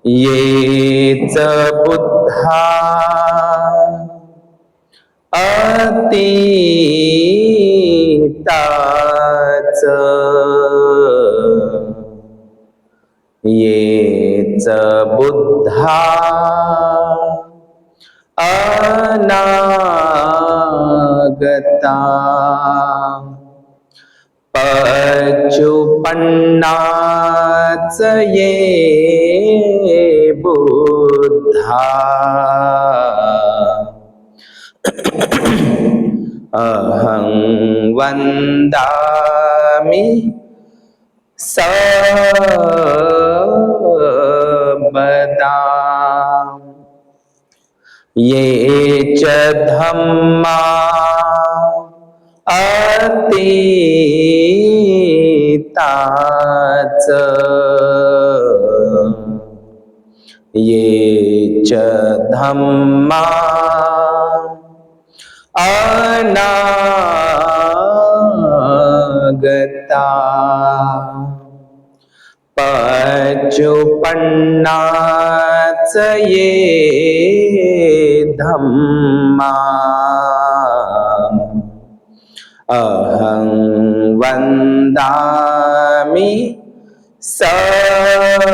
येच बुद्धा अतीताच येच बुद्धा अनागता पचुपन्नाच ये बुद्धा अहं वन्दामि सर्वदा ये च धम्मा अतीताच ये च धम्मा अनागता पचुपन्नाच ये धम्मा अहं वन्दामि सर्वदा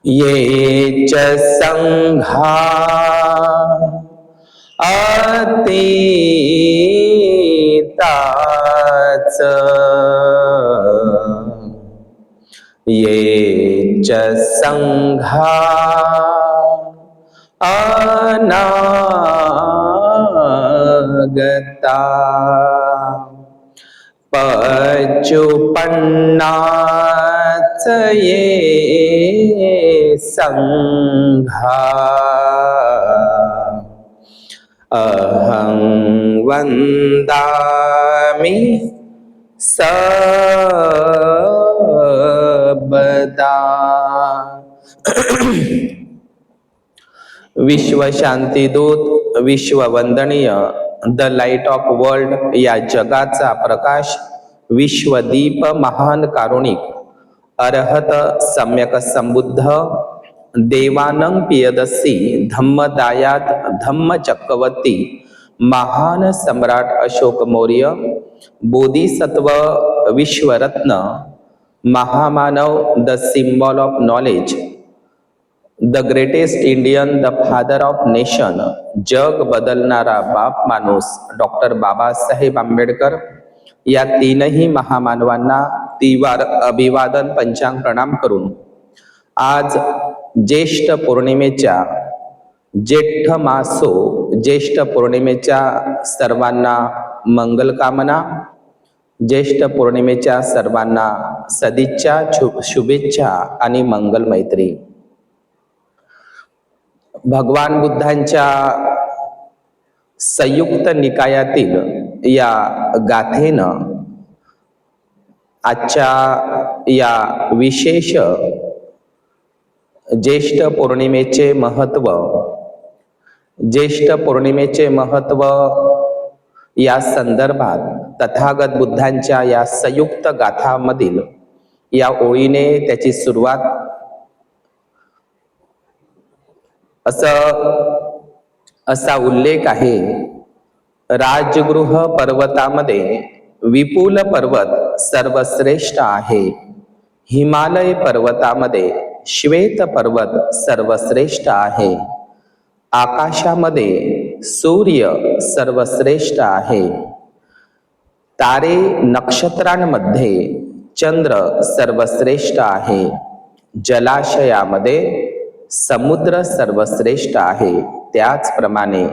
ये च संघा अतीताच ये च संघा अनागता पचुपन्नाच ये संघा अहं वन्दामि सर्वदा विश्व शांतीदूत, विश्व वंदनीय, द लाईट ऑफ वर्ल्ड या जगाचा प्रकाश, विश्वदीप, महान कारुणिक, अरहत सम्यक संबुद्ध, देवानं पियदसी, धम्मदायात धम्म चक्रवर्ती, महान सम्राट अशोक मौर्य, बोधिसत्व, विश्वरत्न, महामानव, the symbol of knowledge, the greatest Indian, the father of nation, जग बदलणारा बाप माणूस डॉक्टर बाबासाहेब आंबेडकर या तीनही महामानवांना तीवार अभिवादन पंचांग प्रणाम करून आज ज्येष्ठ पौर्णिमेच्या ज्येष्ठ मासो ज्येष्ठ पौर्णिमेच्या सर्वांना मंगल कामना, ज्येष्ठ पौर्णिमेच्या सर्वांना सदिच्छा, शुभेच्छा आणि मंगल मैत्री. भगवान बुद्धांच्या संयुक्त निकायातील या गाथेनं आजच्या या विशेष ज्येष्ठ पौर्णिमेचे महत्व या संदर्भात तथागत बुद्धांच्या या संयुक्त गाथामधील या ओळीने त्याची सुरुवात असा उल्लेख आहे. राजगृह पर्वतामध्ये विपुल पर्वत सर्वश्रेष्ठ आहे. हिमालय पर्वतामध्ये श्वेत पर्वत सर्वश्रेष्ठ आहे. आकाशामध्ये सूर्य सर्वश्रेष्ठ आहे. तारे नक्षत्रांमध्ये चंद्र सर्वश्रेष्ठ आहे. जलाशयामध्ये समुद्र सर्वश्रेष्ठ आहे. त्याचप्रमाणे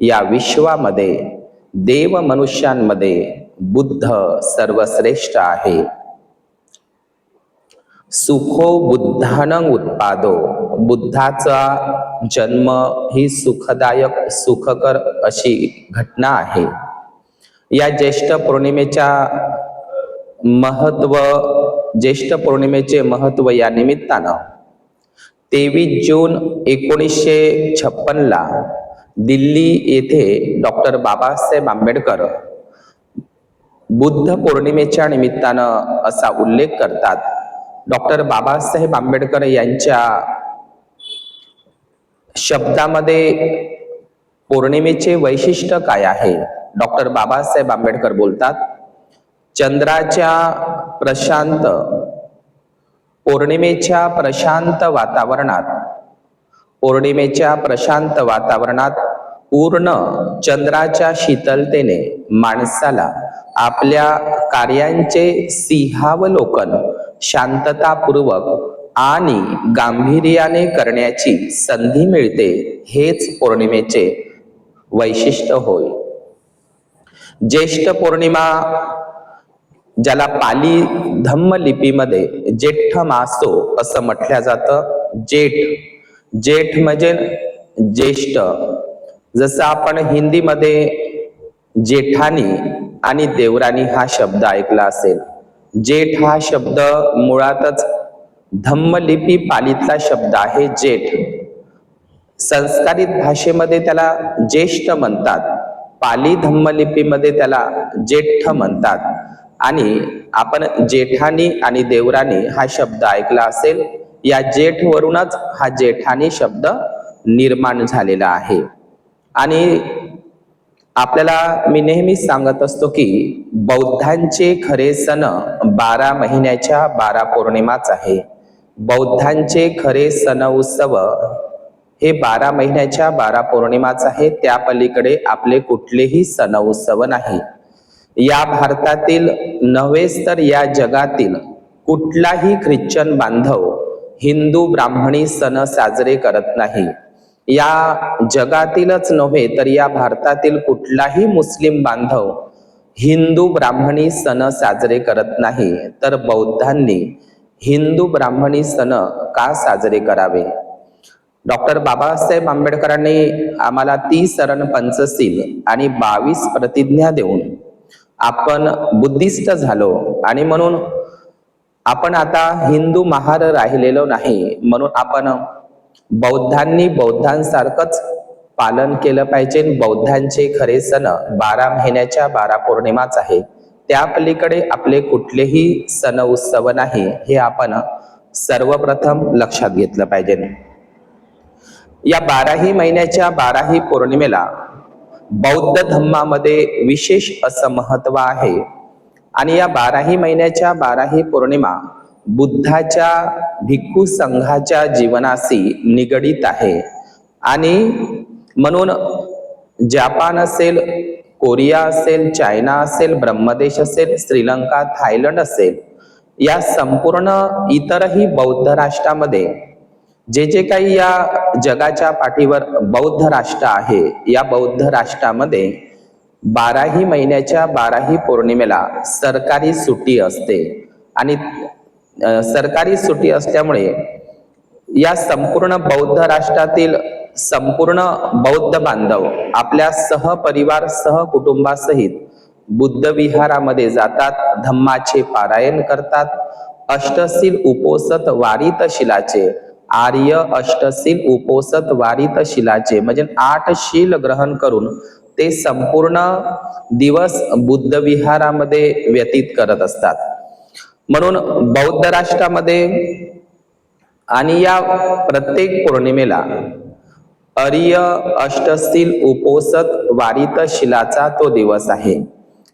या विश्वामध्ये देव मनुष्यांमध्ये बुद्ध सर्वश्रेष्ठ आहे. सुखो बुद्धानं उत्पादो, बुद्धाचा जन्म ही सुखदायक सुखकर अशी घटना आहे. या ज्येष्ठ पौर्णिमेचे महत्व या निमित्तानं 23 जून 1956 दिल्ली येथे डॉक्टर बाबासाहेब आंबेडकर बुद्ध पौर्णिमेच्या निमित्तानं असा उल्लेख करतात. डॉक्टर बाबासाहेब आंबेडकर यांच्या शब्दामध्ये पौर्णिमेचे वैशिष्ट्य काय आहे? डॉक्टर बाबासाहेब आंबेडकर बोलतात, चंद्राच्या प्रशांत पौर्णिमेच्या प्रशांत वातावरणात पूर्ण चंद्राच्या शीतलतेने माणसाला आपल्या कार्यांचे सिंहावलोकन शांततापूर्वक आणि गांभीर्याने करण्याची संधी मिळते. हेच पौर्णिमेचे वैशिष्ट्य होय. ज्येष्ठ पौर्णिमा, ज्याला पाली धम्म लिपीमध्ये जेष्ठ मासो असं म्हटलं जातं. जेठ म्हणजे ज्येष्ठ. जसं आपण हिंदीमध्ये जेठानी आणि देवरानी हा शब्द ऐकला असेल. जेठ हा शब्द मुळातच धम्मलिपी पालीतला शब्द आहे. जेठ संस्कारित भाषेमध्ये त्याला ज्येष्ठ म्हणतात, पाली धम्मलिपीमध्ये त्याला जेठ्ठ म्हणतात. आणि आपण जेठानी आणि देवरानी हा शब्द ऐकला असेल. या जेठ वरूनच हा जेठानी शब्द निर्माण झालेला आहे. आणि आपल्याला मी नेहमीच सांगत असतो की बौद्धांचे खरे सण 12 महिन्याच्या 12 पौर्णिमाच आहे. बौद्धांचे खरे सण उत्सव हे 12 महिन्याच्या 12 पौर्णिमाच आहे. त्या पलीकडे आपले कुठलेही सण उत्सव नाही. या भारतातील नव्हेच तर या जगातील कुठलाही ख्रिश्चन बांधव हिंदू ब्राह्मणी सण साजरे करत नाही. या जगातीलच नव्हे तर या भारतातील कुठलाही मुस्लिम बांधव हिंदू ब्राह्मणी सण साजरे करत नाही. तर बौद्धांनी हिंदू ब्राह्मणी सण का साजरे करावे? डॉक्टर बाबासाहेब आंबेडकरांनी आम्हाला 30 शरण पंचशील आणि 22 प्रतिज्ञा देऊन आपण बुद्धिस्ट झालो. आणि म्हणून आपण आता हिंदू महार राहिलेलो नाही. म्हणून आपण बौद्धांनी बौद्धांसारखंच पालन केलं पाहिजे. बौद्धांचे खरे सण 12 महिन्याच्या 12 पौर्णिमाच आहे. त्या पलीकडे आपले कुठलेही सण उत्सव नाही. हे आपण सर्वप्रथम लक्षात घेतलं पाहिजे. या 12ही महिन्याच्या 12ही पौर्णिमेला बौद्ध धम्मामध्ये विशेष असं महत्व आहे. आणि या 12ही महिन्याच्या 12ही पौर्णिमा बुद्धाच्या भिक्खू संघाच्या जीवनाशी निगडीत आहे. आणि म्हणून जपान असेल, कोरिया असेल, चायना असेल, ब्रह्मदेश असेल, श्रीलंका, थायलंड असेल, या संपूर्ण इतरही बौद्ध राष्ट्रामध्ये जे जे काही या जगाच्या पाठीवर बौद्ध राष्ट्र आहे, या बौद्ध राष्ट्रामध्ये 12ही महिन्याच्या 12ही पौर्णिमेला सरकारी सुट्टी असते. आणि सरकारी सुट्टी असल्यामुळे या संपूर्ण बौद्ध राष्ट्रातील संपूर्ण बौद्ध बांधव आपल्या सहपरिवार सहकुटुंबासहित बुद्ध विहारामध्ये जातात, धम्माचे पारायण करतात, अष्टशील उपोसत वारित शिलाचे, आर्य अष्टशील उपोसत वारित शिलाचे म्हणजे 8 शील ग्रहण करून ते संपूर्ण दिवस बुद्ध विहारामध्ये व्यतीत करत असतात. म्हणून बौद्ध राष्ट्रामध्ये आणि या प्रत्येक पौर्णिमेला आर्य अष्टशील उपोसत वारित शिलाचा तो दिवस आहे.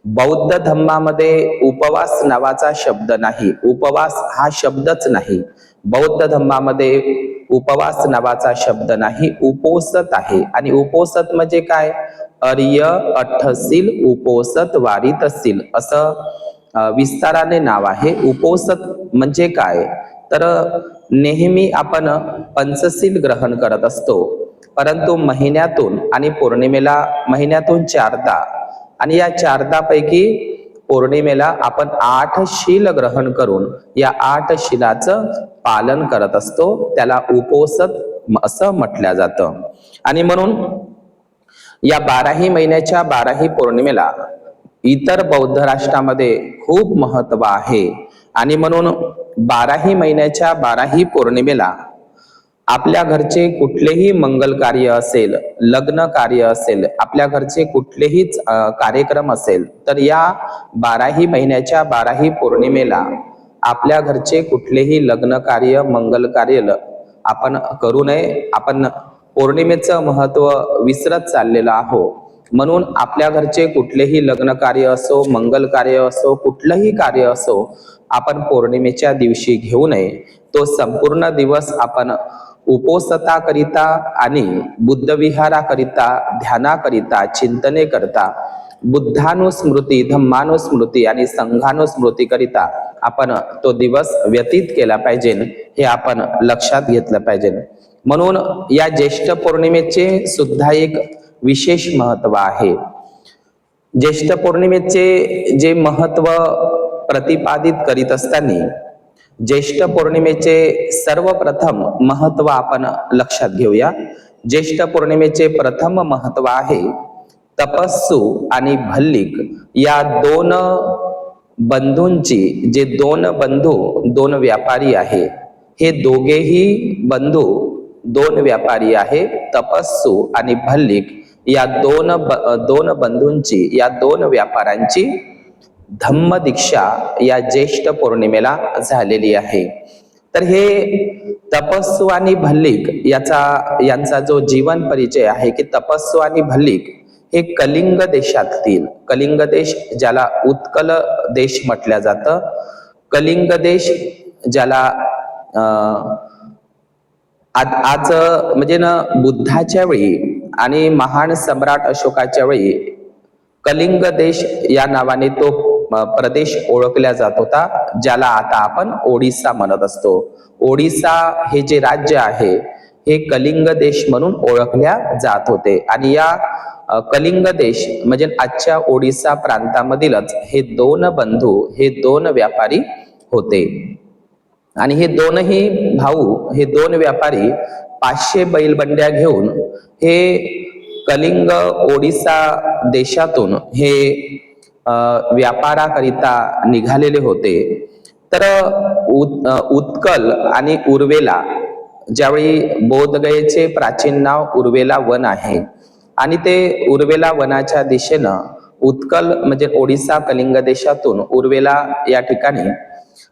बौद्ध धम्मामध्ये उपवास नावाचा शब्द नाही. उपवास हा शब्दच नाही. बौद्ध धम्मामध्ये उपवास नावाचा शब्द नाही, उपोसत आहे. आणि उपोसत म्हणजे काय? आर्य अष्टशील उपोसत वारितशील असं विस्ताराने नाव आहे. उपोसत म्हणजे काय? तर नेहमी आपण पंचशील ग्रहण करत असतो, परंतु महिन्यातून आणि पौर्णिमेला महिन्यातून 4दा, आणि या 4दा पैकी पौर्णिमेला आपण 8 शील ग्रहण करून या 8 शिलाचं पालन करत असतो. त्याला उपोसत असं म्हटलं जातं. आणि म्हणून या 12ही महिन्याच्या 12ही पौर्णिमेला इतर बौद्ध राष्ट्रामध्ये खूप महत्व आहे. आणि म्हणून 12ही महिन्याच्या 12ही पौर्णिमेला आपल्या घरचे कुठलेही मंगल कार्य असेल, लग्न कार्य असेल, आपल्या घरचे कुठलेही कार्यक्रम असेल, तर या 12ही महिन्याच्या 12ही पौर्णिमेला आपल्या घरचे कुठलेही लग्न कार्य, मंगल कार्य आपण करू नये. आपण पौर्णिमेचं महत्व विसरत चाललेलो आहोत. म्हणून आपल्या घरचे कुठलेही लग्न कार्य असो, मंगल कार्य असो, कुठलंही कार्य असो, आपण पौर्णिमेच्या दिवशी घेऊ नये. तो संपूर्ण दिवस आपण उपोषताकरिता आणि बुद्धविहाराकरिता, ध्यानाकरिता, चिंतने करता, बुद्धानुस्मृती, धम्मानुस्मृती आणि संघानुस्मृती करिता आपण तो दिवस व्यतीत केला पाहिजे, हे आपण लक्षात घेतलं पाहिजे. म्हणून या ज्येष्ठ पौर्णिमेचे सुद्धा एक विशेष महत्व आहे. ज्येष्ठ पौर्णिमेचे जे महत्व प्रतिपादित करीत असताना ज्येष्ठ पौर्णिमेचे सर्वप्रथम महत्व आपण लक्षात घेऊया. ज्येष्ठ पौर्णिमेचे प्रथम महत्व आहे तपस्सू आणि भल्लिक या दोन बंधूंची, जे दोन बंधू दोन व्यापारी आहे, हे दोघेही बंधू दोन व्यापारी आहे. तपस्सू आणि भल्लिक या दोन बंधूंची, या दोन व्यापाऱ्यांची धम्म दीक्षा या ज्येष्ठ पौर्णिमेला झालेली आहे. तर हे तपस्सू आणि भल्लिक यांचा जो जीवन परिचय आहे की तपस्सू आणि भल्लिक हे कलिंग देशातील, कलिंग देश ज्याला उत्कल देश म्हटलं जातं, कलिंग देश ज्याला आज म्हणजे ना बुद्धाच्या वेळी आणि महान सम्राट अशोकाच्या वेळी कलिंग देश या नावाने तो प्रदेश ओळखला जात होता, ज्याला आता आपण ओडिसा म्हणत असतो. ओडिसा हे जे राज्य आहे हे कलिंग देश म्हणून ओळखल्या जात होते. आणि या कलिंग देश म्हणजे आजच्या ओडिसा प्रांतामधीलच हे दोन बंधू, हे दोन व्यापारी होते. आणि हे दोनही भाऊ, हे दोन व्यापारी 500 बैलबंड्या घेऊन हे कलिंग ओडिसा देशातून हे व्यापाराकरिता निघालेले होते. तर उत्कल आणि उर्वेला, ज्यावेळी बोधगयेचे प्राचीन नाव उर्वेला वन आहे आणि ते उर्वेला वनाच्या दिशेनं उत्कल म्हणजे ओडिसा कलिंग देशातून उर्वेला या ठिकाणी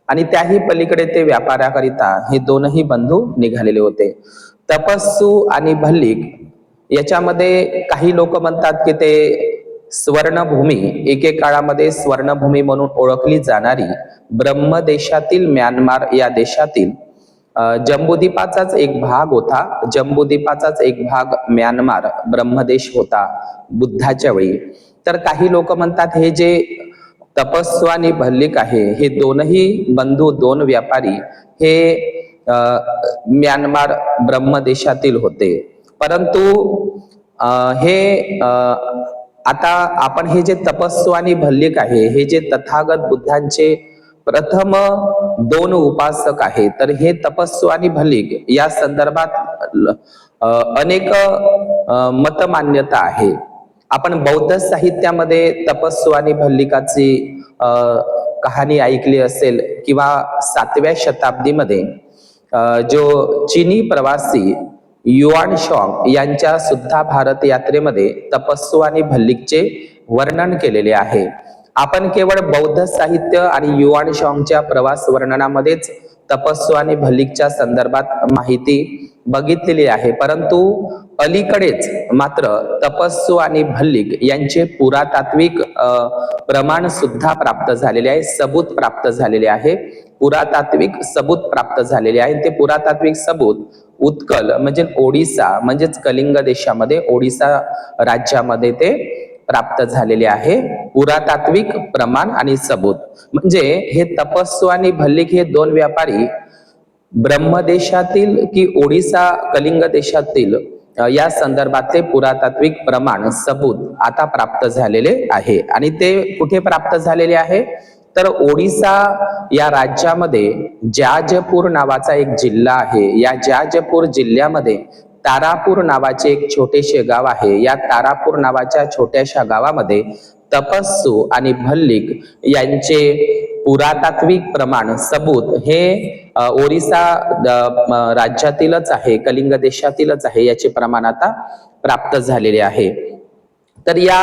आणि त्याही पलीकडे ते व्यापाराकरिता हे दोनही बंधू निघालेले होते. तपस्सू आणि भल्लिक याच्यामध्ये काही लोक म्हणतात की ते स्वर्णभूमी, एके काळामध्ये स्वर्णभूमी म्हणून ओळखली जाणारी ब्रह्मदेशातील म्यानमार या देशातील जम्बूद्वीपाचाच एक भाग होता. जम्बूद्वीपाचाच एक भाग म्यानमार ब्रह्मदेश होता बुद्धाच्या वेळी. तर काही लोक म्हणतात हे जे तपस्सू आणि भल्लिक आहे हे दोनही बंधू, दोन व्यापारी हे म्यानमार ब्रह्मदेशातील होते. परंतु हे आता आपण हे जे तपस्सू आणि भल्लिक आहे हे जे तथागत बुद्धांचे प्रथम दोन उपासक आहे, तर हे तपस्सू आणि भल्लिक या संदर्भात अनेक मतमान्यता आहे. आपण बौद्ध साहित्यामध्ये तपस्सू आणि भल्लिकाची कहाणी ऐकली असेल किंवा 7व्या शताब्दीमध्ये जो चीनी प्रवासी युआन शॉंग यांच्या सुद्धा भारत यात्रेमध्ये तपस्सू आणि भल्लिकचे वर्णन केलेले आहे. आपण केवळ बौद्ध साहित्य आणि युआन शॉंगच्या प्रवास वर्णनामध्येच तपस्सू आणि भल्लिकच्या संदर्भात माहिती बघितलेली आहे, परंतु अलीकडेच मात्र तपस्सू आणि भल्लिक यांचे पुरातात्विक प्रमाण सुद्धा प्राप्त झालेले आहे, सबूत प्राप्त झालेले आहे. पुरातात्विक सबूत प्राप्त झालेले आहे. ते पुरातात्विक सबूत उत्कल म्हणजे ओडिसा म्हणजेच कलिंग देशामध्ये ओडिसा राज्यामध्ये ते प्राप्त झालेले आहे. पुरातात्विक प्रमाण आणि सबूत म्हणजे हे तपस्सू आणि भल्लिक हे दोन व्यापारी ब्रह्मदेशातील की ओडिसा कलिंग देशातील या संदर्भातले पुरातात्विक प्रमाण सबूत आता प्राप्त झालेले आहे. आणि ते कुठे प्राप्त झालेले आहे तर ओडिसा या राज्यामध्ये जाजपूर नावाचा एक जिल्हा आहे. या जाजपूर जिल्ह्यामध्ये तारापूर नावाचे एक छोटेसे गाव आहे. या तारापूर नावाच्या छोट्याशा गावामध्ये तपस्सू आणि भल्लिक यांचे पुरातात्विक प्रमाण सबूत हे ओरिसा राज्यातीलच आहे, कलिंग देशातीलच आहे, याचे प्रमाण आता प्राप्त झालेले आहे. तर या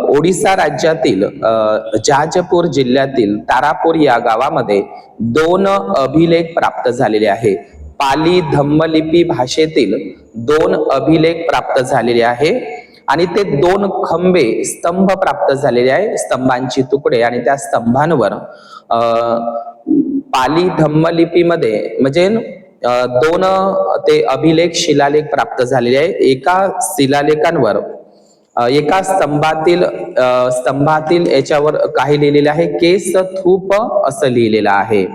ओडिसा राज्यातील जाजपूर जिल्ह्यातील तारापूर या गावामध्ये 2 अभिलेख प्राप्त झालेले आहे. पाली धम्मलिपी भाषेतील 2 अभिलेख प्राप्त झालेले आहे आणि ते 2 खंबे स्तंभ प्राप्त झालेले आहे, स्तंभांची तुकडे, आणि त्या स्तंभांवर पाली धम्मलिपीमध्ये म्हणजे 2 ते अभिलेख शिलालेख प्राप्त झालेले आहे. एका शिलालेखांवर एका स्तंभातील याच्यावर काही लिहिलेले आहे, केस थूप असं लिहिलेलं आहे.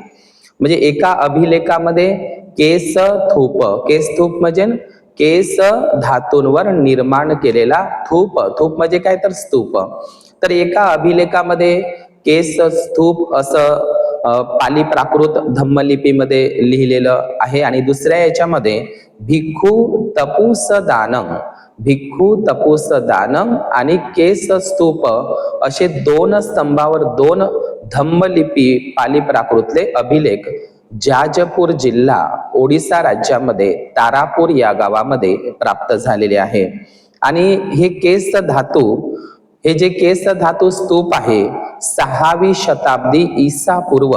म्हणजे एका अभिलेखामध्ये केस थूप म्हणजे केस धातूंवर निर्माण केलेला थूप म्हणजे काय तर स्तूप. तर एका अभिलेखामध्ये केस स्तूप असं पाली प्राकृत धम्मलिपीमध्ये लिहिलेलं आहे आणि दुसऱ्या याच्यामध्ये भिक्खू तपूस दानम आणि केस स्तूप असे 2 स्तंभावर 2 धम्मलिपी पाली प्राकृतले अभिलेख जाजपूर जिल्हा ओडिसा राज्यामध्ये तारापूर या गावामध्ये प्राप्त झालेले आहे. आणि हे केस धातू स्तूप आहे 6वी शताब्दी ईसा पूर्व,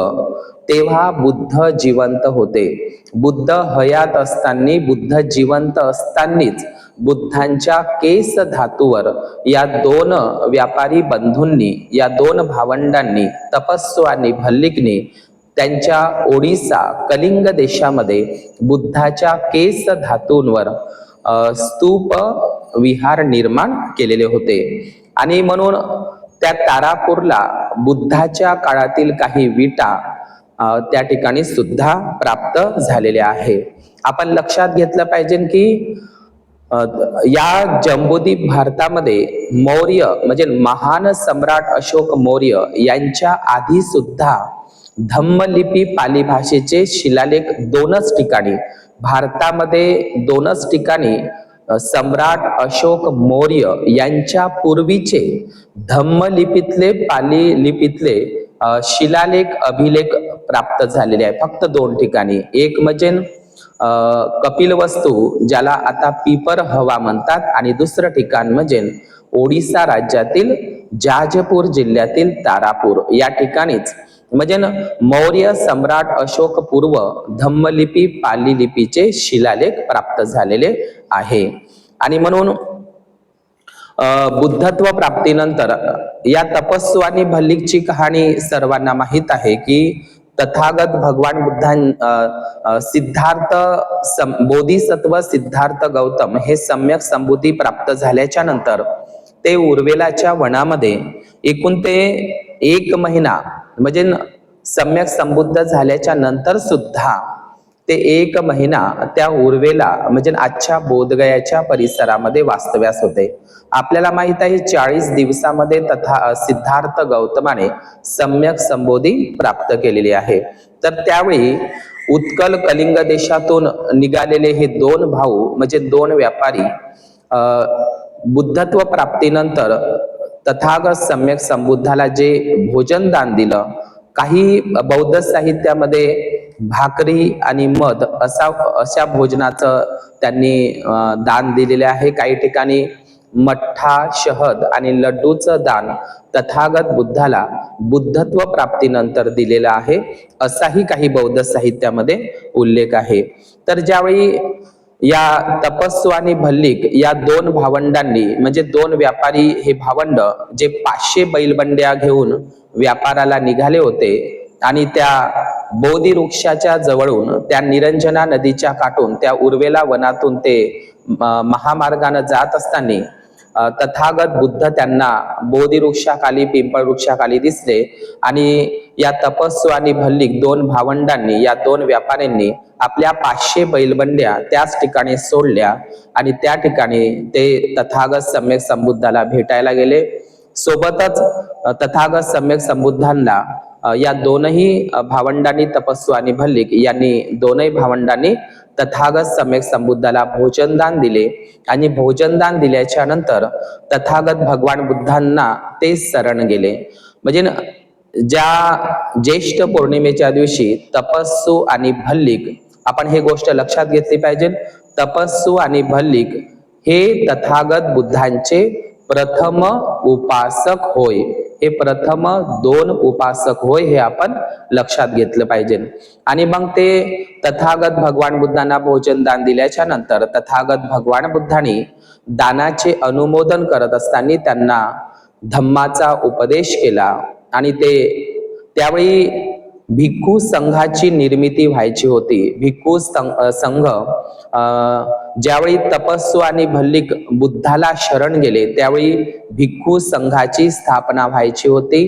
तेव्हा बुद्ध जिवंत होते. बुद्ध हयात असताना, बुद्ध जिवंत असतानाच बुद्धांच्या केस धातूवर या 2 व्यापारी बंधूंनी, या 2 भावंडांनी, तपस्सू आणि भल्लिकनी त्यांच्या ओडिसा कलिंग देशामध्ये बुद्धाच्या केस धातूंवर स्तूप विहार निर्माण केलेले होते. आणि म्हणून त्या तारापूरला बुद्धाच्या काळातील काही विटा त्या ठिकाणी सुद्धा प्राप्त झालेल्या आहे. आपण लक्षात घेतलं पाहिजे की या जम्बूद्वीप भारतामध्ये मौर्य म्हणजे महान सम्राट अशोक मौर्य यांच्या आधी सुद्धा धम्मलिपी पाली भाषेचे शिलालेख 2च ठिकाणी, भारतामध्ये 2च ठिकाणी सम्राट अशोक मौर्य यांच्या पूर्वीचे धम्मलिपीतले पाली लिपीतले शिलालेख अभिलेख प्राप्त झालेले आहे. फक्त 2 ठिकाणी. एक म्हणजे कपिलवस्तू ज्याला आता पिपर हवा म्हणतात, आणि दुसरं ठिकाण म्हणजे ओडिसा राज्यातील जाजपूर जिल्ह्यातील तारापूर या ठिकाणीच म्हणजे मौर्य सम्राट अशोक पूर्व धम्मलिपी पाली लिपीचे शिलालेख प्राप्त झालेले आहे. आणि म्हणून बुद्धत्व प्राप्तीनंतर या तपस्सू आणि भल्लिकची कहाणी सर्वांना माहीत आहे की तथागत भगवान बोधिसत्व सिद्धार्थ गौतम हे सम्यक संबुद्धी प्राप्त झाल्याच्या नंतर ते उर्वेलाच्या वनामध्ये एकूण ते 1 महिना म्हणजे सम्यक संबुद्ध झाल्याच्या नंतर सुद्धा ते 1 महिना त्या उर्वेला म्हणजे आजच्या बोधगयाच्या परिसरामध्ये वास्तव्यास होते. आपल्याला माहित आहे 40 दिवसामध्ये सिद्धार्थ गौतमाने सम्यक संबोधी प्राप्त केलेली आहे. तर त्यावेळी उत्कल कलिंग देशातून निघालेले हे 2 भाऊ म्हणजे 2 व्यापारी बुद्धत्व प्राप्तीनंतर तथागत सम्यक संबुद्धाला जे भोजन दान दिलं, काही बौद्ध साहित्यामध्ये भाकरी आणि मध अशा भोजनाचं त्यांनी दान दिलेले आहे. काही ठिकाणी मठ्ठा, शहद आणि लड्डूचं दान तथागत बुद्धाला बुद्धत्व प्राप्तीनंतर दिलेलं आहे, असाही काही बौद्ध साहित्यामध्ये उल्लेख आहे. तर ज्यावेळी या तपस्सू आणि भल्लिक या 2 भावंडांनी म्हणजे 2 व्यापारी हे भावंड जे 500 बैलबंड्या घेऊन व्यापाराला निघाले होते आणि त्या बोधी वृक्षाच्या जवळून त्या निरंजना नदीच्या काठून त्या उर्वेला वनातून ते महामार्गाने जात असताना तथागत बुद्ध त्यांना बोधी वृक्षाखाली, पिंपळ वृक्षाखाली दिसले आणि या तपस्सू आणि भल्लिक 2 भावंडांनी या 2 व्यापाऱ्यांनी आपल्या 500 बैलबंड्या त्याच ठिकाणी सोडल्या आणि त्या ठिकाणी ते तथागत सम्यक संबुद्धाला भेटायला गेले. सोबतच तथागत सम्यक संबुद्धांना या 2ही भावंडांनी, तपस्सू आणि भल्लिक यांनी 2ही भावंडांनी तथागत सम्यक संबुद्धाला भोजनदान दिले आणि भोजनदान दिल्याच्या नंतर तथागत भगवान बुद्धांना ते शरण गेले. म्हणजे ज्या ज्येष्ठ पौर्णिमेच्या दिवशी तपस्सू आणि भल्लिक, आपण हे गोष्ट लक्षात घेतली पाहिजे, तपस्सू आणि भल्लिक हे तथागत बुद्धांचे प्रथम उपासक होय. हे प्रथम दोन उपासक होय, हे आपण लक्षात घेतलं पाहिजे. आणि मग ते तथागत भगवान बुद्धांना भोजन दान दिल्याच्या नंतर तथागत भगवान बुद्धांनी दानाचे अनुमोदन करत असताना त्यांना धम्माचा उपदेश केला. आणि त्यावेळी भिक्खू संघाची निर्मिती व्हायची होती. भिक्खू संघ ज्यावेळी तपस्सू आणि भल्लिक बुद्धाला शरण गेले त्यावेळी भिक्खू संघाची स्थापना व्हायची होती,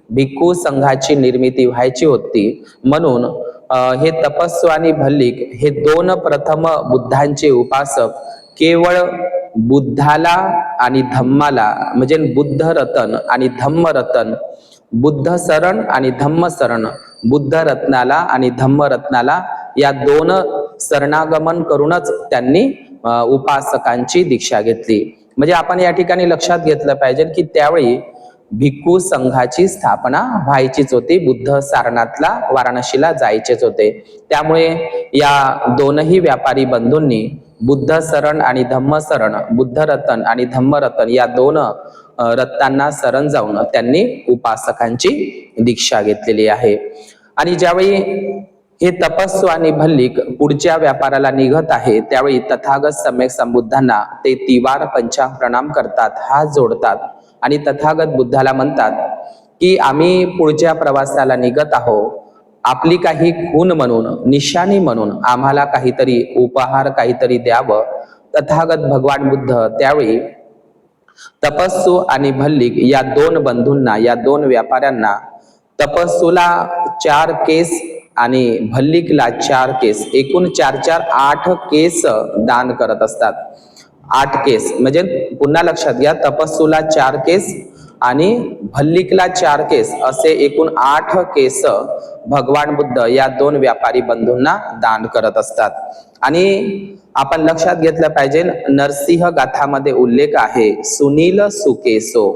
भिक्खू संघाची निर्मिती व्हायची होती. म्हणून हे तपस्सू आणि भल्लिक हे दोन प्रथम बुद्धांचे उपासक केवळ बुद्धाला आणि धम्माला, म्हणजे बुद्ध रतन आणि धम्म रतन, बुद्ध शरण आणि धम्म शरण, बुद्ध रत्नाला आणि धम्म रत्नाला या दोन शरणागमन करूनच त्यांनी उपासकांची दीक्षा घेतली. म्हणजे आपण या ठिकाणी लक्षात घेतलं पाहिजे की त्यावेळी भिक्खू संघाची स्थापना व्हायचीच होती, बुद्ध सारनाथला वाराणसीला जायचेच होते. त्यामुळे या दोनही व्यापारी बंधूंनी बुद्ध शरण आणि धम्म शरण, बुद्ध रतन आणि धम्म रतन या दोन रत्नांना शरण जाऊन त्यांनी उपासकांची दीक्षा घेतलेली आहे. आणि ज्यावेळी हे तपस्सू आणि भल्लिक पुढच्या व्यापाराला निघत आहे त्यावेळी तथागत सम्यक संबुद्धांना ते तिवार पंचांग प्रणाम करतात, हात जोडतात आणि तथागत बुद्धाला म्हणतात की आम्ही पुढच्या प्रवासाला निघत आहोत, आपली काही खून म्हणून, निशाणी म्हणून आम्हाला काहीतरी उपहार, काहीतरी द्यावं. तथागत भगवान बुद्ध त्यावेळी तपस्सू आणि भल्लिक या दोन बंधूंना, या दोन व्यापाऱ्यांना, तपस्सूला 4 केस आणि भल्लिकला 4 केस, एकूण 4 8 केस दान करत असतात. 8 केस म्हणजे पुन्हा लक्षात घ्या, तपस्सूला 4 केस आणि भल्लिकला 4 केस असे एकूण 8 केस भगवान बुद्ध या दोन व्यापारी बंधूंना दान करत असतात. आणि आपण लक्षात घेतलं पाहिजे, नरसिंह गाथामध्ये उल्लेख आहे, सुनील सुकेसो.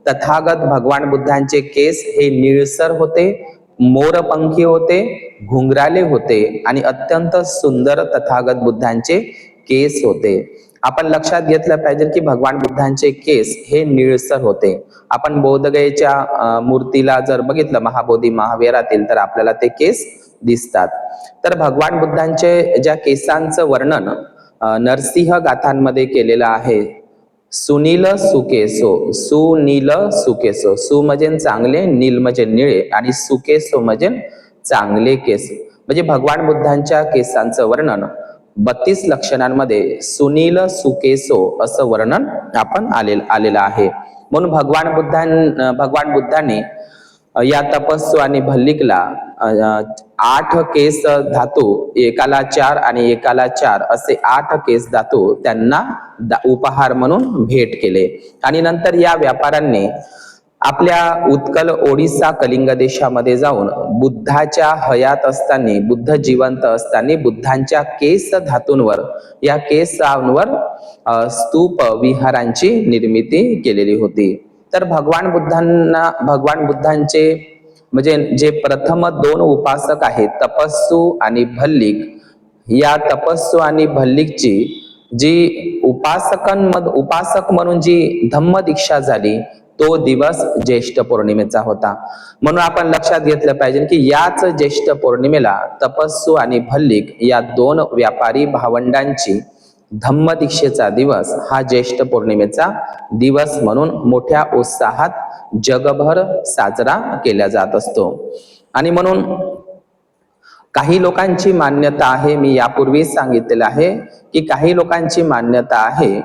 तथागत भगवान बुद्धांचे केस हे निळसर होते, मोरपंखी होते, घुंगराले होते आणि अत्यंत सुंदर तथागत बुद्धांचे केस होते. आपण लक्षात घेतलं पाहिजे की भगवान बुद्धांचे केस हे निळसर होते. आपण बोधगयेच्या मूर्तीला जर बघितलं महाबोधी महावीरातील तर आपल्याला ते केस दिसतात. तर भगवान बुद्धांचे ज्या केसांचं वर्णन नरसिंह गाथांमध्ये केलेलं आहे, सुनील सुकेसो, सुनील सुकेसो, सु म्हणजे चांगले, नील म्हणजे निळे आणि सुकेसो म्हणजे चांगले केस. म्हणजे भगवान बुद्धांच्या केसांचं वर्णन 32 लक्षणांमध्ये सुनील सुकेसो असं वर्णन आपण आलेलं आहे. म्हणून भगवान बुद्धांनी या तपस्सू आणि भल्लिकला 8 केस धातू, एकाला 4 आणि एकाला 4 असे 8 केस धातू त्यांना उपहार म्हणून भेट केले. आणि नंतर या व्यापाऱ्यांनी आपल्या उत्कल ओडिसा कलिंग देशामध्ये जाऊन बुद्धाच्या हयात असताना, बुद्ध जिवंत असताना बुद्धांच्या केस धातूंवर, या केसांवर स्तूप विहारांची निर्मिती केलेली होती. तर भगवान बुद्धांचे म्हणजे जे प्रथम दोन उपासक आहेत तपस्सू आणि भल्लिक, या तपस्सू आणि भल्लिकची जी उपासक म्हणून जी धम्म दीक्षा झाली तो दिवस ज्येष्ठ पौर्णिमेचा होता. म्हणून आपण लक्षात घेतलं पाहिजे की याच ज्येष्ठ पौर्णिमेला तपस्सू आणि भल्लिक या दोन व्यापारी भावंडांची धम्म दीक्षेचा दिवस हा ज्येष्ठ पौर्णिमेचा दिवस म्हणून मोठ्या उत्साहात जगभर साजरा केला जात असतो. आणि म्हणून काही लोकांची मान्यता आहे, मी यापूर्वीच सांगितलेलं आहे की काही लोकांची मान्यता आहे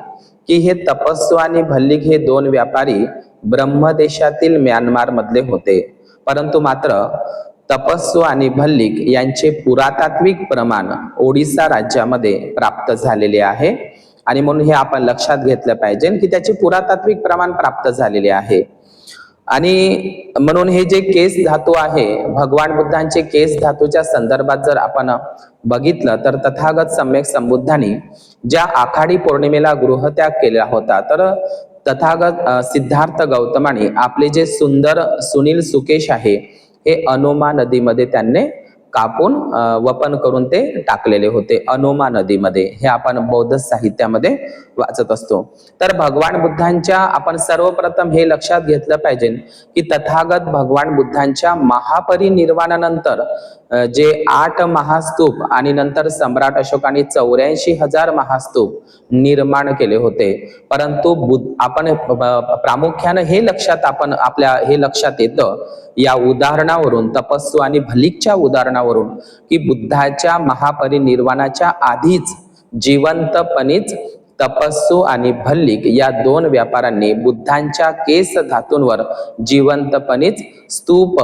की हे तपस्सू आणि भल्लिक हे दोन व्यापारी ब्रह्मदेशातील म्यानमार मधले होते, परंतु मात्र तपस्सू आणि भल्लिक यांचे पुरातात्विक प्रमाण ओडिसा राज्यामध्ये प्राप्त झालेले आहे. आणि म्हणून हे आपण लक्षात घेतलं पाहिजे की त्याचे पुरातात्विक प्रमाण प्राप्त झालेले आहे. आणि म्हणून हे जे केस धातू आहे, भगवान बुद्धांचे केस धातूच्या संदर्भात जर आपण बघितलं तर तथागत सम्यक संबुद्धांनी ज्या आखाडी पौर्णिमेला गृहत्याग केला होता, तर सिद्धार्थ गौतमाने आपले जे सुंदर सुनील सुकेश आहे हे अनोमा नदीमध्ये त्यांनी कापून वपन करून ते टाकलेले होते अनोमा नदीमध्ये. हे आपण बौद्ध साहित्यामध्ये वाचत असतो. तर भगवान बुद्धांच्या आपण सर्वप्रथम हे लक्षात घेतलं पाहिजे की तथागत भगवान बुद्धांच्या महापरिनिर्वाणानंतर जे 8 महास्तूप आणि नंतर सम्राट अशोकाने 84,000 महास्तूप निर्माण केले होते. परंतु आपण प्रामुख्याने हे लक्षात येतं या उदाहरणावरून, तपस्सू आणि भल्लिकच्या उदाहरणावरून, की बुद्धाच्या महापरिनिर्वाणाच्या आधीच जिवंतपणीच तपस्सू आणि भल्लिक या 2 व्यापाऱ्यांनी बुद्धांच्या केस धातूंवर जिवंतपणीच स्तूप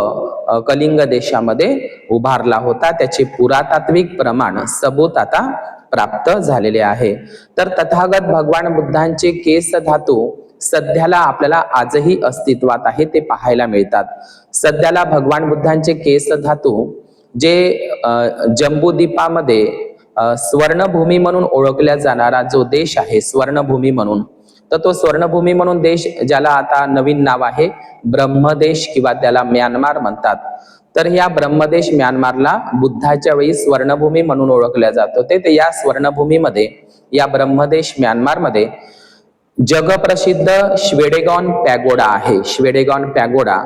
कलिंग देशामध्ये उभारला होता. त्याचे पुरातात्विक प्रमाण सबूत आता प्राप्त झालेले आहे. तर तथागत भगवान बुद्धांचे केस धातू सध्याला आपल्याला आजही अस्तित्वात आहे ते पाहायला मिळतात. सध्याला भगवान बुद्धांचे केस धातू जे जम्बूद्वीपामध्ये स्वर्णभूमी म्हणून ओळखल्या जाणारा जो देश आहे स्वर्णभूमी म्हणून, तर तो स्वर्णभूमी म्हणून देश ज्याला आता नवीन नाव आहे ब्रह्मदेश किंवा त्याला म्यानमार म्हणतात. तर या ब्रह्मदेश म्यानमारला बुद्धाच्या वेळी स्वर्णभूमी म्हणून ओळखल्या जात होते. तर या स्वर्णभूमीमध्ये या ब्रह्मदेश म्यानमारमध्ये जगप्रसिद्ध श्वेडेगॉन पॅगोडा आहे. श्वेडेगॉन पॅगोडा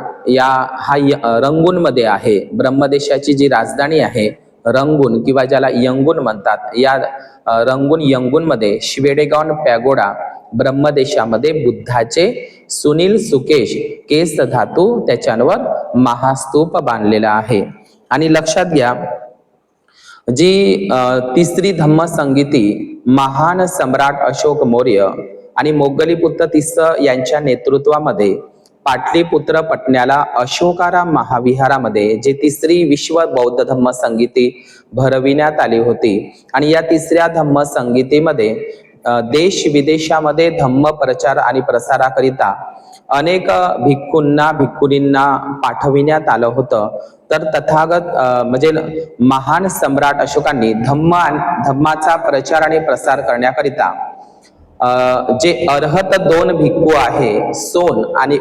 हा रंगून मध्ये आहे. ब्रह्मदेशाची जी राजधानी आहे रंगून किंवा ज्याला यंगून म्हणतात, या रंगून यंगून मध्ये श्वेडेगॉन पॅगोडा ब्रह्मदेशामध्ये बुद्धाचे सुनील सुकेश केस धातू त्याच्यावर महास्तूप बांधलेला आहे. आणि लक्षात घ्या जी तिसरी धम्म संगीती महान सम्राट अशोक मौर्य आणि मोगलीपुत्र तिस्स यांच्या नेतृत्वामध्ये पाटलीपुत्र पटण्याला अशोकाराम महाविहारामध्ये जे तिसरी विश्व बौद्ध धम्म संगीती भरविण्यात आली होती. आणि या तिसऱ्या धम्म संगीतीमध्ये देश विदेशामध्ये धम्म प्रचार आणि प्रसाराकरिता अनेक भिक्खूंना पाठविण्यात आलं होतं. तर तथागत म्हणजे महान सम्राट अशोकांनी धम्माचा प्रचार आणि प्रसार करण्याकरिता जे अर्हत 2 भिक्खू आहे सोन आणि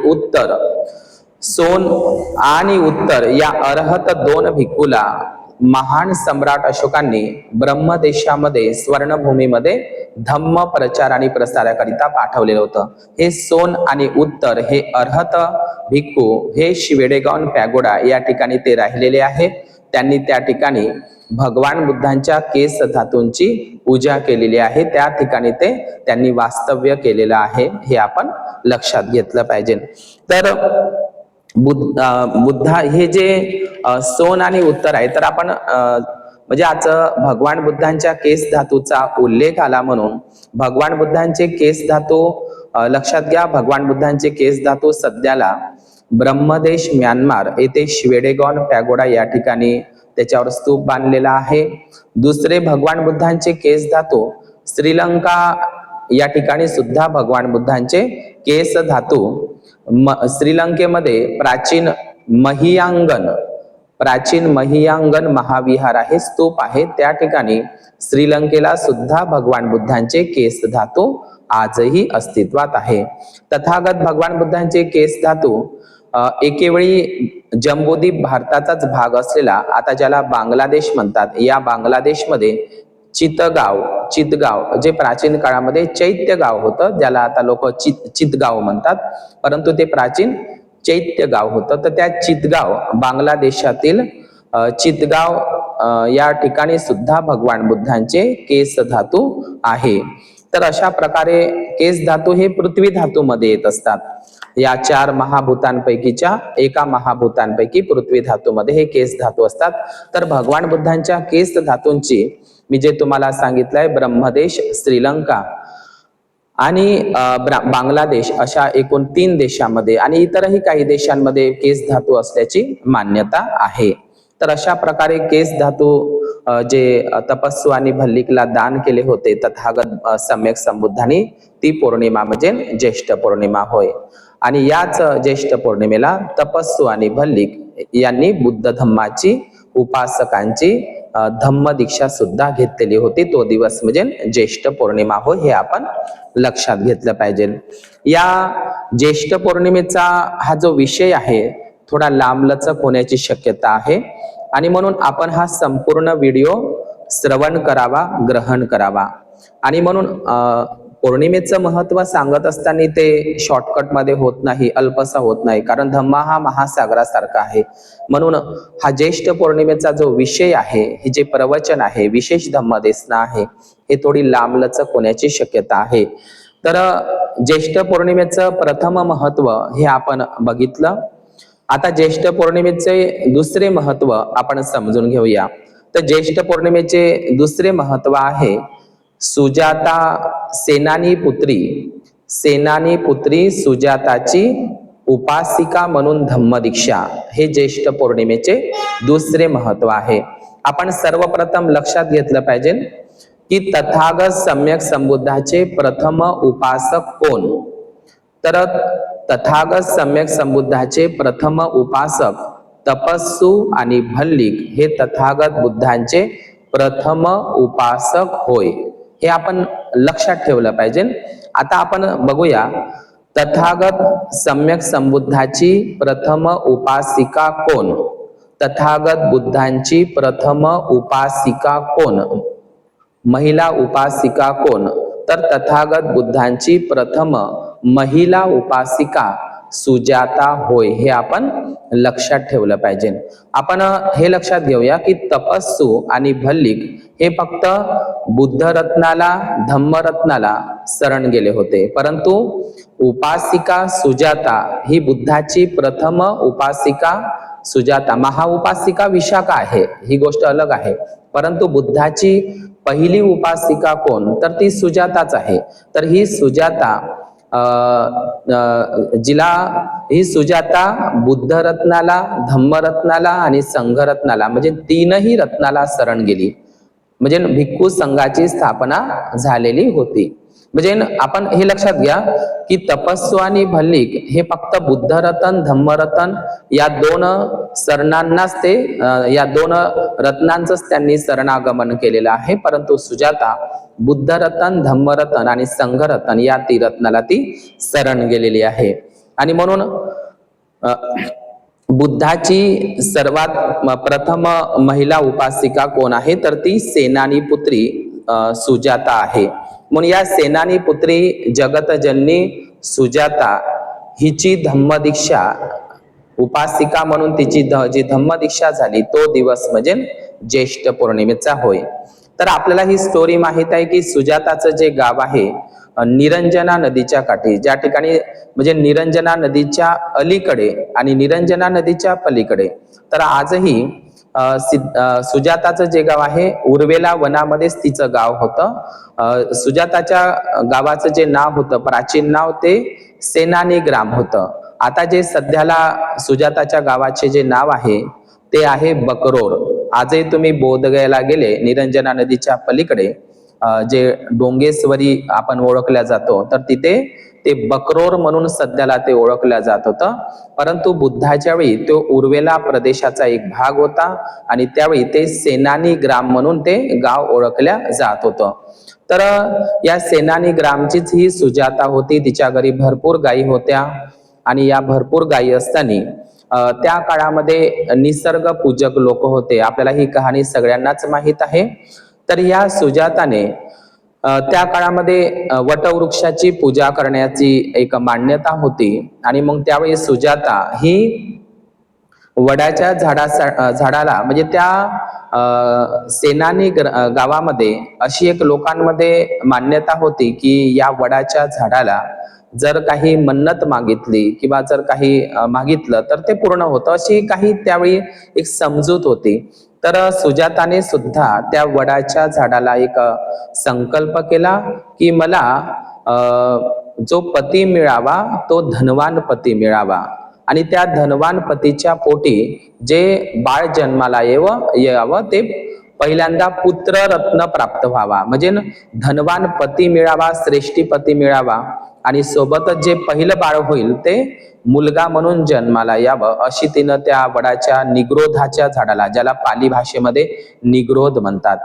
उत्तर या अर्हत 2 भिक्खूला महान सम्राट अशोकांनी ब्रह्मदेशामध्ये स्वर्णभूमीमध्ये धम्म प्रचार आणि प्रसाराकरिता पाठवलेलं होतं. हे सोन आणि उत्तर हे अर्हत भिक्खू हे श्वेडेगॉन पॅगोडा या ठिकाणी ते राहिलेले आहे. त्यांनी त्या ठिकाणी भगवान बुद्धांच्या केस धातूंची पूजा केलेली आहे. त्या ठिकाणी त्यांनी वास्तव्य केलेलं आहे. हे आपण लक्षात घेतलं पाहिजे. तर बुद्धा हे जे सोन आणि उत्तर आहे, तर आपण म्हणजे आज भगवान बुद्धांच्या केस धातूचा उल्लेख आला म्हणून भगवान बुद्धांचे केस धातू लक्षात घ्या. भगवान बुद्धांचे केस धातू सध्याला ब्रह्मदेश म्यानमार येथे श्वेडेगॉन पॅगोडा या ठिकाणी त्याच्यावर स्तूप बांधलेला आहे. दुसरे भगवान बुद्धांचे केस धातू श्रीलंका या ठिकाणी सुद्धा भगवान बुद्धांचे केस धातू श्रीलंकेमध्ये प्राचीन महियांगन महाविहार आहे, स्तूप आहे. त्या ठिकाणी श्रीलंकेला सुद्धा भगवान बुद्धांचे केस धातू आजही अस्तित्वात आहे. तथागत भगवान बुद्धांचे केस धातू एकेवेळी जम्बूद्वीप भारताचाच भाग असलेला आता ज्याला बांगलादेश म्हणतात, या बांगलादेशमध्ये चितगाव जे प्राचीन काळामध्ये चैत्य गाव होतं, ज्याला आता लोक चितगाव म्हणतात, परंतु ते प्राचीन चैत्य गाव होतं. तर त्या चितगाव बांगलादेशातील चितगाव या ठिकाणी सुद्धा भगवान बुद्धांचे केस धातू आहे. तर अशा प्रकारे केस धातू हे पृथ्वी धातूमध्ये येत असतात. या 4 महाभूतांपैकीच्या एका महाभूतांपैकी पृथ्वी धातूमध्ये हे केस धातू असतात. तर भगवान बुद्धांच्या केस धातूंची मी जे तुम्हाला सांगितलंय ब्रह्मदेश, श्रीलंका आणि बांगलादेश अशा एकूण 3 देशांमध्ये आणि इतरही काही देशांमध्ये केस धातू असल्याची मान्यता आहे. तर अशा प्रकारे केस धातू जे तपस्सू आणि भल्लिकला दान केले होते तथागत सम्यक संबुद्धांनी, ती पौर्णिमा म्हणजे ज्येष्ठ पौर्णिमा होय. आणि याच ज्येष्ठ पौर्णिमेला तपस्सू आणि भल्लिक यांनी बुद्ध धम्माची उपासकांची धम्म दीक्षा सुद्धा घेतलेली होती. तो दिवस म्हणजे ज्येष्ठ पौर्णिमा होय, हे आपण लक्षात घेतलं पाहिजे. या ज्येष्ठ पौर्णिमेचा हा जो विषय आहे थोडा लांबलचक होण्याची शक्यता आहे आणि म्हणून आपण हा संपूर्ण व्हिडिओ श्रवण करावा, ग्रहण करावा. आणि म्हणून पौर्णिमेचं महत्व सांगत असताना ते शॉर्टकट मध्ये होत नाही, अल्पसा होत नाही, कारण धम्मा हा महासागरासारखा आहे. म्हणून हा ज्येष्ठ पौर्णिमेचा जो विषय आहे, हे जे प्रवचन आहे, विशेष धम्मदेशना आहे, हे थोडी लांबलचक होण्याची शक्यता आहे. तर ज्येष्ठ पौर्णिमेचं प्रथम महत्व हे आपण बघितलं. आता ज्येष्ठ पौर्णिमेचे दुसरे महत्व आपण समजून घेऊया. तर ज्येष्ठ पौर्णिमेचे दुसरे महत्व आहे सुजाता सेनानी पुत्री सुजाताची उपासिका म्हणून धम्मदीक्षा, हे ज्येष्ठ पौर्णिमेचे दुसरे महत्व आहे. आपण सर्वप्रथम लक्षात घेतलं पाहिजे की तथागत सम्यक संबुद्धाचे प्रथम उपासक कोण. तर तथागत सम्यक संबुद्धाचे प्रथम उपासक तपस्सू आणि भल्लिक हे तथागत बुद्धांचे प्रथम उपासक होय, हे आपण लक्षात ठेवलं पाहिजे. आता आपण बघूया तथागत सम्यक संबुद्धाची प्रथम उपासिका कोण, तथागत बुद्धांची प्रथम उपासिका कोण, महिला उपासिका कोण. तर तथागत बुद्धांची प्रथम महिला उपासिका सुजाता होय, हे आपण लक्षात ठेवलं पाहिजे. आपण हे लक्षात घेऊया की तपस्सू आणि भल्लिक हे फक्त बुद्धरत्नाला, धम्मरत्नाला शरण गेले होते, परंतु उपासिका सुजाता ही बुद्धाची प्रथम उपासिका सुजाता, महाउपासिका विशाखा आहे, ही गोष्ट अलग आहे, परंतु बुद्धाची पहिली उपासिका कोण, तर ती सुजाताच आहे. तर ही सुजाता ही सुजाता बुद्धरत्नाला, धम्मरत्नाला आणि संघरत्नाला म्हणजे तीनही रत्नाला शरण गेली, म्हणजे भिक्खू संघाची स्थापना झालेली होती. म्हणजे आपण हे लक्षात घ्या की तपस्वी आणि भल्लिक हे फक्त बुद्धरत्न, धम्मरत्न या दोन शरणांनाच या दोन रत्नांचंच त्यांनी शरणागमन केलेलं आहे, परंतु सुजाता बुद्धरत्न, धम्मरत्न आणि संघरत्न या रत्नाला ती शरण गेलेली आहे. आणि म्हणून बुद्धाची सर्वात प्रथम महिला उपासिका कोण आहे, तर ती सेनानी पुत्री सुजाता आहे. म्हणून या सेनानी पुत्री जगतजननी सुजाता हिची धम्मदीक्षा उपासिका म्हणून तिची जी धम्मदीक्षा झाली तो दिवस म्हणजे ज्येष्ठ पौर्णिमेचा होय. तर आपल्याला ही स्टोरी माहित आहे की सुजाताचं जे गाव आहे निरंजना नदीच्या काठी, ज्या ठिकाणी म्हणजे निरंजना नदीच्या अलीकडे आणि निरंजना नदीच्या पलीकडे, तर आजही सुजाताचं जे गाव आहे उर्वेला वनामध्येच तिचं गाव होतं. सुजाताच्या गावाचं जे नाव होतं, प्राचीन नाव ते सेनानी ग्राम होतं. आता जे सध्याला सुजाताच्या गावाचे जे नाव आहे ते आहे बकरोर. आजही तुम्ही बोधगयाला गेले, निरंजना नदीच्या पलीकडे जे डोंगेश्वरी आपण ओळखल्या जातो, तर तिथे ते बकरोर म्हणून सध्याला ते ओळखल्या जात होतं. परंतु बुद्धाच्या वेळी तो उर्वेला प्रदेशाचा एक भाग होता आणि त्यावेळी ते सेनानी ग्राम म्हणून ते गाव ओळखल्या जात होतं. तर या सेनानी ग्रामचीच ही सुजाता होती. तिच्या घरी भरपूर गायी होत्या आणि या भरपूर गायी असताना त्या काळामध्ये निसर्ग पूजक लोक होते. आपल्याला ही कहाणी सगळ्यांनाच माहित आहे. तर या सुजाताने त्या काळामध्ये वटवृक्षाची पूजा करण्याची एक मान्यता होती आणि मग त्यावेळी सुजाता ही वडाच्या झाडाला म्हणजे त्या सेनानी गावामध्ये अशी एक लोकांमध्ये मान्यता होती की या वडाच्या झाडाला जर काही मन्नत मागितली किंवा जर काही मागितलं तर ते पूर्ण होतं, अशी काही त्यावेळी एक समजूत होती. तर सुजाताने सुद्धा त्या वडाच्या झाडाला एक संकल्प केला की मला जो पती मिळावा तो धनवान पती मिळावा आणि त्या धनवान पतीच्या पोटी जे बाळ जन्माला यावं ते पहिल्यांदा पुत्र रत्न प्राप्त व्हावा, म्हणजे धनवान पती मिळावा, श्रेष्ठी पती मिळावा आणि सोबतच जे पहिलं बाळ होईल ते मुलगा म्हणून जन्माला यावं, अशी तिनं त्या वडाच्या निग्रोधाच्या झाडाला, ज्याला पाली भाषेमध्ये निग्रोध म्हणतात.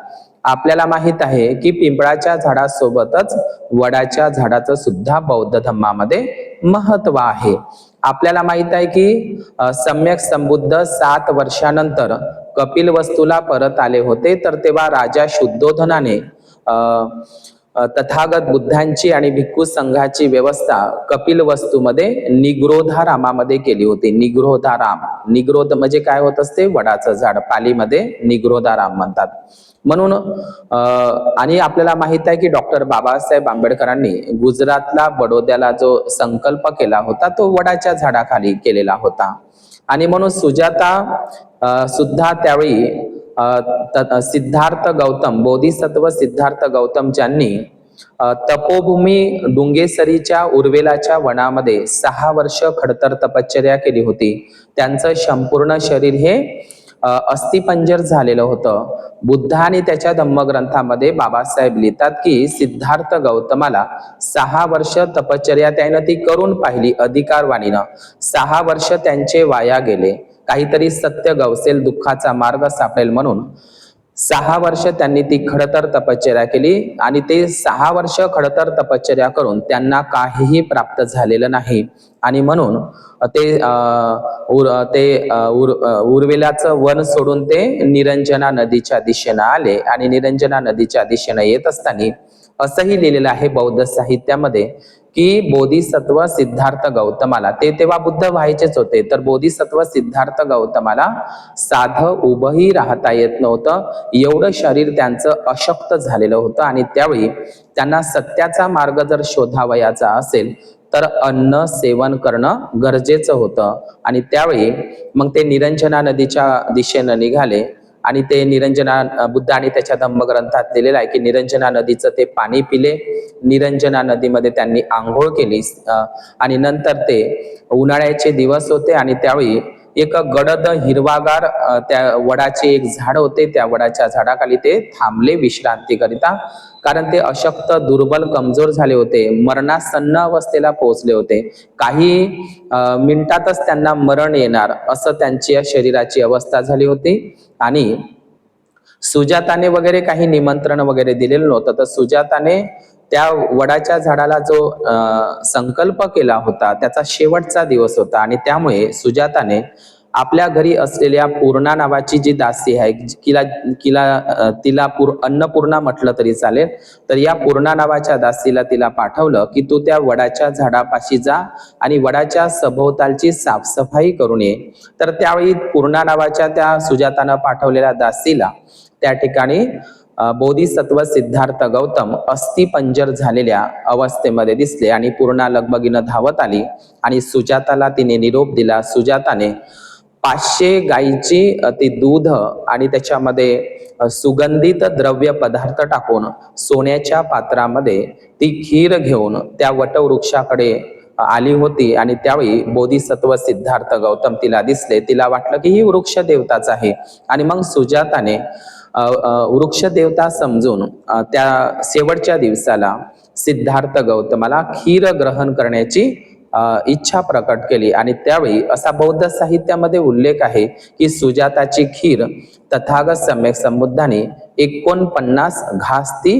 आपल्याला माहित आहे की पिंपळाच्या झाडासोबतच वडाच्या झाडाचं सुद्धा बौद्ध धर्मामध्ये महत्व आहे. आपल्याला माहित आहे की सम्यक संबुद्ध 7 वर्षानंतर कपिलवस्तूला परत आले होते, तर तेव्हा राजा शुद्धोधनाने तथागत बुद्धांची आणि भिक्खू संघाची व्यवस्था कपिलवस्तूमध्ये निग्रोधारामामध्ये केली होती. निग्रोधाराम, निग्रोध म्हणजे काय होत असते, वडाचं झाड, पालीमध्ये निग्रोधाराम म्हणतात. म्हणून आणि आपल्याला माहित आहे की डॉक्टर बाबासाहेब आंबेडकरांनी गुजरातला बडोद्याला जो संकल्प केला होता तो वडाच्या झाडाखाली केलेला होता. आणि म्हणून सुजाता सुद्धा त्यावेळी सिद्धार्थ गौतम, बोधिसत्व सिद्धार्थ गौतम ज्यांनी तपोभूमी डुंगेसरीच्या उर्वेलाच्या वनामध्ये 6 वर्ष खडतर तपश्चर्या केली होती. त्यांचं संपूर्ण शरीर हे अस्थिपंजर झालेलं होतं. बुद्ध आणि त्याच्या धम्मग्रंथामध्ये बाबासाहेब लिहितात की सिद्धार्थ गौतमाला 6 वर्ष तपश्चर्या त्यानं ती करून पाहिली अधिकारवाणीनं. 6 वर्ष त्यांचे वाया गेले. काहीतरी सत्य गवसेल, दुःखाचा मार्ग सापडेल म्हणून 6 वर्ष त्यांनी ती खडतर तपश्चर्या केली आणि ते 6 वर्ष खडतर तपश्चर्या करून त्यांना काहीही प्राप्त झालेलं नाही. आणि म्हणून उर्वेलाचं वन सोडून ते निरंजना नदीच्या दिशेनं आले आणि निरंजना नदीच्या दिशेनं येत असताना असंही लिहिलेलं आहे बौद्ध साहित्यामध्ये की बोधिसत्व सिद्धार्थ गौतमाला, ते तेव्हा बुद्ध व्हायचेच होते, तर बोधिसत्व सिद्धार्थ गौतमाला साधं उभंही राहता येत नव्हतं, एवढं शरीर त्यांचं अशक्त झालेलं होतं. आणि त्यावेळी त्यांना सत्याचा मार्ग जर शोधावयाचा असेल तर अन्न सेवन करणं गरजेचं होतं. आणि त्यावेळी मग ते निरंजना नदीच्या दिशेनं निघाले आणि ते निरंजना, बुद्ध आणि त्याच्या धम्मग्रंथात दिलेलं आहे की निरंजना नदीचं ते पाणी पिले, निरंजना नदीमध्ये त्यांनी आंघोळ केली आणि नंतर ते उन्हाळ्याचे दिवस होते आणि त्यावेळी एक गडद हिरवागार त्या वडाचे एक झाड होते, त्या वडाच्या झाडाखाली ते थांबले विश्रांती करिता, कारण ते अशक्त, दुर्बल, कमजोर झाले होते, मरणासन्न अवस्थेला पोहोचले होते. काही मिनिटातच त्यांना मरण येणार असं त्यांची शरीराची अवस्था झाली होती. आणि सुजाताने वगैरे काही निमंत्रण वगैरे दिलेलं नव्हतं, तर सुजाताने त्या वडाच्या झाडाला जो संकल्प केला होता त्याचा शेवटचा दिवस होता आणि त्यामुळे सुजाताने आपल्या घरी असलेल्या पूर्णा नावाची जी दासी आहे, तिला अन्नपूर्णा म्हटलं तरी चालेल, तर या पूर्णा नावाच्या दासीला तिला पाठवलं की तू त्या वडाच्या झाडापाशी जा आणि वडाच्या सभोवतालची साफसफाई करून ये. तर त्यावेळी पूर्णा नावाच्या त्या सुजातानं पाठवलेल्या दासीला त्या ठिकाणी बोधिसत्व सिद्धार्थ गौतम अस्थिपंजर झालेल्या अवस्थेमध्ये दिसले आणि पूर्णा लगबगीनं धावत आली आणि सुजाताला तिने निरोप दिला. सुजाताने 500 गाईची ती दूध आणि त्याच्यामध्ये सुगंधित द्रव्य पदार्थ टाकून सोन्याच्या पात्रामध्ये ती खीर घेऊन त्या वटवृक्षाकडे आली होती. आणि त्यावेळी बोधिसत्व सिद्धार्थ गौतम तिला दिसले. तिला वाटलं की ही वृक्ष देवताच आहे आणि मग सुजाताने वृक्ष देवता समजून त्या शेवटच्या दिवसाला सिद्धार्थ गौतमाला खीर ग्रहण करण्याची इच्छा प्रकट केली. आणि त्यावेळी असा बौद्ध साहित्यामध्ये उल्लेख आहे की सुजाताची खीर तथागत सम्यक संबुद्धाने 49 घास ती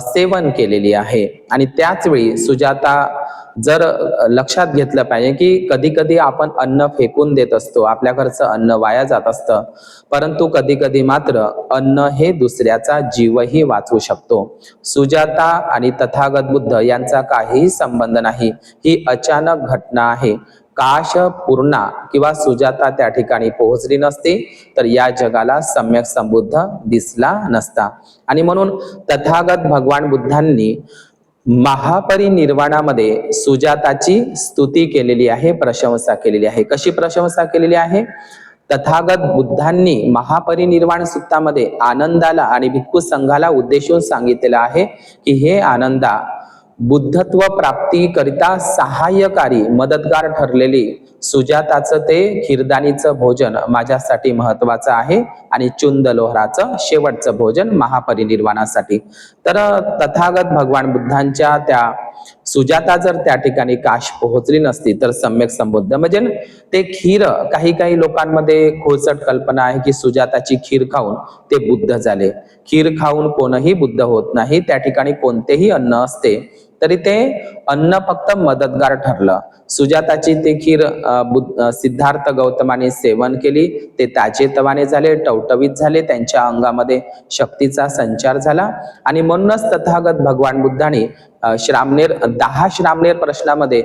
सेवन केलेली आहे. आणि त्याच वेळी सुजाता जर लक्षात घेतलं पाहिजे की कधी कधी आपण अन्न फेकून देत असतो, आपल्या घरचं अन्न वाया जात असतं, परंतु कधी कधी मात्र अन्न हे दुसऱ्याचा जीवही वाचवू शकतो. सुजाता आणि तथागत बुद्ध यांचा काहीही संबंध नाही, ही अचानक घटना आहे. काश पूर्णा किंवा सुजाता त्या ठिकाणी पोहोचली नसती तर या जगाला सम्यक संबुद्ध दिसला नसता. आणि म्हणून तथागत भगवान बुद्धांनी महापरिनिर्वाणामध्ये सुजाताची स्तुती केलेली आहे, प्रशंसा केलेली आहे. कशी प्रशंसा केलेली आहे? तथागत बुद्धांनी महापरिनिर्वाण सूक्तामध्ये आनंदाला आणि भिक्खू संघाला उद्देशून सांगितलेलं आहे की हे आनंदा, बुद्धत्व प्राप्तीकरिता सहाय्यकारी मदतगार ठरलेली सुजाताचं ते खीरदानीचं भोजन माझ्यासाठी महत्वाचं आहे आणि चुंद लोहराचं शेवटचं भोजन महापरिनिर्वाणासाठी. तर तथागत भगवान बुद्धांच्या त्या सुजाता जर त्या ठिकाणी काश पोहोचली नसती तर सम्यक संबुद्ध म्हणजे ते खीर, काही काही लोकांमध्ये खोचट कल्पना आहे की सुजाताची खीर खाऊन ते बुद्ध झाले. खीर खाऊन कोणही बुद्ध होत नाही. त्या ठिकाणी कोणतेही अन्न असते तरी ते अन्न फक्त मदतगार ठरलं. सुजाताची ते खीर सिद्धार्थ गौतमाने सेवन केली, ते ताजेतवाने झाले, टवटवीत झाले, त्यांच्या अंगामध्ये शक्तीचा संचार झाला आणि म्हणूनच तथागत भगवान बुद्धांनी श्रामणेर 10 श्रामणेर प्रश्नामध्ये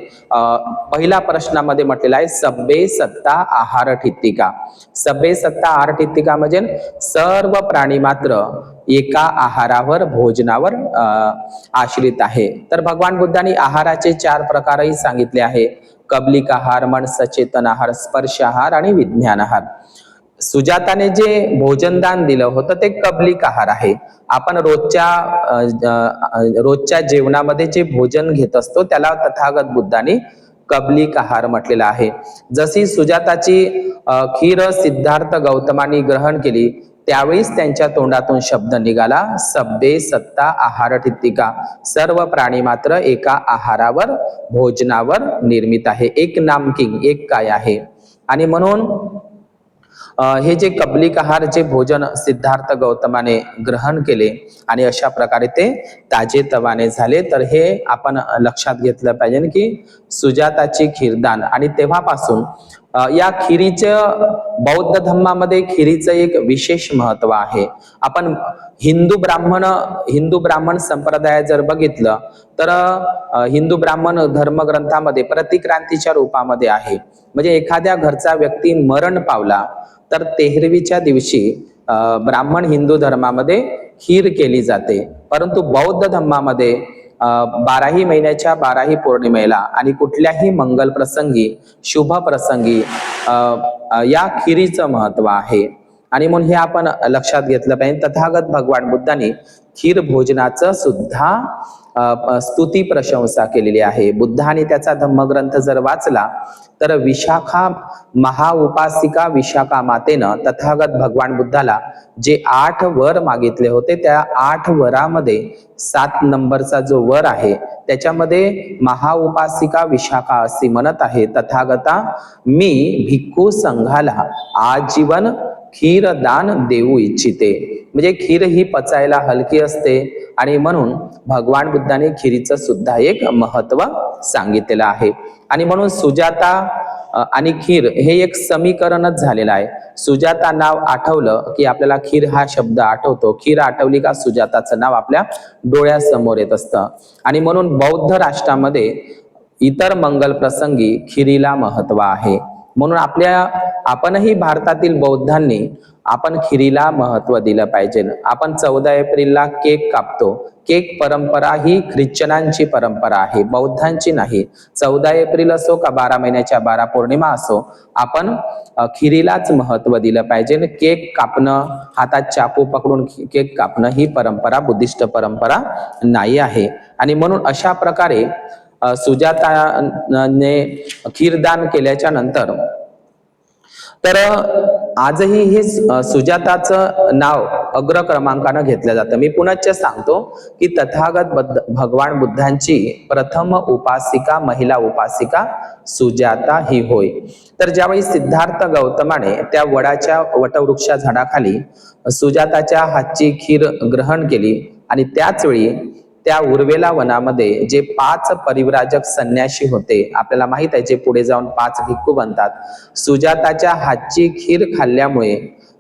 पहिल्या प्रश्नामध्ये म्हटलेला आहे सब्बे सत्ता आहार ठित्तिका. सब्बे सत्ता आहार ठित्तिका म्हणजे सर्व प्राणी मात्र एका आहारावर भोजनावर आश्रित आहे. तर भगवान बुद्धांनी आहाराचे 4 प्रकारही सांगितले आहे. कबलिक आहार, मन सचेतन आहार, स्पर्श आहार आणि विज्ञान आहार. सुजाताने जे भोजनदान दिलं होतं ते कबलिक आहार आहे. आपण रोजच्या जेवणामध्ये जे भोजन घेत असतो त्याला तथागत बुद्धांनी कबलिक आहार म्हटलेला आहे. जशी सुजाताची खीर सिद्धार्थ गौतमानी ग्रहण केली त्यावेळीच त्यांच्या तोंडातून शब्द निघाला सब्बे सत्ता आहार ठित्तिका. सर्व प्राणी मात्र एका आहारावर भोजनावर निर्मित आहे. एक नामकिंग, एक काय आहे. आणि म्हणून हे जे कबलिक आहार जे भोजन सिद्धार्थ गौतमाने ग्रहण केले आणि अशा प्रकारे ते ताजेतवाने झाले. तर हे आपण लक्षात घेतलं पाहिजे की सुजाताची खीरदान आणि तेव्हापासून या खिरीचं बौद्ध धर्मामध्ये खिरीचं एक विशेष महत्व आहे. आपण हिंदू ब्राह्मण संप्रदाय जर बघितलं तर हिंदू ब्राह्मण धर्मग्रंथामध्ये प्रतिक्रांतीच्या रूपामध्ये आहे. म्हणजे एखाद्या घरचा व्यक्ती मरण पावला तर 13वीच्या दिवशी ब्राह्मण हिंदू धर्मामध्ये खीर केली जाते. परंतु बौद्ध धर्मामध्ये 12ही महिन्याच्या 12ही पौर्णिमेला आणि कुठल्याही मंगल प्रसंगी, शुभ प्रसंगी या खिरीचं महत्व आहे. आणि म्हणून हे आपण लक्षात घेतलं पाहिजे. तथागत भगवान बुद्धांनी खीर भोजनाचं सुद्धा स्तुती प्रशंसा केलेली आहे. बुद्धाने त्याचा धम्मग्रंथ जर वाचला तर विशाखा महाउपासिका विशाखा मातेनं तथागत भगवान बुद्धाला जे 8 वर मागितले होते त्या 8 वरामध्ये 7 नंबरचा जो वर आहे त्याच्यामध्ये महाउपासिका विशाखा अशी म्हणत आहे तथागता मी भिक्खू संघाला आजीवन खीर दान देऊ इच्छिते. म्हणजे खीर ही पचायला हलकी असते आणि म्हणून भगवान बुद्धाने खिरीचं सुद्धा एक महत्व सांगितलेलं आहे. आणि म्हणून सुजाता आणि खीर हे एक समीकरणच झालेलं आहे. सुजाता नाव आठवलं की आपल्याला खीर हा शब्द आठवतो. खीर आठवली का सुजाताचं नाव आपल्या डोळ्यासमोर येत असतं. आणि म्हणून बौद्ध राष्ट्रामध्ये इतर मंगल प्रसंगी खिरीला महत्व आहे. म्हणून आपणही भारतातील बौद्धांनी आपण खिरीला महत्व दिलं पाहिजे. आपण 14 एप्रिलला केक कापतो. केक परंपरा ही ख्रिश्चनांची परंपरा आहे, बौद्धांची नाही. 14 एप्रिल असो का 12 महिन्याच्या 12 पौर्णिमा असो, आपण खिरीलाच महत्व दिलं पाहिजे. केक कापणं, हातात चाकू पकडून केक कापणं ही परंपरा बुद्धिस्ट परंपरा नाही आहे. आणि म्हणून अशा प्रकारे सुजाताने खीरदान केल्याच्या नंतर तर आजही हे सुजाताचं नाव अग्र क्रमांकानं घेतलं जातं. मी पुनश्च सांगतो की तथागत भगवान बुद्धांची प्रथम उपासिका, महिला उपासिका सुजाता ही होय. तर ज्यावेळी सिद्धार्थ गौतमाने त्या वटवृक्षा झाडाखाली सुजाताच्या हातची खीर ग्रहण केली आणि त्याच वेळी त्या उर्वेला वनामध्ये जे 5 परिव्राजक संन्यासी होते, आपल्याला माहित आहे, जे पुढे जाऊन 5 भिक्खू बनतात. सुजाताच्या हातची खीर खाल्ल्यामुळे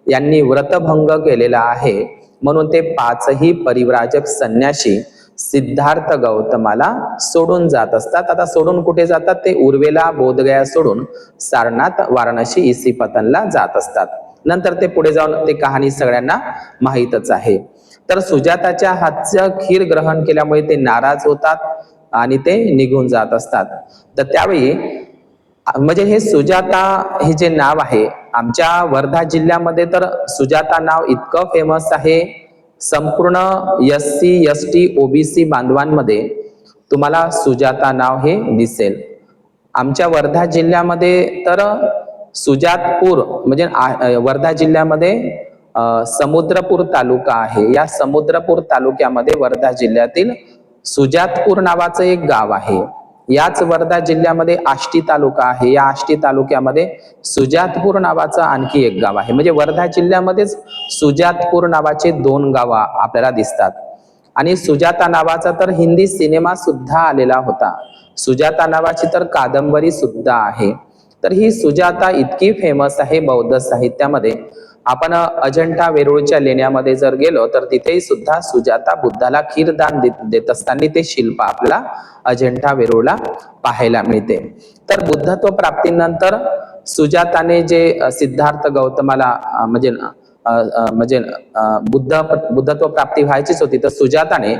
यांनी व्रतभंग केलेला आहे. म्हणून ते 5ही परिव्राजक संन्यासी सिद्धार्थ गौतमाला सोडून जात असतात. आता सोडून कुठे जातात? ते उर्वेला, बोधगया सोडून सारनाथ, वाराणसी, इसिपतनला जात असतात. नंतर ते पुढे जाऊन ते कहाणी सगळ्यांना माहीतच आहे. तर सुजाताच्या हातचं खीर ग्रहण केल्यामुळे ते नाराज होतात आणि ते निघून जात असतात. तर त्यावेळी म्हणजे हे सुजाता हे जे नाव आहे, आमच्या वर्धा जिल्ह्यामध्ये तर सुजाता नाव इतकं फेमस आहे. संपूर्ण SC ST OBC बांधवांमध्ये तुम्हाला सुजाता नाव हे दिसेल. आमच्या वर्धा जिल्ह्यामध्ये तर सुजातपूर म्हणजे वर्धा जिल्ह्यामध्ये समुद्रपूर तालुका आहे. या समुद्रपूर तालुक्यामध्ये वर्धा जिल्ह्यातील सुजातपूर नावाचं एक गाव आहे. याच वर्धा जिल्ह्यामध्ये आष्टी तालुका आहे. या आष्टी तालुक्यामध्ये सुजातपूर नावाचं आणखी एक गाव आहे. म्हणजे वर्धा जिल्ह्यामध्येच सुजातपूर नावाचे 2 गाव आपल्याला दिसतात. आणि सुजाता नावाचा तर हिंदी सिनेमा सुद्धा आलेला होता. सुजाता नावाची तर कादंबरी सुद्धा आहे. तर ही सुजाता इतकी फेमस आहे बौद्ध साहित्यामध्ये. आपण अजंठा वेरूळच्या लेण्यामध्ये जर गेलो तर तिथेही सुद्धा सुजाता बुद्धाला खीरदान देत असताना ते शिल्प आपल्याला अजंठा वेरूळला पाहायला मिळते. तर बुद्धत्व प्राप्तीनंतर सुजाताने जे सिद्धार्थ गौतमाला म्हणजे बुद्धत्व प्राप्ती व्हायचीच होती, तर सुजाताने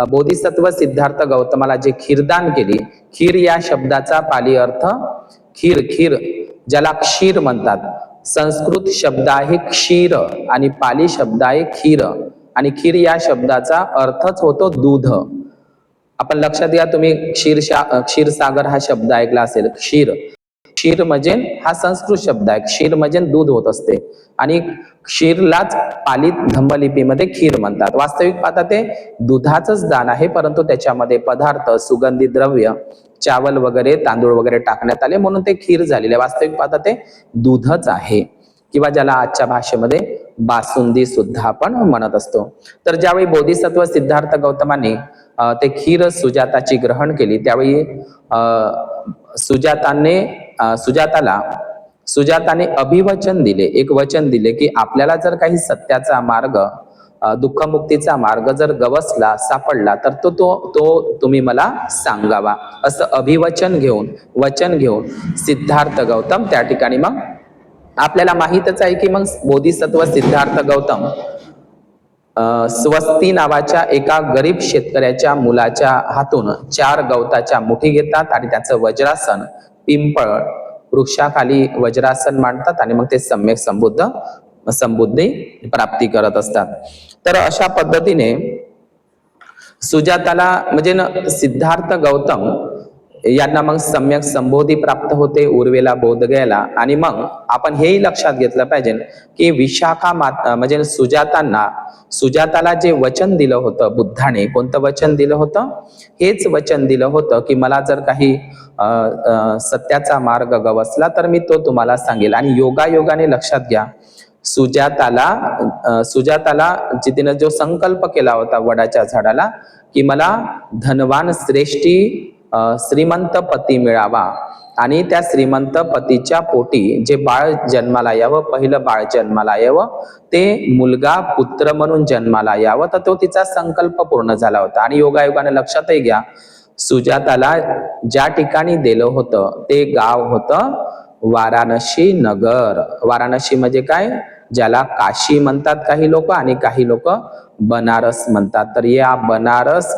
बोधिसत्व सिद्धार्थ गौतमाला जे खीरदान केली. खीर या शब्दाचा पाली अर्थ खीर, खीर ज्याला क्षीर म्हणतात. संस्कृत शब्द आहे क्षीर आणि पाली शब्द आहे खीर. आणि खीर या शब्दाचा अर्थच होतो दूध. आपण लक्षात घ्या, तुम्ही क्षीरसागर हा शब्द ऐकला असेल. क्षीर, क्षीर म्हणजे हा संस्कृत शब्द आहे. क्षीर म्हणजे दूध होत असते आणि क्षीरलाच पालीत धम्मलिपीमध्ये खीर म्हणतात. वास्तविक पाहता ते दुधाचंच दान आहे, परंतु त्याच्यामध्ये पदार्थ, सुगंधी द्रव्य, चावल वगैरे, तांदूळ वगैरे टाकण्यात आले म्हणून ते खीर झालेले. वास्तविक पाहता ते दूधच आहे, किंवा ज्याला आजच्या भाषेमध्ये बासुंदी सुद्धा आपण म्हणत असतो. तर ज्यावेळी बोधिसत्व सिद्धार्थ गौतमाने ते खीर सुजाताची ग्रहण केली, त्यावेळी सुजाताने अभिवचन दिले, एक वचन दिले की आपल्याला जर काही सत्याचा मार्ग, दुःखमुक्तीचा मार्ग जर गवसला, सापडला तर तो तुम्ही मला सांगावा. असं अभिवचन घेऊन, वचन घेऊन सिद्धार्थ गौतम त्या ठिकाणी, मग आपल्याला माहीतच आहे की मग बोधिसत्व सिद्धार्थ गौतम स्वस्ती नावाच्या एका गरीब शेतकऱ्याच्या मुलाच्या हातून 4 गवताच्या मुठी घेतात आणि त्याचं वज्रासन, पिंपळ वृक्षाखाली वज्रासन मांडतात आणि मग ते सम्यक संबुद्धी प्राप्ती करत असतात. तर अशा पद्धतीने सुजाताला म्हणजे सिद्धार्थ गौतम यांना मग सम्यक संबोधी प्राप्त होते, उर्वेला बोधगयाला. आणि मग आपण हेही लक्षात घेतलं पाहिजे की विशाखा म्हणजे सुजाताला जे वचन दिलं होतं बुद्धाने, कोणतं वचन दिलं होतं? हेच वचन दिलं होतं की मला जर काही सत्याचा मार्ग गवसला तर मी तो तुम्हाला सांगेल. आणि योगायोगाने लक्षात घ्या, सुजाताला तिने जो संकल्प केला होता वडाच्या झाडाला की मला धनवान श्रेष्ठी श्रीमंत पती मिळावा आणि त्या श्रीमंत पतीच्या पोटी जे बाळ जन्माला यावं, पहिलं बाळ जन्माला यावं, ते मुलगा पुत्र म्हणून जन्माला यावं, तर तो तिचा संकल्प पूर्ण झाला होता. आणि योगायोगाने लक्षातही घ्या, सुजाताला ज्या ठिकाणी दिलं होतं ते गाव होतं वाराणसी नगर. वाराणसी म्हणजे काय? ज्याला काशी म्हणतात काही लोक आणि काही लोक बनारस म्हणतात. तर या बनारस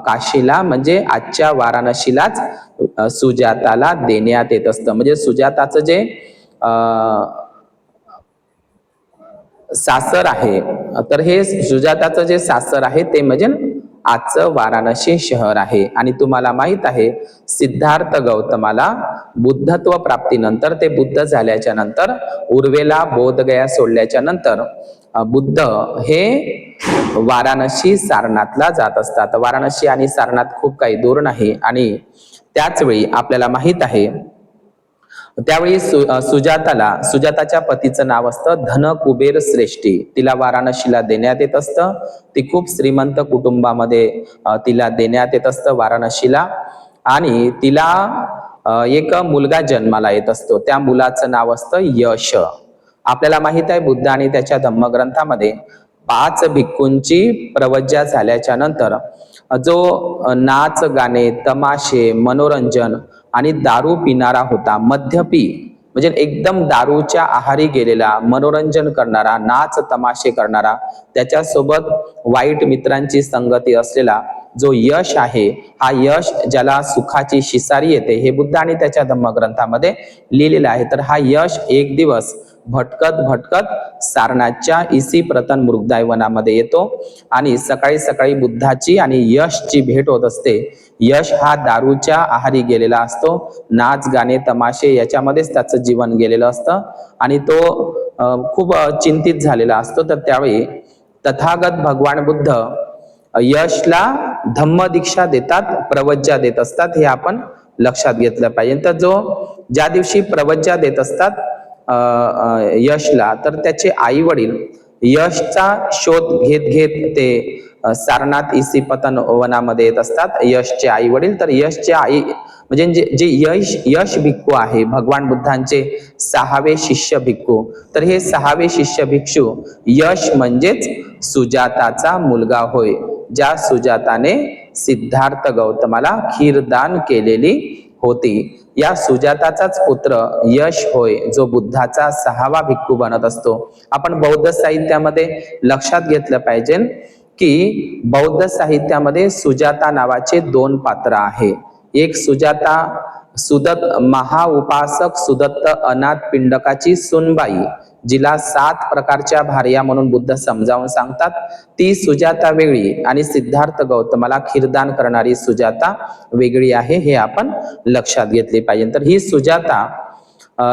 काशीला म्हणजे आजच्या वाराणसीलाच सुजाताला देण्यात येत असतं. म्हणजे सुजाताचं जे सासर आहे, तर हे सुजाताचं जे सासर आहे ते म्हणजे आजचं वाराणसी शहर आहे. आणि तुम्हाला माहित आहे सिद्धार्थ गौतमाला बुद्धत्व प्राप्तीनंतर, ते बुद्ध झाल्याच्या नंतर, उर्वेला बोधगया सोडल्याच्या नंतर बुद्ध हे वाराणसी सारनाथला जात असतात. वाराणसी आणि सारनाथ खूप काही दूर नाही. आणि त्याच वेळी आपल्याला माहित आहे त्यावेळी सुजाताच्या पतीचं नाव असतं धनकुबेर श्रेष्ठी. तिला वाराणसीला देण्यात येत असतं. ती खूप श्रीमंत कुटुंबामध्ये तिला देण्यात येत असतं वाराणसीला. आणि तिला एक मुलगा जन्माला येत असतो. त्या मुलाचं नाव असतं यश. आपल्याला माहित आहे बुद्ध आणि त्याच्या धम्मग्रंथामध्ये 5 भिक्खूंची प्रवज्या झाल्याच्या नंतर जो नाच गाणे, तमाशे, मनोरंजन आणि दारू पिणारा होता, मद्यपी म्हणजे एकदम दारूच्या आहारी गेलेला, मनोरंजन करणारा, नाच तमाशे करणारा, त्याच्यासोबत वाईट मित्रांची संगती असलेला जो यश आहे, हा यश ज्याला सुखाची शिसारी येते, हे बुद्ध आणि त्याच्या धम्मग्रंथामध्ये लिहिलेलं आहे. तर हा यश एक दिवस भटकत भटकत सारनाथच्या इसी प्रतन मृगदाय वनामध्ये येतो आणि सकाळी सकाळी बुद्धाची आणि यशची भेट होत असते. यश हा दारूच्या आहारी गेलेला असतो. नाच गाणे तमाशे याच्यामध्येच त्याचं जीवन गेलेलं असतं आणि तो खूप चिंतित झालेला असतो. तर त्यावेळी तथागत भगवान बुद्ध यशला धम्म दीक्षा देतात, प्रवज्जा देत असतात. हे आपण लक्षात घेतलं पाहिजे. तर ज्या दिवशी प्रवज्जा देत असतात यशला, तर त्याचे आई वडील यशचा शोध घेत घेत ते सारनाथ इसी पतन वनामध्ये येत असतात, यशचे आई वडील. तर यशचे आई म्हणजे जे यश भिक्खू आहे, भगवान बुद्धांचे 6वे शिष्य भिक्खू. तर हे 6वे शिष्य भिक्षू यश म्हणजेच सुजाताचा मुलगा होय, ज्या सुजाताने सिद्धार्थ गौतमाला खीरदान केलेली होती. या सुजाताचाच पुत्र यश होय, जो बुद्धाचा 6वा भिक्खू बनत असतो. आपण बौद्ध साहित्यामध्ये लक्षात घेतलं पाहिजे की बौद्ध साहित्यामध्ये सुजाता नावाचे 2 पात्र आहे. एक सुजाता सुदत्त महाउपासक सुदत्त अनाथ पिंडकाची सुनबाई, जिला 7 प्रकारच्या भार्या म्हणून बुद्ध समजावून सांगतात, ती सुजाता वेगळी आणि सिद्धार्थ गौतमाला खीरदान करणारी सुजाता वेगळी आहे. हे आपण लक्षात घेतले पाहिजे. तर ही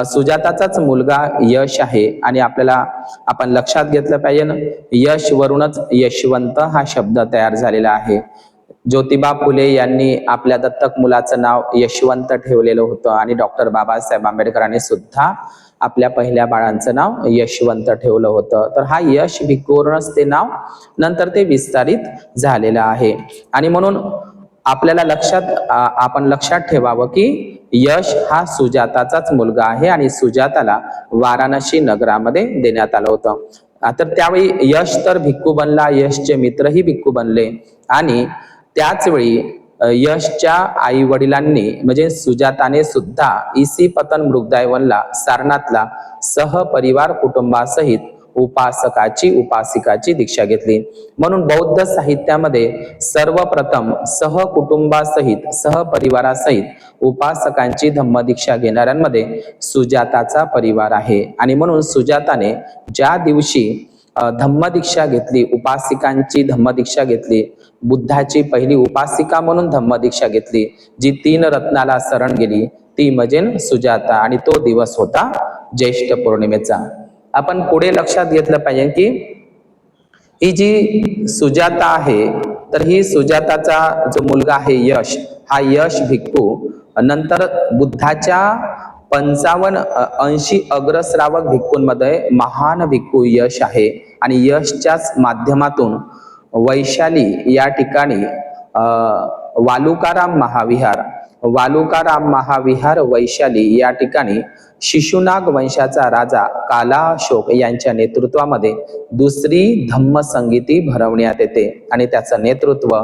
सुजाताचाच मुलगा यश आहे आणि आपण लक्षात घेतलं पाहिजे यश वरूनच यशवंत हा शब्द तयार झालेला आहे. ज्योतिबा फुले यांनी आपल्या दत्तक मुलाचं नाव यशवंत ठेवलेलं होतं आणि डॉक्टर बाबासाहेब आंबेडकरांनी सुद्धा आपल्या पहिल्या बाळांचं नाव यशवंत ठेवलं होतं. तर हा यश भिक्खूवरूनच ते नाव नंतर ते विस्तारित झालेलं आहे. आणि म्हणून आपल्याला आपण लक्षात ठेवावं की यश हा सुजाताचाच मुलगा आहे आणि सुजाताला वाराणसी नगरामध्ये देण्यात आलं होतं. तर त्यावेळी यश तर भिक्खू बनला, यशचे मित्रही भिक्खू बनले आणि त्याच वेळी यशच्या आई वडिलांनी म्हणजे सुजाताने सुद्धा इसी पतन मृगदाय वनला सारनाथला सहपरिवार कुटुंबासहित उपासिकाची दीक्षा घेतली. म्हणून बौद्ध साहित्यामध्ये सर्वप्रथम सहकुटुंबासहित सहपरिवारासहित उपासकांची धम्मदीक्षा घेणाऱ्यांमध्ये सुजाताचा परिवार आहे. आणि म्हणून सुजाताने ज्या दिवशी धम्मदीक्षा घेतली, उपासिकांची धम्मदीक्षा घेतली, बुद्धाची पहिली उपासिका म्हणून धम्मदीक्षा घेतली, जी 3 रत्नाला शरण गेली, ती म्हणजे सुजाता. आणि तो दिवस होता ज्येष्ठ पौर्णिमेचा. आपण पुढे लक्षात घेतलं पाहिजे की ही जी सुजाता आहे, तर ही सुजाताचा जो मुलगा आहे यश, हा यश भिक्खू नंतर बुद्धाच्या 85 अग्रश्रावक भिक्खूंमध्ये महान भिक्खू यश आहे. आणि यशच्याच माध्यमातून वैशाली या ठिकाणी वालुकाराम महाविहार वैशाली या ठिकाणी शिशुनाग वंशाचा राजा कालाशोक यांच्या नेतृत्वामध्ये दुसरी धम्मसंगीती भरवण्यात येते आणि त्याचं नेतृत्व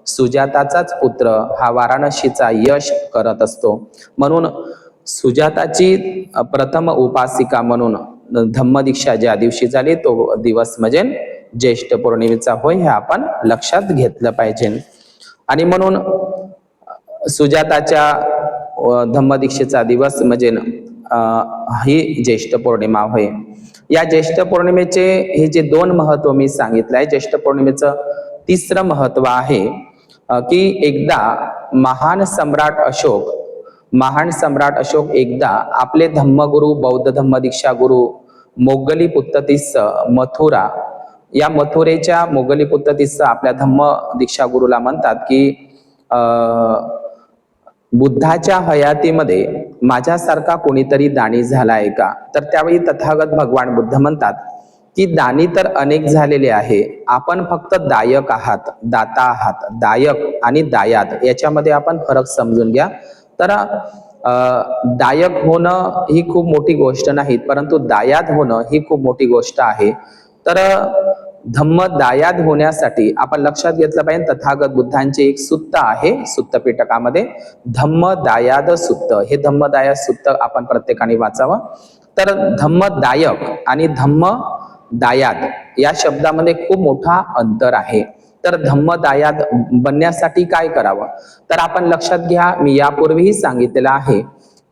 सुजाताचाच पुत्र हा वाराणसीचा यश करत असतो. म्हणून सुजाताची प्रथम उपासिका म्हणून धम्मदीक्षा ज्या दिवशी झाली तो दिवस म्हणजे ज्येष्ठ पौर्णिमेचा होय, हे आपण लक्षात घेतलं पाहिजे. आणि म्हणून सुजाताच्या धम्मदीक्षेचा दिवस म्हणजे ही ज्येष्ठ पौर्णिमा होय. या ज्येष्ठ पौर्णिमेचे हे जे 2 महत्व मी सांगितलंय, ज्येष्ठ पौर्णिमेचं 3रं महत्व आहे की एकदा महान सम्राट अशोक एकदा आपले धम्मगुरु बौद्ध धम्मदीक्षा गुरु मोग्गलीपुत्ततीस मथुरा, या मथुरेच्या मोग्गलीपुत्ततीस आपल्या धम्मदीक्षा गुरुला म्हणतात की बुद्धाच्या हयातीमध्ये माझ्यासारखा कोणीतरी दानी झाला आहे का? तर त्यावेळी तथागत भगवान बुद्ध म्हणतात की दानी तर अनेक झालेले आहे, आपण फक्त दायक आहात, दाता आहात. दायक आणि दायाद याच्यामध्ये आपण फरक समजून घ्या. तर दायक होणं ही खूप मोठी गोष्ट नाही, परंतु दायाद होणं ही खूप मोठी गोष्ट आहे. तर धम्म दायाद होण्यासाठी आपण लक्षात घेतलं पाहिजे तथागत बुद्धांचे एक सुत्त आहे सुत्त पिटकामध्ये, धम्म दायाद सुत्त. हे धम्म दायाद सुत्त आपण प्रत्येकाने वाचावं. तर धम्मदायक आणि धम्म दायाद या शब्दामध्ये खूप मोठा अंतर आहे. तर धम्मदायाद बनण्यासाठी काय करावं? तर आपण लक्षात घ्या, मी यापूर्वीही सांगितलेलं आहे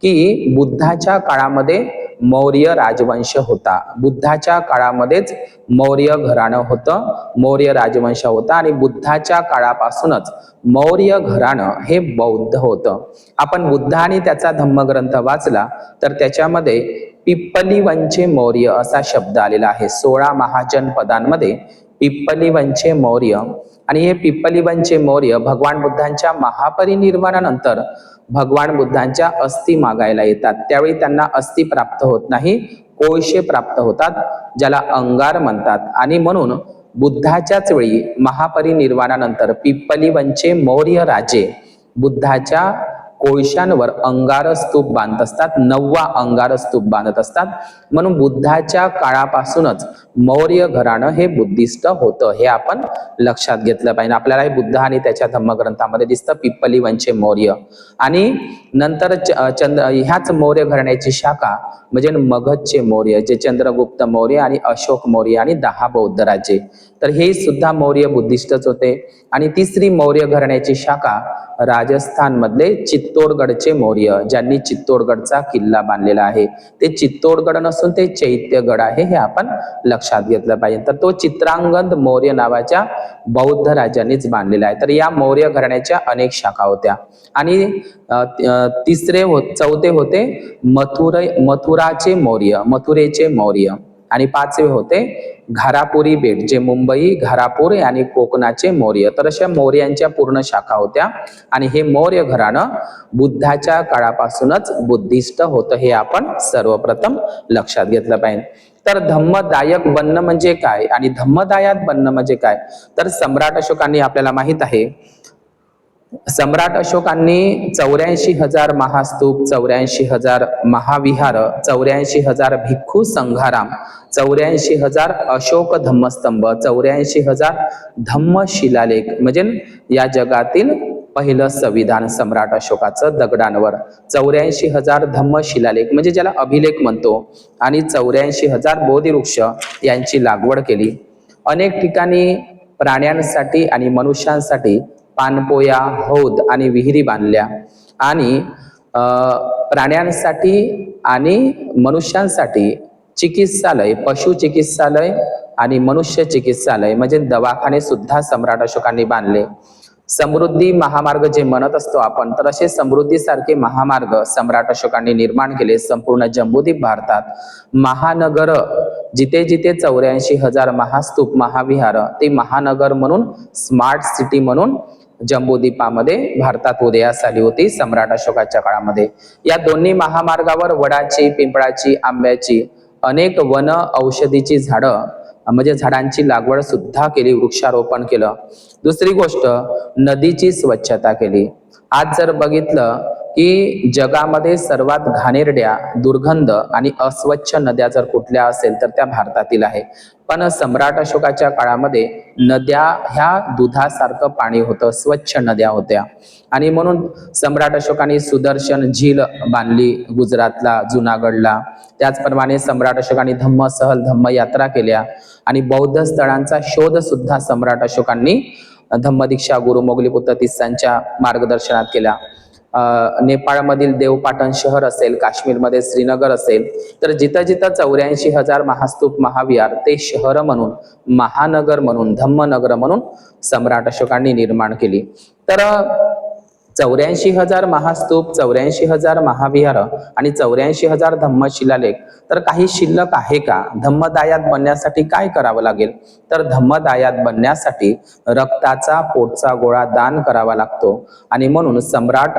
की बुद्धाच्या काळामध्ये मौर्य राजवंश होता. बुद्धाच्या काळामध्येच मौर्य घराणं होतं, मौर्य राजवंश होता आणि बुद्धाच्या काळापासूनच मौर्य घराणं हे बौद्ध होतं. आपण बुद्ध आणि त्याचा धम्मग्रंथ वाचला तर त्याच्यामध्ये पिप्पली वंशे मौर्य असा शब्द आलेला आहे. 16 महाजनपदांमध्ये पिप्पली वंशे मौर्य, आणि हे पिप्पली वंशे मौर्य भगवान बुद्धांच्या महापरिनिर्वाणानंतर भगवान बुद्धांच्या अस्थी मागायला येतात. त्यावेळी त्यांना अस्थी प्राप्त होत नाही, कोळशे प्राप्त होतात, ज्याला अंगार म्हणतात. आणि म्हणून बुद्धाच्याच वेळी महापरिनिर्वाणानंतर पिप्पली वंशे मौर्य राजे बुद्धाच्या कोळशांवर अंगार स्तूप बांधत असतात, 9वा अंगार स्तूप बांधत असतात. म्हणून बुद्धाच्या काळापासूनच मौर्य घराणं हे बुद्धिस्ट होतं, हे आपण लक्षात घेतलं पाहिजे. आपल्याला हे बुद्ध आणि त्याच्या धम्मग्रंथामध्ये दिसतं पिप्पली वंशे मौर्य. आणि नंतर ह्याच मौर्य घराण्याची शाखा म्हणजे मगधचे मौर्य, जे चंद्रगुप्त मौर्य आणि अशोक मौर्य आणि 10 बौद्ध राजे, तर हे सुद्धा मौर्य बुद्धिस्टच होते. आणि तिसरी मौर्य घराण्याची शाखा राजस्थान मधले चित्तोडगडचे मौर्य, ज्यांनी चित्तोडगडचा किल्ला बांधलेला आहे. ते चित्तोडगड नसून ते चैत्यगड आहे, हे आपण लक्षात घेतलं पाहिजे. तर तो चित्रांगद मौर्य नावाच्या बौद्ध राजांनीच बांधलेला आहे. तर या मौर्य घराण्याच्या अनेक शाखा होत्या. आणि चौथे होते मथुराचे मौर्य, मथुरेचे मौर्य. आणि 5वे होते घारापुरी बेट, जे मुंबई, घारापूर आणि कोकणाचे मौर्य. तर अशा मौर्यांच्या पूर्ण शाखा होत्या. आणि हे मौर्य घराणं बुद्धाच्या काळापासूनच बुद्धिस्ट होतं, हे आपण सर्वप्रथम लक्षात घेतलं पाहिजे. तर धम्मदायक बनणं म्हणजे काय आणि धम्मदायात बनणं म्हणजे काय? तर सम्राट अशोकांनी, आपल्याला माहित आहे, सम्राट अशोकांनी 84,000 महास्तूप, 84,000 महाविहार, 84,000 भिक्खू संघाराम, 84,000 अशोक धम्मस्तंभ, 84,000 धम्म शिलालेख, म्हणजे या जगातील पहिलं संविधान सम्राट अशोकाचं दगडांवर, 84,000 धम्म शिलालेख म्हणजे ज्याला अभिलेख म्हणतो, आणि 84,000 बोधिवृक्ष यांची लागवड केली. अनेक ठिकाणी प्राण्यांसाठी आणि मनुष्यांसाठी पाणपोया, हौद आणि विहिरी बांधल्या. आणि प्राण्यांसाठी आणि मनुष्यांसाठी चिकित्सालय, पशु चिकित्सालय आणि मनुष्य चिकित्सालय म्हणजे दवाखाने सुद्धा सम्राट अशोकांनी बांधले. समृद्धी महामार्ग जे म्हणत असतो आपण, तर असे समृद्धीसारखे महामार्ग सम्राट अशोकांनी निर्माण केले संपूर्ण जम्बूद्वीप भारतात. महानगर, जिथे जिथे 84,000 महास्तूप, महाविहार, ते महानगर म्हणून, स्मार्ट सिटी म्हणून जम्बूद्वीपामध्ये भारतात उदयास आली होती सम्राट अशोकाच्या काळामध्ये. या दोन्ही महामार्गावर वडाची, पिंपळाची, आंब्याची, अनेक वन औषधीची झाडं म्हणजे झाडांची लागवड सुद्धा केली, वृक्षारोपण केलं. दुसरी गोष्ट, नदीची स्वच्छता केली. आज जर बघितलं की जगामध्ये सर्वात घाणेरड्या, दुर्गंध आणि अस्वच्छ नद्या जर कुठल्या असेल तर त्या भारतातील आहे. पण सम्राट अशोकाच्या काळामध्ये नद्या ह्या दुधासारखं पाणी होतं, स्वच्छ नद्या होत्या. आणि म्हणून सम्राट अशोकांनी सुदर्शन झील बांधली गुजरातला, जुनागडला. त्याचप्रमाणे सम्राट अशोकांनी धम्मसहल, धम्म यात्रा केल्या. आणि बौद्ध स्थळांचा शोध सुद्धा सम्राट अशोकांनी धम्मदीक्षा गुरु मोगलीपुत्र तिस्सांच्या मार्गदर्शनात केला. नेपाळमधील देवपाटण शहर असेल, काश्मीरमध्ये श्रीनगर असेल, तर जिथं जिथं 84,000 महास्तूप, महाविहार, ते शहर म्हणून, महानगर म्हणून, धम्मनगर म्हणून सम्राट अशोकांनी निर्माण केली. तर 84,000 महास्तूप, 84,000 महाविहार आणि 84,000 धम्मशिलालेख, तर काही शिल्लक आहे का? धम्मदायात बनण्यासाठी काय करावं लागेल? तर धम्मदायात बनण्यासाठी रक्ताचा पोटचा गोळा दान करावा लागतो. आणि म्हणून सम्राट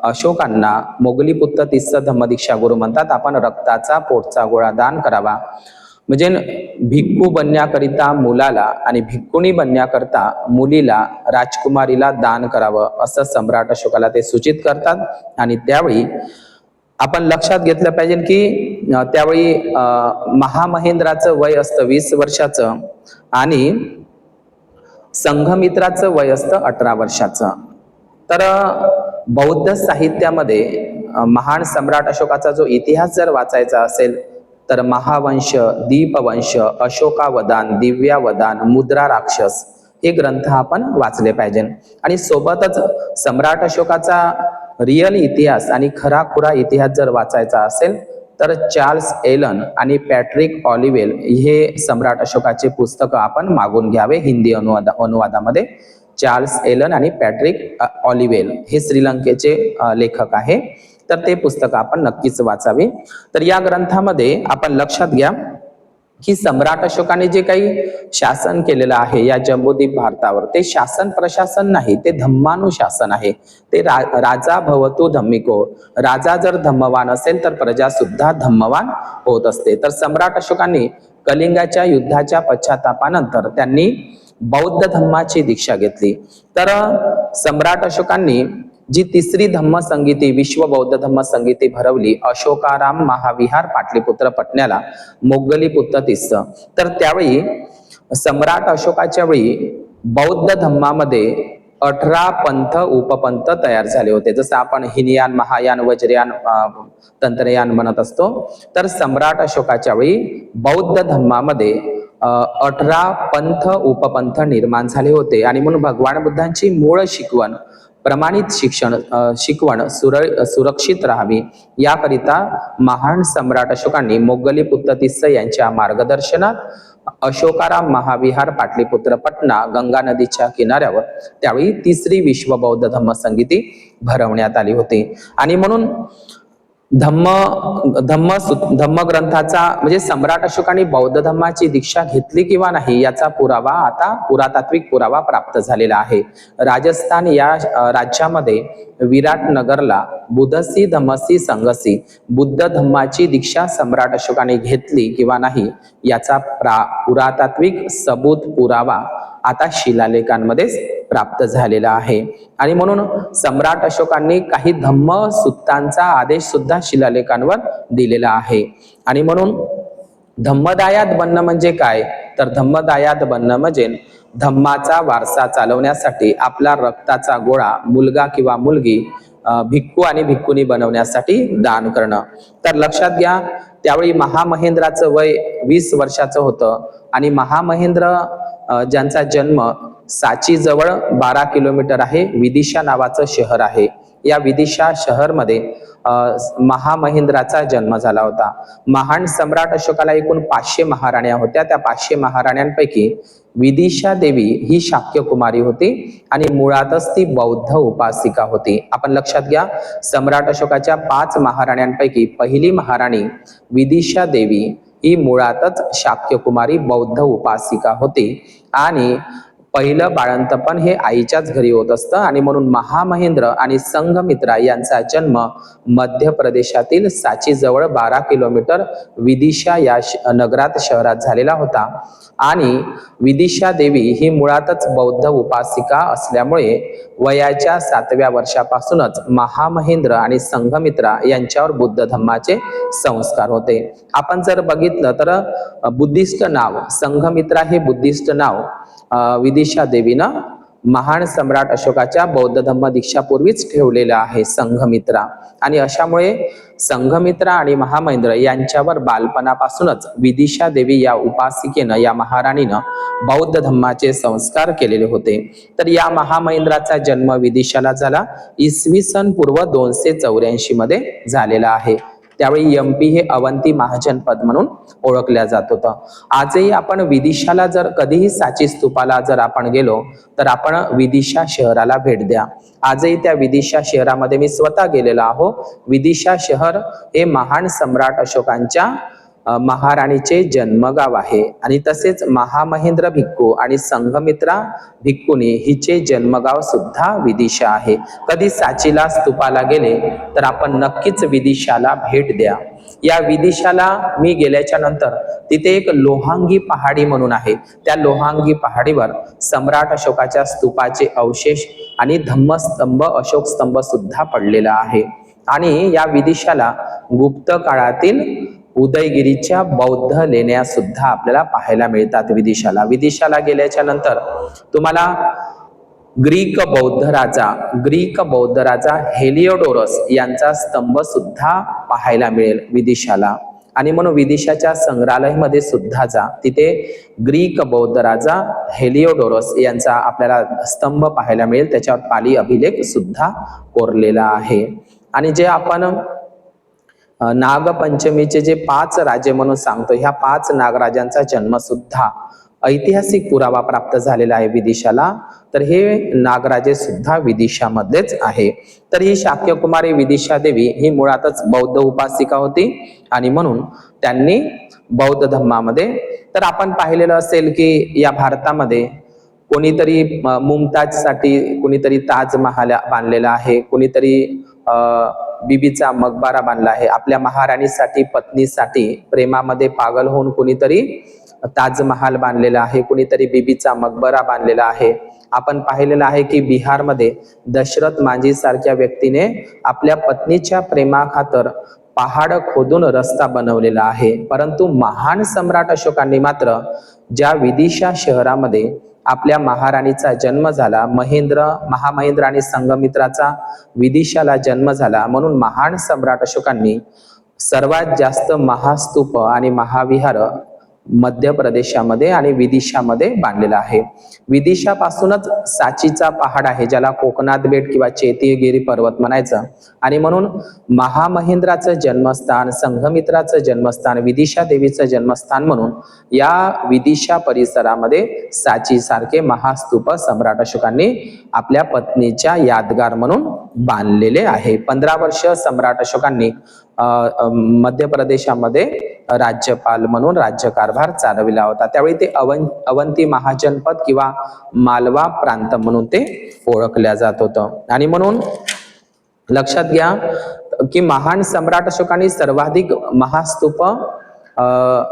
अशोकांना मोगलीपुत्र तिस्सा धम्मदीक्षा गुरु म्हणतात. आपण रक्ताचा पोटचा गोळा दान करावा. म्हणजे भिक्खू बनण्याकरिता मुलाला आणि भिक्खुणी बनण्याकरता मुलीला, राजकुमारीला दान करावं, असं सम्राट अशोकाला ते सूचित करतात. आणि त्यावेळी आपण लक्षात घेतलं पाहिजे की त्यावेळी महामहेंद्राचं वय असतं 20 वर्षाचं आणि संघमित्राचं वय असतं 18 वर्षाचं. तर बौद्ध साहित्यामध्ये महान सम्राट अशोकाचा जो इतिहास जर वाचायचा असेल तर महावंश, दीपवंश, अशोकावदान, दिव्यावदान, मुद्रा राक्षस हे ग्रंथ आपण वाचले पाहिजे. आणि सोबतच सम्राट अशोकाचा रिअल इतिहास आणि खराखुरा इतिहास जर वाचायचा असेल तर चार्ल्स एलन आणि पॅट्रिक ऑलिव्हेल हे सम्राट अशोकाचे पुस्तक आपण मागून घ्यावे हिंदी अनुवादामध्ये. चार्ल्स एलन आणि पॅट्रिक ऑलिव्हेल हे श्रीलंकेचे लेखक आहे. तर ते पुस्तक आपण नक्कीच वाचावे. तर या ग्रंथामध्ये आपण लक्षात घ्या की सम्राट अशोकाने जे काही शासन केलेलं आहे या जम्बूद्वीप भारतावर, ते शासन प्रशासन नाही, ते धम्मानुशासन आहे. ते राजा भवतु धम्मिको, राजा जर धम्मवान असेल तर प्रजा सुद्धा धम्मवान होत असते. तर सम्राट अशोकांनी कलिंगाच्या युद्धाच्या पश्चातापानंतर त्यांनी बौद्ध धम्माची दीक्षा घेतली. तर सम्राट अशोकांनी जी तिसरी धम्म संगीती, विश्व बौद्ध धम्म संगीती भरवली अशोकाराम महाविहार पाटलीपुत्र पटण्याला, मोगली पुत्र तिस्स. तर त्यावेळी सम्राट अशोकाच्या वेळी बौद्ध धम्मामध्ये 18 पंथ उपपंथ तयार झाले होते. जसं आपण हिनयान, महायान, वज्रयान, तंत्रयान म्हणत असतो. तर सम्राट अशोकाच्या वेळी बौद्ध धम्मामध्ये 18 पंथ उपपंथ निर्माण झाले होते. आणि म्हणून भगवान बुद्धांची मूळ शिकवण, प्रमाणित शिकवण सुरक्षित राहावी याकरिता महान सम्राट अशोकांनी मोगली पुत्र तिस्स यांच्या मार्गदर्शनात अशोकाराम महाविहार पाटलीपुत्र पटना गंगा नदीच्या किनाऱ्यावर त्यावेळी तिसरी विश्व बौद्ध धम्म संगीती भरवण्यात आली होती. आणि म्हणून धम्म ग्रंथाचा म्हणजे सम्राट अशोकाने बौद्ध धम्माची दीक्षा घेतली किंवा नाही याचा पुरावा आता पुरातात्विक पुरावा प्राप्त झालेला आहे. राजस्थान या राज्यामध्ये विराटनगरला बुधसी धम्मसी संघसी बुद्ध धम्माची दीक्षा सम्राट अशोकाने घेतली किंवा नाही याचा पुरातात्विक सबूत पुरावा आता शिलालेखांमध्येच प्राप्त झालेला आहे. आणि म्हणून सम्राट अशोकांनी काही धम्म सूत्रांचा आदेश सुद्धा शिलालेखांवर दिलेला आहे. आणि म्हणून धम्मदायात बनणं म्हणजे काय, तर धम्मदायात बनणं म्हणजे धम्माचा वारसा चालवण्यासाठी आपला रक्ताचा गोळा मुलगा किंवा मुलगी भिक्खू आणि भिक्खुनी बनवण्यासाठी दान करणं. तर लक्षात घ्या, त्यावेळी महामहेंद्राचं वय 20 वर्षाचं होतं. आणि महामहेंद्र ज्यांचा जन्म साची जवळ 12 किलोमीटर आहे, विदिशा नावाचं शहर आहे. या विदिशा शहरमध्ये महामहेंद्राचा जन्म झाला होता. महान सम्राट अशोकाला एकूण 500 महाराण्या होत्या. त्या 500 महाराण्यांपैकी विदिशा देवी ही शाक्य कुमारी होती आणि मुळातच ती बौद्ध उपासिका होती. आपण लक्षात घ्या, सम्राट अशोकाच्या 5 महाराण्यांपैकी पहिली महाराणी विदिशा देवी ही मुळातच शाक्य कुमारी बौद्ध उपासिका होती. आणि पहिलं बाळंतपण हे आईच्याच घरी होत असतं. आणि म्हणून महामहेंद्र आणि संघमित्रा यांचा जन्म मध्य प्रदेशातील साची जवळ 12 किलोमीटर विदिशा या नगरात शहरात झालेला होता. आणि विदिशा देवी ही मुळातच बौद्ध उपासिका असल्यामुळे वयाच्या 7व्या वर्षापासूनच महामहेंद्र आणि संघमित्रा यांच्यावर बुद्ध धम्माचे संस्कार होते. आपण जर बघितलं तर बुद्धिस्ट नाव संघमित्रा हे बुद्धिस्ट नाव विदिशा देवीनं महान सम्राट अशोकाच्या बौद्ध धम्म दीक्षापूर्वीच ठेवलेलं आहे संघमित्रा. आणि अशामुळे संघमित्रा आणि महामहेंद्र यांच्यावर बालपणापासूनच विदिशा देवी या उपासिकेनं, या महाराणीनं बौद्ध धम्माचे संस्कार केलेले होते. तर या महामहेंद्राचा जन्म विदिशाला झाला इसवी सन पूर्व 284 मध्ये झालेला आहे. त्यावेळी एमपी हे अवंती महाजनपद म्हणून ओळखल्या जात होतं. आजही आपण विदिशाला जर कधीही साची स्तूपाला जर आपण गेलो तर आपण विदिशा शहराला भेट द्या. आजही त्या विदिशा शहरामध्ये मी स्वतः गेलेलो आहो. विदिशा शहर हे महान सम्राट अशोकांच्या महाराणीचे जन्मगाव आहे. आणि तसेच महामहेंद्र भिक्खू आणि संघमित्रा भिक्खुनी हिचे जन्मगाव सुद्धा विदिशा आहे. कधी साचीला स्तूपाला गेले तर आपण नक्कीच विदिशाला भेट द्या. या विदिशाला मी गेल्याच्या नंतर तिथे एक लोहांगी पहाडी म्हणून आहे. त्या लोहांगी पहाडीवर सम्राट अशोकाच्या स्तूपाचे अवशेष आणि धम्मस्तंभ, अशोक स्तंभ सुद्धा पडलेला आहे. आणि या विदिशाला गुप्त काळातील उदयगिरीच्या बौद्ध लेण्या सुद्धा आपल्याला पाहायला मिळतात. विदिशाला गेल्याच्या नंतर तुम्हाला ग्रीक बौद्ध राजा हेलिओडोरस यांचा स्तंभ सुद्धा पाहायला मिळेल विदिशाला. आणि म्हणून विदिशाच्या संग्रहालयामध्ये सुद्धा जा, तिथे ग्रीक बौद्ध राजा हेलिओडोरस यांचा आपल्याला स्तंभ पाहायला मिळेल. त्याच्यावर पाली अभिलेख सुद्धा कोरलेला आहे. आणि जे आपण नागपंचमीचे जे 5 राजे म्हणून सांगतो, ह्या 5 नागराजांचा जन्म सुद्धा ऐतिहासिक पुरावा प्राप्त झालेला आहे विदिशाला. तर हे नागराजे सुद्धा विदिशामध्येच आहे. तर ही शाक्यकुमारी विदिशा देवी ही मुळातच बौद्ध उपासिका होती आणि म्हणून त्यांनी बौद्ध धर्मामध्ये, तर आपण पाहिलेलं असेल की या भारतामध्ये कोणीतरी मुमताजसाठी कोणीतरी ताजमहाल बांधलेला आहे, कोणीतरी बीबीचा मकबरा बांधला आहे. आपल्या महाराणीसाठी, पत्नीसाठी प्रेमामध्ये पागल होऊन कोणीतरी ताजमहाल बांधलेला आहे, कोणीतरी बीबीचा मकबरा बांधलेला आहे. आपण पाहिलेलं आहे की बिहारमध्ये दशरथ मांझी सारख्या व्यक्तीने आपल्या पत्नीच्या प्रेमाखातर पहाड खोदून रस्ता बनवलेला आहे. परंतु महान सम्राट अशोकांनी मात्र ज्या विदिशा शहरामध्ये आपल्या महाराणीचा जन्म झाला, महामहेंद्र आणि संघमित्राचा विदिशाला जन्म झाला, म्हणून महान सम्राट अशोकांनी सर्वात जास्त महास्तूप आणि महाविहार मध्य प्रदेशामध्ये आणि विदिशामध्ये बांधलेला आहे. विदिशापासूनच साचीचा पहाड आहे, ज्याला कोकणात बेट किंवा चेतीगिरी पर्वत म्हणायचं, आणि म्हणून महामहेंद्राचं जन्मस्थान, संघमित्राचं जन्मस्थान, विदिशा देवीचं जन्मस्थान म्हणून या विदिशा परिसरामध्ये साची सारखे महास्तूप सम्राट अशोकांनी आपल्या पत्नीच्या यादगार म्हणून बांधलेले आहे. 15 वर्ष सम्राट अशोकांनी मध्य प्रदेशामध्ये राज्यपाल म्हणून राज्यकारभार चालविला होता. त्यावेळी ते अवंती महाजनपद किंवा मालवा प्रांत म्हणून ते ओळखल्या जात होतं. आणि म्हणून लक्षात घ्या की महान सम्राट अशोकांनी सर्वाधिक महास्तूप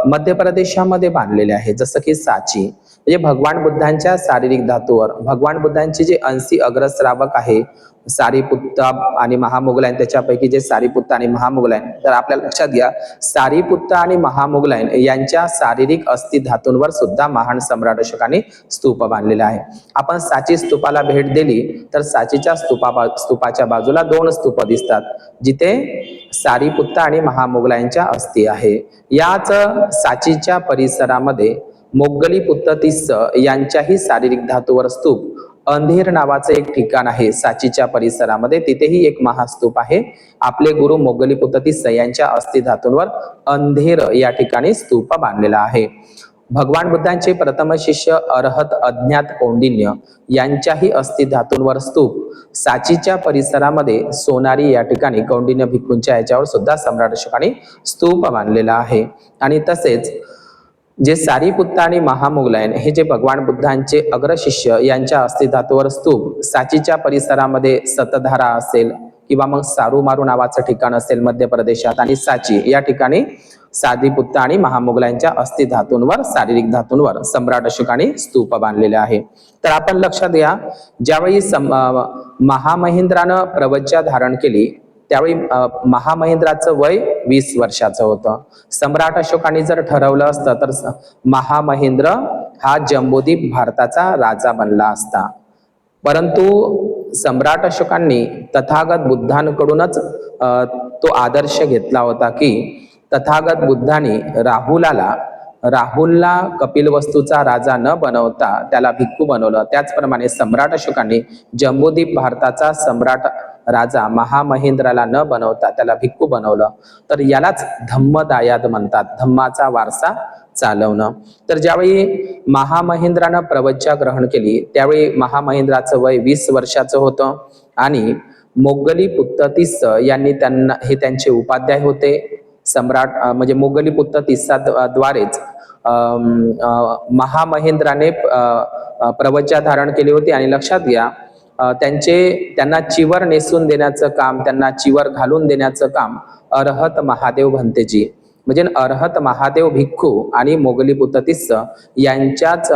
मध्य प्रदेशामध्ये बांधलेले आहे, जसं की साची, म्हणजे भगवान बुद्धांच्या शारीरिक धातूवर. भगवान बुद्धांचे जे अंशी अग्रश्रावक आहे सारीपुत्त आणि महामुगलायन, त्याच्यापैकी जे सारीपुत्त आणि महामुगलायन, तर आपल्या लक्षात घ्या सारीपुत्त आणि महामुगलायन यांच्या शारीरिक अस्थि धातूंवर सुद्धा महान सम्राट अशोकांनी स्तूप बांधलेला आहे. आपण साची स्तूपाला भेट दिली तर साचीच्या स्तूपाच्या बाजूला 2 स्तूप दिसतात, जिथे सारीपुत्त आणि महामुगलायनच्या अस्थि आहे. याच साचीच्या परिसरामध्ये मोगली पुत्ततीस यांच्याही शारीरिक धातूवर स्तूप अंधेर नावाचं एक ठिकाण आहे साचीच्या परिसरामध्ये, तिथेही एक महास्तूप आहे. आपले गुरु मोगली पुत्ततीस यांच्या अस्थि धातूंवर अंधेर या ठिकाणी स्तूप बांधलेला आहे. भगवान बुद्धांचे प्रथम शिष्य अरहत अज्ञात कौंडिन्य यांच्याही अस्थि धातूंवर स्तूप साचीच्या परिसरामध्ये सोनारी या ठिकाणी कौंडिन्य भिक्खूंच्या याच्यावर सुद्धा सम्राट अशोकांनी स्तूप बांधलेला आहे. आणि तसेच जे सारीपुत्त आणि महामुगलायन हे जे भगवान बुद्धांचे अग्रशिष्य यांच्या अस्थि धातूवर स्तूप साचीच्या परिसरामध्ये सतधारा असेल किंवा मग सारूमारू नावाचं ठिकाण असेल मध्य प्रदेशात, आणि साची या ठिकाणी सारीपुत्त आणि महामुगलांच्या अस्थि धातूंवर, शारीरिक धातूंवर सम्राट अशोकांनी स्तूप बांधलेले आहे. तर आपण लक्षात घ्या, ज्यावेळी महामहेंद्रानं प्रवज्जा धारण केली त्यावेळी महामहेंद्राचं वय 20 वर्षाचं होतं. सम्राट अशोकांनी जर ठरवलं असतं तर महामहेंद्र हा जम्बूद्वीप भारताचा राजा बनला असता. परंतु सम्राट अशोकांनी तथागत बुद्धांकडूनच तो आदर्श घेतला होता की तथागत बुद्धांनी राहुलला कपिलवस्तूचा राजा न बनवता त्याला भिक्खू बनवलं. त्याचप्रमाणे सम्राट अशोकांनी जम्बूद्वीप भारताचा सम्राट राजा महामहेंद्राला न बनवता त्याला भिक्खू बनवलं. तर यालाच धम्मदायाद म्हणतात, धम्माचा वारसा चालवणं. तर ज्यावेळी महामहेंद्रानं प्रवज्जा ग्रहण केली त्यावेळी महामहेंद्राचं वय 20 वर्षाचं होतं आणि मोगली पुत्ततीस यांनी त्यांना, हे त्यांचे उपाध्याय होते. सम्राट म्हणजे मोगली पुत्ततीसाद्वारेच महामहेंद्राने प्रवज्जा धारण केली होती. आणि लक्षात घ्या त्यांना चिवर नेसून देण्याचं काम, त्यांना चिवर घालून देण्याचं काम अरहत महादेव भंतेजी म्हणजे अरहत महादेव भिक्खू आणि मोगली पुत्ततीस यांच्याच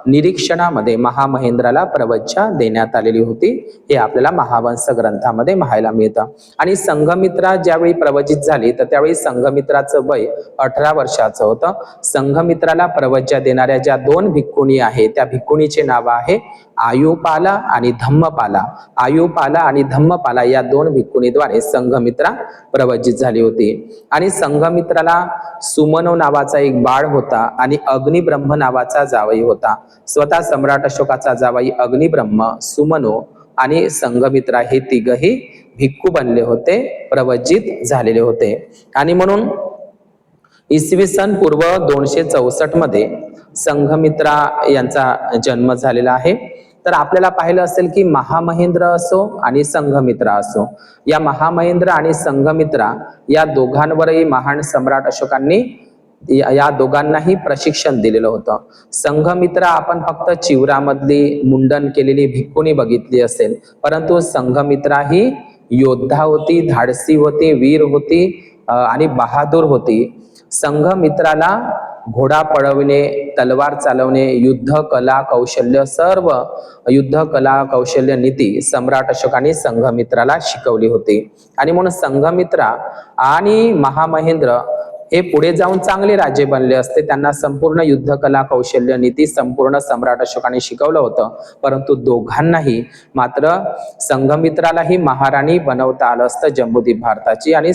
निरीक्षणामध्ये महामहेंद्राला प्रवज्जा देण्यात आलेली होती. हे आपल्याला महावंश ग्रंथामध्ये पाहायला मिळतं. आणि संघमित्रा ज्यावेळी प्रवजित झाली तर त्यावेळी संघमित्राचं वय 18 वर्षाचं होतं. संघमित्राला प्रवज्जा देणाऱ्या ज्या 2 भिक्खुणी आहेत त्या भिक्खुणीचे नाव आहे आयुपाला आणि धम्मपाला. आयुपाला आणि धम्मपाला या 2 भिक्खुणीद्वारे संघमित्रा प्रवजित झाली होती. आणि संघमित्राला सुमनो नावाचा एक बाळ होता आणि अग्निब्रह्म नावाचा जावई होता. स्वतः सम्राट अशोकाचा जावई अग्निब्रह्म, सुमनो आणि संघमित्रा हे तिघही भिक्खू बनले होते, प्रवज्जित झालेले होते. आणि म्हणून इसवी सन पूर्व 264 मध्ये संघमित्रा यांचा जन्म झालेला आहे. तर आपल्याला पाहिलं असेल की महामहेंद्र असो आणि संघमित्रा असो, या महामहेंद्र आणि संघमित्रा या दोघांवरही महान सम्राट अशोकांनी या दोघांनाही प्रशिक्षण दिलेलं होतं. संघमित्रा आपण फक्त चिवरामधली मुंडन केलेली भिक्खुनी बघितली असेल, परंतु संघमित्रा ही योद्धा होती, धाडसी होती, वीर होती आणि बहादूर होती. संघमित्राला घोडा पळवणे, तलवार चालवणे, युद्ध कला कौशल्य, सर्व युद्ध कला कौशल्य नीती सम्राट अशोकांनी संघमित्राला शिकवली होती. आणि म्हणून संघमित्रा आणि महामहेंद्र हे पुढे जाऊन चांगले राजे बनले असते. त्यांना संपूर्ण युद्ध कला कौशल्य नीती संपूर्ण सम्राट अशोकांनी शिकवलं होतं, परंतु दोघांनाही मात्र संघमित्रालाही महाराणी बनवता आलं असतं जम्बूद्वीप भारताची, आणि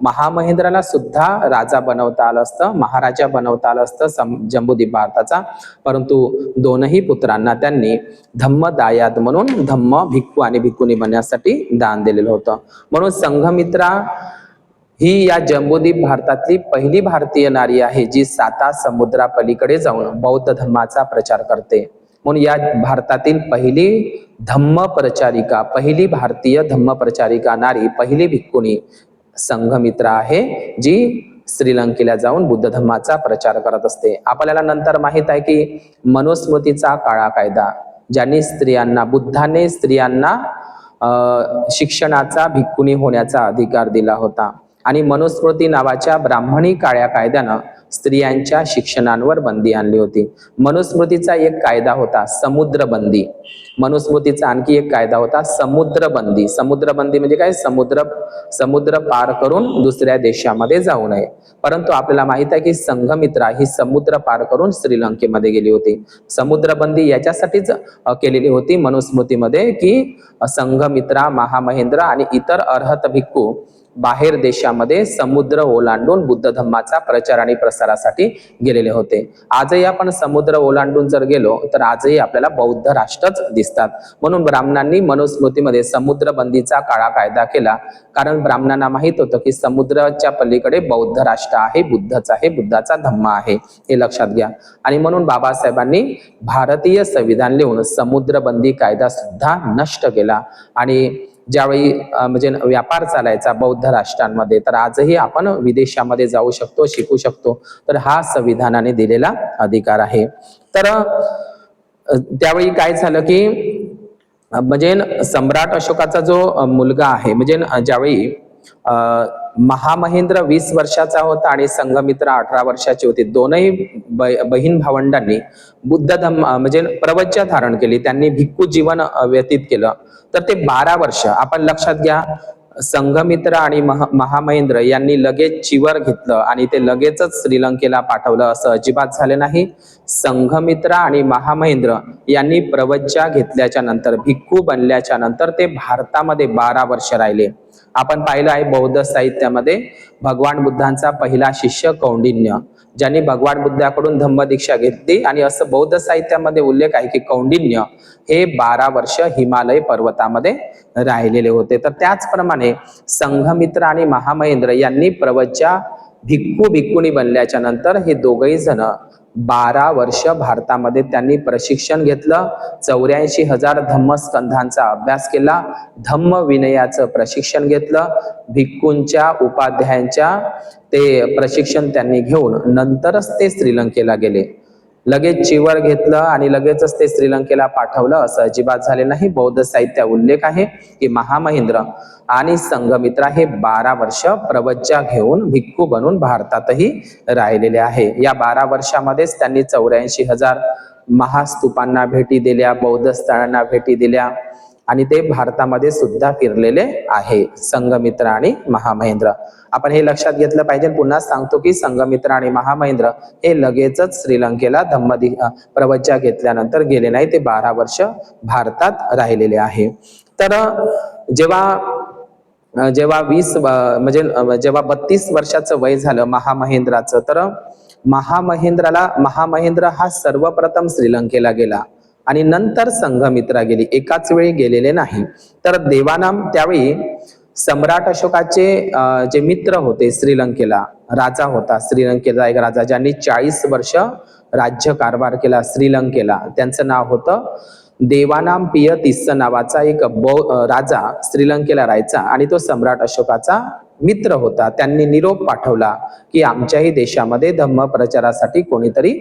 महामहेंद्राला सुद्धा राजा बनवता आलं असतं, महाराजा बनवता आलं असतं जम्बूद्वीप भारताचा. परंतु दोनही पुत्रांना त्यांनी धम्म दायाद म्हणून धम्म भिक्खू आणि भिक्खुनी बनण्यासाठी दान दिलेलं होतं. म्हणून संघमित्रा ही या जम्बूद्वीप भारतातली पहिली भारतीय नारी आहे जी 7 समुद्रापलीकडे जाऊन बौद्ध धर्माचा प्रचार करते. म्हणून या भारतातील पहिली धम्म प्रचारिका, पहिली भारतीय धम्म प्रचारिका नारी, पहिली भिक्खुनी संघमित्रा आहे, जी श्रीलंकेला जाऊन बुद्ध धर्माचा प्रचार करत असते. आपल्याला नंतर माहित आहे की मनुस्मृतीचा काळा कायदा, ज्यांनी स्त्रियांना, बुद्धाने स्त्रियांना शिक्षणाचा, भिक्खुनी होण्याचा अधिकार दिला होता. आणि मनुस्मृती नावाच्या ब्राह्मणी काळ्या कायद्यानं स्त्रियांच्या शिक्षणांवर बंदी आणली होती. मनुस्मृतीचा एक कायदा होता समुद्रबंदी. मनुस्मृतीचा आणखी एक कायदा होता समुद्रबंदी. समुद्रबंदी म्हणजे काय? समुद्र पार करून दुसऱ्या देशामध्ये जाऊ नये. परंतु आपल्याला माहित आहे की संघमित्रा ही समुद्र पार करून श्रीलंकेमध्ये गेली होती. समुद्रबंदी याच्यासाठीच केलेली होती मनुस्मृतीमध्ये की संघमित्रा, महामहेंद्र आणि इतर अर्हत भिक्खू बाहेर देशामध्ये समुद्र ओलांडून बुद्ध धम्माचा प्रचार आणि प्रसारासाठी गेलेले होते. आजही आपण समुद्र ओलांडून जर गेलो तर आजही आपल्याला बौद्ध राष्ट्रच दिसतात. म्हणून ब्राह्मणांनी मनुस्मृतीमध्ये समुद्रबंदीचा काळा कायदा केला, कारण ब्राह्मणांना माहित होतं की समुद्राच्या पलीकडे बौद्ध राष्ट्र आहे, बुद्धच आहे, बुद्धाचा धम्म आहे, हे लक्षात घ्या. आणि म्हणून बाबासाहेबांनी भारतीय संविधान लिहून समुद्रबंदी कायदा सुद्धा नष्ट केला. आणि ज्यावेळी म्हणजे व्यापार चालायचा बौद्ध राष्ट्रांमध्ये, तर आजही आपण विदेशामध्ये जाऊ शकतो, शिकू शकतो, तर हा संविधानाने दिलेला अधिकार आहे. तर त्यावेळी काय झालं की म्हणजे सम्राट अशोकाचा जो मुलगा आहे, म्हणजे ज्यावेळी महामहेंद्र 20 वर्षाचा होता आणि संघमित्रा 18 वर्षाची होती. दोनही बहीण भावंडांनी बुद्ध धम्म म्हणजे प्रवज्या धारण केली, त्यांनी भिक्खू जीवन व्यतीत केलं. तर ते 12 वर्ष आपण लक्षात घ्या. संघमित्रा आणि महामहेंद्र यांनी लगेच चिवर घेतलं आणि ते लगेचच श्रीलंकेला पाठवलं असं अजिबात झालं नाही. संघमित्रा आणि महामहेंद्र यांनी प्रवज्या घेतल्याच्या नंतर, भिक्खू बनल्याच्या नंतर ते भारतामध्ये 12 वर्ष राहिले. आपण पाहिलं आहे बौद्ध साहित्यामध्ये भगवान बुद्धांचा पहिला शिष्य कौंडिन्य, ज्यांनी भगवान बुद्धाकडून धम्मदीक्षा घेतली, आणि असं बौद्ध साहित्यामध्ये उल्लेख आहे की कौंडिन्य हे 12 वर्ष हिमालय पर्वतामध्ये राहिलेले होते. तर त्याचप्रमाणे संघमित्रा आणि महामहेंद्र यांनी प्रवज्या भिक्खू भिक्खुनी बनल्याच्या नंतर हे दोघही जण 12 वर्ष भारतामध्ये त्यांनी प्रशिक्षण घेतलं. 84,000 धम्मस्कंधांचा अभ्यास केला, धम्म विनयाचं प्रशिक्षण घेतलं. भिक्खूंच्या उपाध्यायांच्या ते प्रशिक्षण त्यांनी घेऊन नंतरच ते श्रीलंकेला गेले. लगेच चिवर घेतलं आणि लगेचच ते श्रीलंकेला पाठवलं असं अजिबात झाले नाही. बौद्ध साहित्यात उल्लेख आहे की महामहेंद्र आणि संघमित्रा हे 12 वर्ष प्रवज्या घेऊन भिक्खू बनून भारतातही राहिलेले आहे. या 12 वर्षामध्येच त्यांनी 84,000 महास्तूपांना भेटी दिल्या, बौद्ध स्थळांना भेटी दिल्या, आणि ते भारतामध्ये सुद्धा फिरलेले आहे संघमित्रा आणि महामहेंद्र. आपण हे लक्षात घेतलं पाहिजे. पुन्हा सांगतो की संघमित्रा आणि महामहेंद्र हे लगेचच श्रीलंकेला प्रवज्या घेतल्यानंतर गेले नाही, ते 12 वर्ष भारतात राहिलेले आहे. तर जेव्हा 32 वर्षाचं वय झालं महामहेंद्राचं, तर महामहेंद्र हा सर्वप्रथम श्रीलंकेला गेला आणि नंतर संघमित्रा गेली, एकाच वेळी गेलेले नाही. तर देवानाम त्यावेळी सम्राट अशोकाचे जे मित्र होते, श्रीलंकेला राजा होता, श्रीलंकेचा एक राजा ज्यांनी 40 वर्ष राज्य कारभार केला श्रीलंकेला, त्यांचं नाव होतं देवानामपिय तिस्स नावाचा एक राजा श्रीलंकेला राहायचा आणि तो सम्राट अशोकाचा मित्र होता. त्यांनी निरोप पाठवला की आमच्याही देशामध्ये धम्म प्रचारासाठी कोणीतरी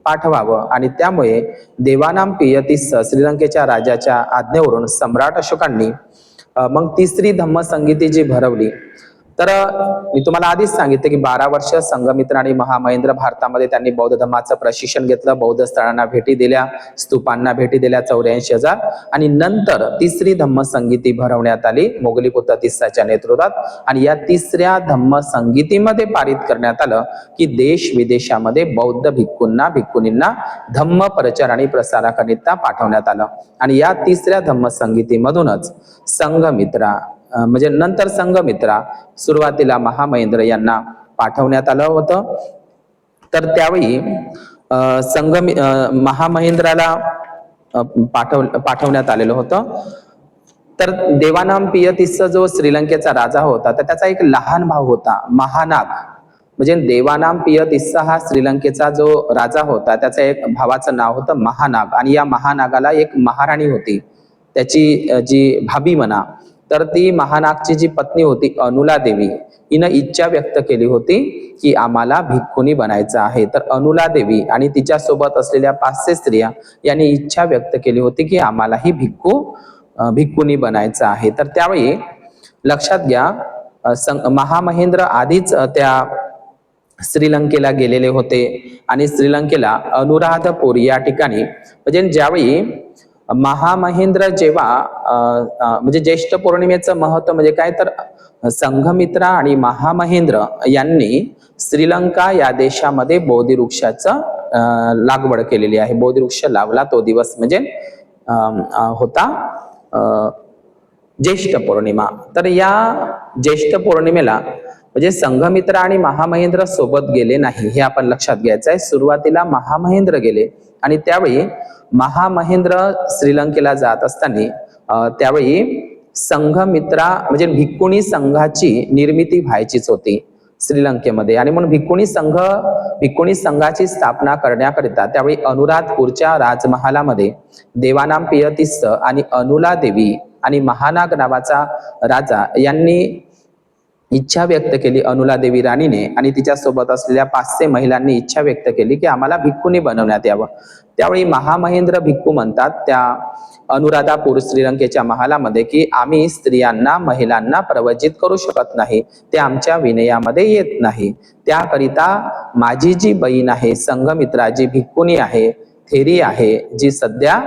पाठवावं आणि त्यामुळे देवानामपिय तिस्स श्रीलंकेच्या राजाच्या आज्ञेवरून सम्राट अशोकांनी मग तिसरी धम्म संगीती जी भरवली. तर मी तुम्हाला आधीच सांगितलं की 12 वर्ष संघमित्र आणि महामहेंद्र भारतामध्ये त्यांनी बौद्ध धर्माचं प्रशिक्षण घेतलं, बौद्ध स्थळांना भेटी दिल्या, स्तूपांना भेटी दिल्या 84,000 आणि नंतर तिसरी धम्म संगीती भरवण्यात आली मोगलीपुत्र तिस्साच्या नेतृत्वात. आणि या तिसऱ्या धम्म संगीतीमध्ये पारित करण्यात आलं की देश विदेशामध्ये बौद्ध भिक्खूंनींना धम्म प्रचार आणि प्रसाराकरिता पाठवण्यात आलं. आणि या तिसऱ्या धम्म संगीतीमधूनच संघमित्रा म्हणजे नंतर संघमित्रा सुरुवातीला महामहेंद्र यांना पाठवण्यात आलं होतं. तर त्यावेळी महामहेंद्राला पाठवण्यात आलेलं होतं. तर देवानामपिय तिस्स जो श्रीलंकेचा राजा होता तर त्याचा एक लहान भाऊ होता महानाग. म्हणजे देवानामपिय तिस्स हा श्रीलंकेचा जो राजा होता त्याच्या एक भावाचं नाव होतं महानाग आणि या महानागाला एक महाराणी होती, त्याची जी भाभी म्हणा. तर ती महानागची जी पत्नी होती अनुला देवी, हिनं इच्छा व्यक्त केली होती की आम्हाला भिक्खुनी बनायचं आहे. तर अनुला देवी आणि तिच्या सोबत असलेल्या 500 स्त्रिया यांनी इच्छा व्यक्त केली होती की आम्हालाही भिक्खुनी बनायचं आहे. तर त्यावेळी लक्षात घ्या महामहेंद्र आधीच त्या श्रीलंकेला गेलेले होते आणि श्रीलंकेला अनुराधपूर या ठिकाणी म्हणजे ज्यावेळी महामहेंद्र जेव्हा म्हणजे ज्येष्ठ पौर्णिमेचं महत्व म्हणजे काय तर संघमित्रा आणि महामहेंद्र यांनी श्रीलंका या देशामध्ये बोधिवृक्षाचं लागवड केलेली आहे. बोधिवृक्ष लावला तो दिवस म्हणजे होता ज्येष्ठ पौर्णिमा. तर या ज्येष्ठ पौर्णिमेला म्हणजे संघमित्रा आणि महामहेंद्र सोबत गेले नाही हे आपण लक्षात घ्यायचं आहे. सुरुवातीला महामहेंद्र गेले आणि त्यावेळी महामहेंद्र श्रीलंकेला जात असताना त्यावेळी संघमित्रा म्हणजे भिक्खुनी संघाची निर्मिती व्हायचीच होती श्रीलंकेमध्ये आणि म्हणून भिक्खुनी संघाची स्थापना करण्याकरिता त्यावेळी अनुराधपूरच्या राजमहालामध्ये देवानामपिय तिस्स आणि अनुला देवी आणि महानाग नावाचा राजा यांनी इच्छा व्यक्त केली. अनुला देवी राणीने आणि तिच्या सोबत असलेल्या 500 महिलांनी इच्छा व्यक्त केली की आम्हाला भिक्खुनी बनवण्यात यावं. त्यावेळी महामहेंद्र भिक्खू म्हणतात त्या अनुराधापूर श्रीलंकेच्या महालामध्ये की आम्ही स्त्रियांना महिलांना प्रवचित करू शकत नाही, ते आमच्या विनयामध्ये येत नाही. त्याकरिता माझी जी बहीण आहे संघमित्रा, जी भिक्खुनी आहे, थेरी आहे, जी सध्या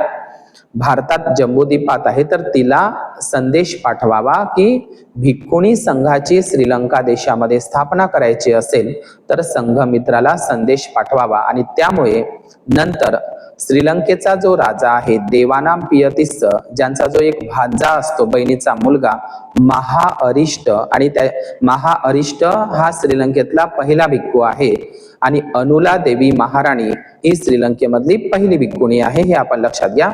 भारतात जम्बूद्वीपात आहे, तर तिला संदेश पाठवावा की भिक्खुनी संघाची श्रीलंका देशामध्ये स्थापना करायची असेल तर संघमित्राला संदेश पाठवावा. आणि त्यामुळे नंतर श्रीलंकेचा जो राजा आहे देवानामपिय तिस्स, ज्यांचा जो एक भांजा असतो बहिणीचा मुलगा महाअरिष्ट, आणि त्या महाअरिष्ट हा श्रीलंकेतला पहिला भिक्खू आहे आणि अनुला देवी महाराणी ही श्रीलंकेमधली पहिली भिक्खुनी आहे, हे आपण लक्षात घ्या.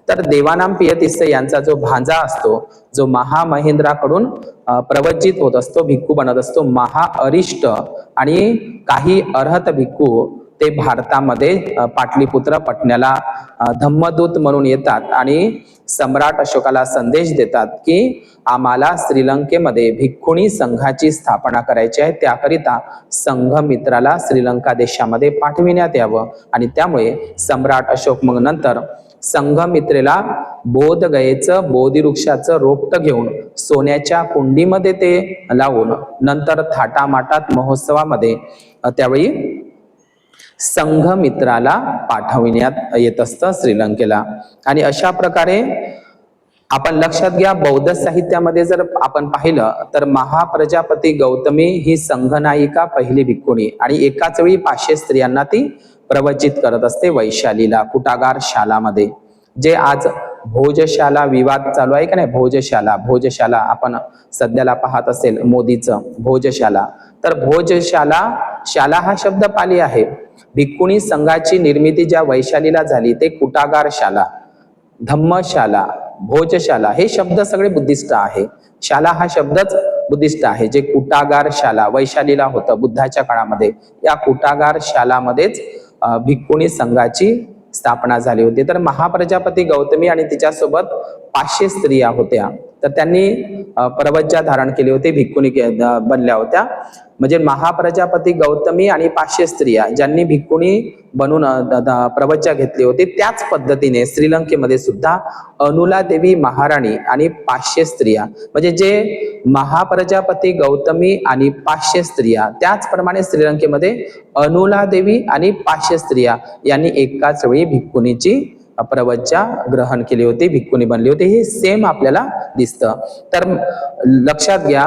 तर देवानामपिय तिस्स यांचा जो भांजा असतो जो महामहेंद्राकडून प्रवचित होत असतो, भिक्खू बनत असतो महाअरिष्ट, आणि काही अर्हत भिक्खू ते भारतामध्ये पाटलीपुत्र पटण्याला धम्मदूत म्हणून येतात आणि सम्राट अशोकाला संदेश देतात की आम्हाला श्रीलंकेमध्ये भिक्खुनी संघाची स्थापना करायची आहे, त्याकरिता संघमित्राला श्रीलंका देशामध्ये पाठविण्यात यावं. आणि त्यामुळे सम्राट अशोक मग नंतर संघमित्रेला बोधगयेचं बोधिवृक्षाचं रोपटं घेऊन सोन्याच्या कुंडीमध्ये ते लावून नंतर थाटामाटात महोत्सवामध्ये त्यावेळी संघमित्राला पाठविण्यात येत असतं श्रीलंकेला. आणि अशा प्रकारे आपण लक्षात घ्या बौद्ध साहित्यामध्ये जर आपण पाहिलं तर महाप्रजापती गौतमी ही संघनायिका पहिली भिक्खुनी आणि एकाच वेळी 500 स्त्रियांना ती प्रवचित करत असते वैशालीला कुटागार शालामध्ये. जे आज भोजशाला विवाद चालू आहे का नाही, भोजशाला आपण सध्याला पाहत असेल मोदीचं भोजशाला, तर शाला हा शब्द पाली आहे. भिक्खुनी संघाची निर्मिती ज्या वैशालीला झाली ते कुटागार शाला, धम्मशाला, भोजशाला हे शब्द सगळे बुद्धिस्ट आहे. शाला हा शब्दच बुद्धिस्ट आहे. जे कुटागार शाला वैशालीला होतं बुद्धाच्या काळामध्ये, या कुटागार शालामध्येच भिक्खुणी संघाची स्थापना झाली होती. तर महाप्रजापती गौतमी आणि तिच्यासोबत 500 स्त्रिया होत्या. तर त्यांनी प्रवज्जा धारण केली होती, भिक्खुणी बनल्या होत्या. म्हणजे महाप्रजापती गौतमी आणि 500 स्त्रिया ज्यांनी भिक्खुणी बनून प्रवज्जा घेतली होती, त्याच पद्धतीने श्रीलंकेमध्ये सुद्धा अनुला देवी महाराणी आणि 500 स्त्रिया, म्हणजे जे महाप्रजापती गौतमी आणि 500 स्त्रिया, त्याचप्रमाणे श्रीलंकेमध्ये अनुला देवी आणि 500 स्त्रिया यांनी एकाच वेळी भिक्खुनीची प्रवज्जा ग्रहण केली होती, भिक्खुनी बनली होती. हे सेम आपल्याला दिसतं. तर लक्षात घ्या,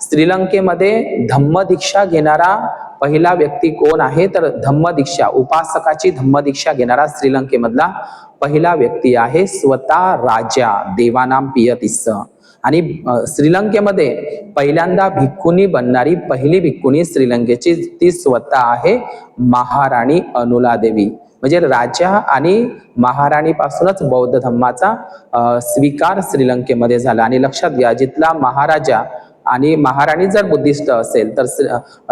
श्रीलंकेमध्ये धम्मदीक्षा घेणारा पहिला व्यक्ती कोण आहे? तर धम्मदीक्षा, उपासकाची धम्मदीक्षा घेणारा श्रीलंकेमधला पहिला व्यक्ती आहे स्वतः राजा देवानाम पियतिस्स. आणि श्रीलंकेमध्ये पहिल्यांदा भिक्खुनी बनणारी पहिली भिक्खुनी श्रीलंकेची ती स्वतः आहे महाराणी अनुला देवी. म्हणजे राजा आणि महाराणी पासूनच बौद्ध धम्माचा स्वीकार श्रीलंकेमध्ये झाला. आणि लक्षात घ्या, जिथला महाराजा आणि महाराणी जर बुद्धिस्ट असेल तर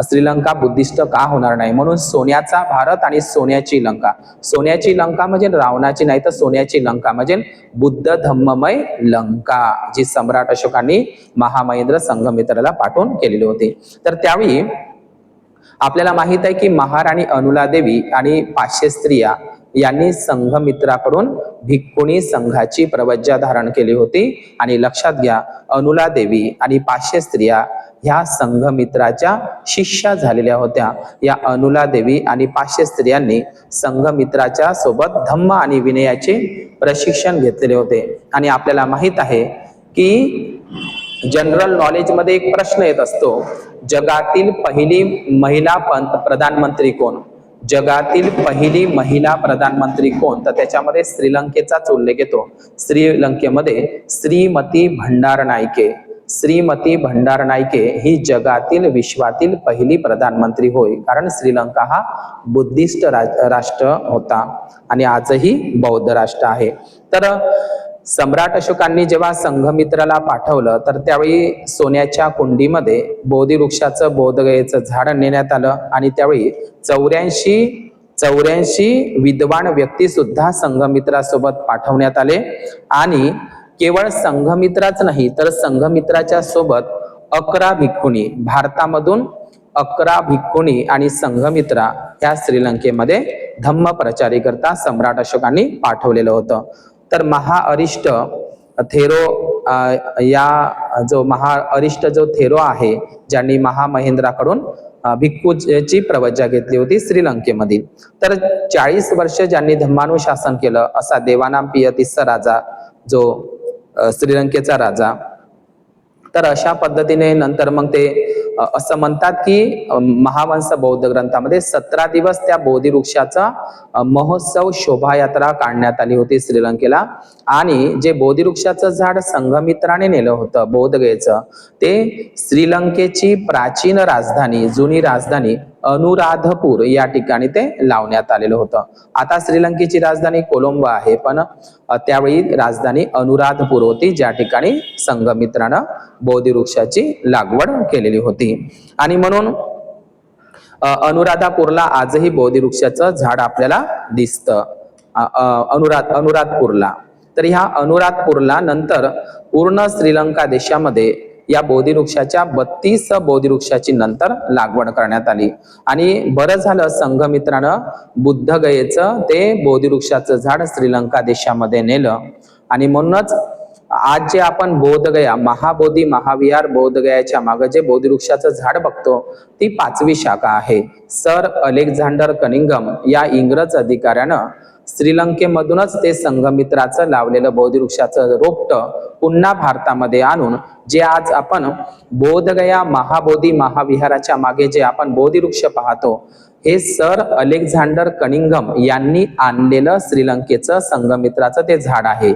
श्रीलंका बुद्धिस्ट का होणार नाही? म्हणून सोन्याचा भारत आणि सोन्याची लंका. सोन्याची लंका म्हणजे रावणाची नाही, तर सोन्याची लंका म्हणजे बुद्ध धम्ममय लंका, जी सम्राट अशोकांनी महामहेंद्र संघमित्राला पाठवून केलेली होती. तर त्यावेळी आपल्याला माहित आहे की महाराणी अनुला देवी आणि 500 स्त्रिया यांनी संघमित्राकडून भिक्खुणी संघाची प्रवज्जा धारण केली होती. आणि लक्षात घ्या, अनुला देवी आणि 500 स्त्रिया ह्या संघमित्राच्या शिष्या झालेल्या होत्या. या अनुला देवी आणि 500 स्त्रियांनी संघमित्राच्या सोबत धम्म आणि विनयाचे प्रशिक्षण घेतलेले होते. आणि आपल्याला माहित आहे की जनरल नॉलेज मध्ये एक प्रश्न येत असतो, जगातील पहिली महिला प्रधानमंत्री कोण? जगातील पहिली महिला प्रधानमंत्री कोण? तर त्याच्यामध्ये श्रीलंकेचाच उल्लेख येतो. श्रीलंकेमध्ये श्रीमती भंडारनायके, श्रीमती भंडारनायके ही जगातील विश्वातील पहिली प्रधानमंत्री होय. कारण श्रीलंका हा बुद्धिस्ट राष्ट्र होता आणि आजही बौद्ध राष्ट्र आहे. तर सम्राट अशोकांनी जेव्हा संघमित्राला पाठवलं तर त्यावेळी सोन्याच्या कुंडीमध्ये बोधी वृक्षाचं बोधगयेचं झाड नेण्यात आलं. आणि त्यावेळी 84 विद्वान व्यक्ती सुद्धा संघमित्रासोबत पाठवण्यात आले. आणि केवळ संघमित्राच नाही तर संघमित्राच्या सोबत 11 भिक्खुणी, भारतामधून 11 भिक्खुणी आणि संघमित्रा या श्रीलंकेमध्ये धम्म प्रचारी करता सम्राट अशोकांनी पाठवलेलं होतं. तर महाअरिष्ट थेरो जो थेरो आहे, ज्यांनी महामहेंद्राकडून भिक्खूची प्रवज्जा घेतली होती श्रीलंकेमध्ये. तर 40 वर्ष ज्यांनी धम्मानुशासन केलं असा देवानाम पियतिस्स राजा, जो श्रीलंकेचा राजा. तर अशा पद्धतीने नंतर मग ते असं म्हणतात की महावंश बौद्ध ग्रंथामध्ये 17 दिवस त्या बोधी वृक्षाचा महोत्सव शोभायात्रा काढण्यात आली होती श्रीलंकेला. आणि जे बोधी वृक्षाचं झाड संघमित्राने नेलं होतं बोधगयेचं, ते श्रीलंकेची प्राचीन राजधानी, जुनी राजधानी अनुराधपूर या ठिकाणी ते लावण्यात आलेलं होतं. आता श्रीलंकेची राजधानी कोलंबो आहे, पण त्यावेळी राजधानी अनुराधपूर होती, ज्या ठिकाणी संघमित्रानं बोधी वृक्षाची लागवड केलेली होती. आणि म्हणून अनुराधापूरला आजही बोधी वृक्षाचं झाड आपल्याला दिसतं, अनुराधपूरला. तर ह्या अनुराधपूरला नंतर पूर्ण श्रीलंका देशामध्ये या बोधी वृक्षाच्या 32 बोधी वृक्षाची नंतर लागवड करण्यात आली. आणि बरं झालं संघमित्रानं बुद्धगयेचं ते बोधी वृक्षाचं झाड श्रीलंका देशामध्ये नेलं. आणि म्हणूनच आज जे आपण बोधगया, महाबोधी महाविहार बोधगयाच्या मागे जे बोधी वृक्षाचं झाड बघतो, ती 5वी शाखा आहे. सर अलेक्झांडर कनिंगम या इंग्रज अधिकाऱ्यानं श्रीलंकेमधूनच ते संघमित्राचं लावलेलं बोधी वृक्षाचं रोपटं पुन्हा भारतामध्ये आणून जे आज आपण बोधगया महाबोधी महाविहाराच्या मागे जे आपण बोधी वृक्ष पाहतो, हे सर अलेक्झांडर कनिंगम यांनी आणलेलं श्रीलंकेचं संघमित्राचं ते झाड आहे.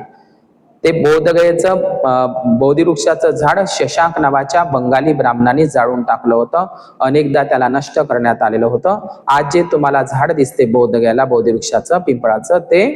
ते बोधगयेचं बोधी वृक्षाचं झाड शशांक नावाच्या बंगाली ब्राह्मणांनी जाळून टाकलं होतं. अनेकदा त्याला नष्ट करण्यात आलेलं होतं. आज जे तुम्हाला झाड दिसते बोधगयाला बोधी वृक्षाचं, पिंपळाचं, ते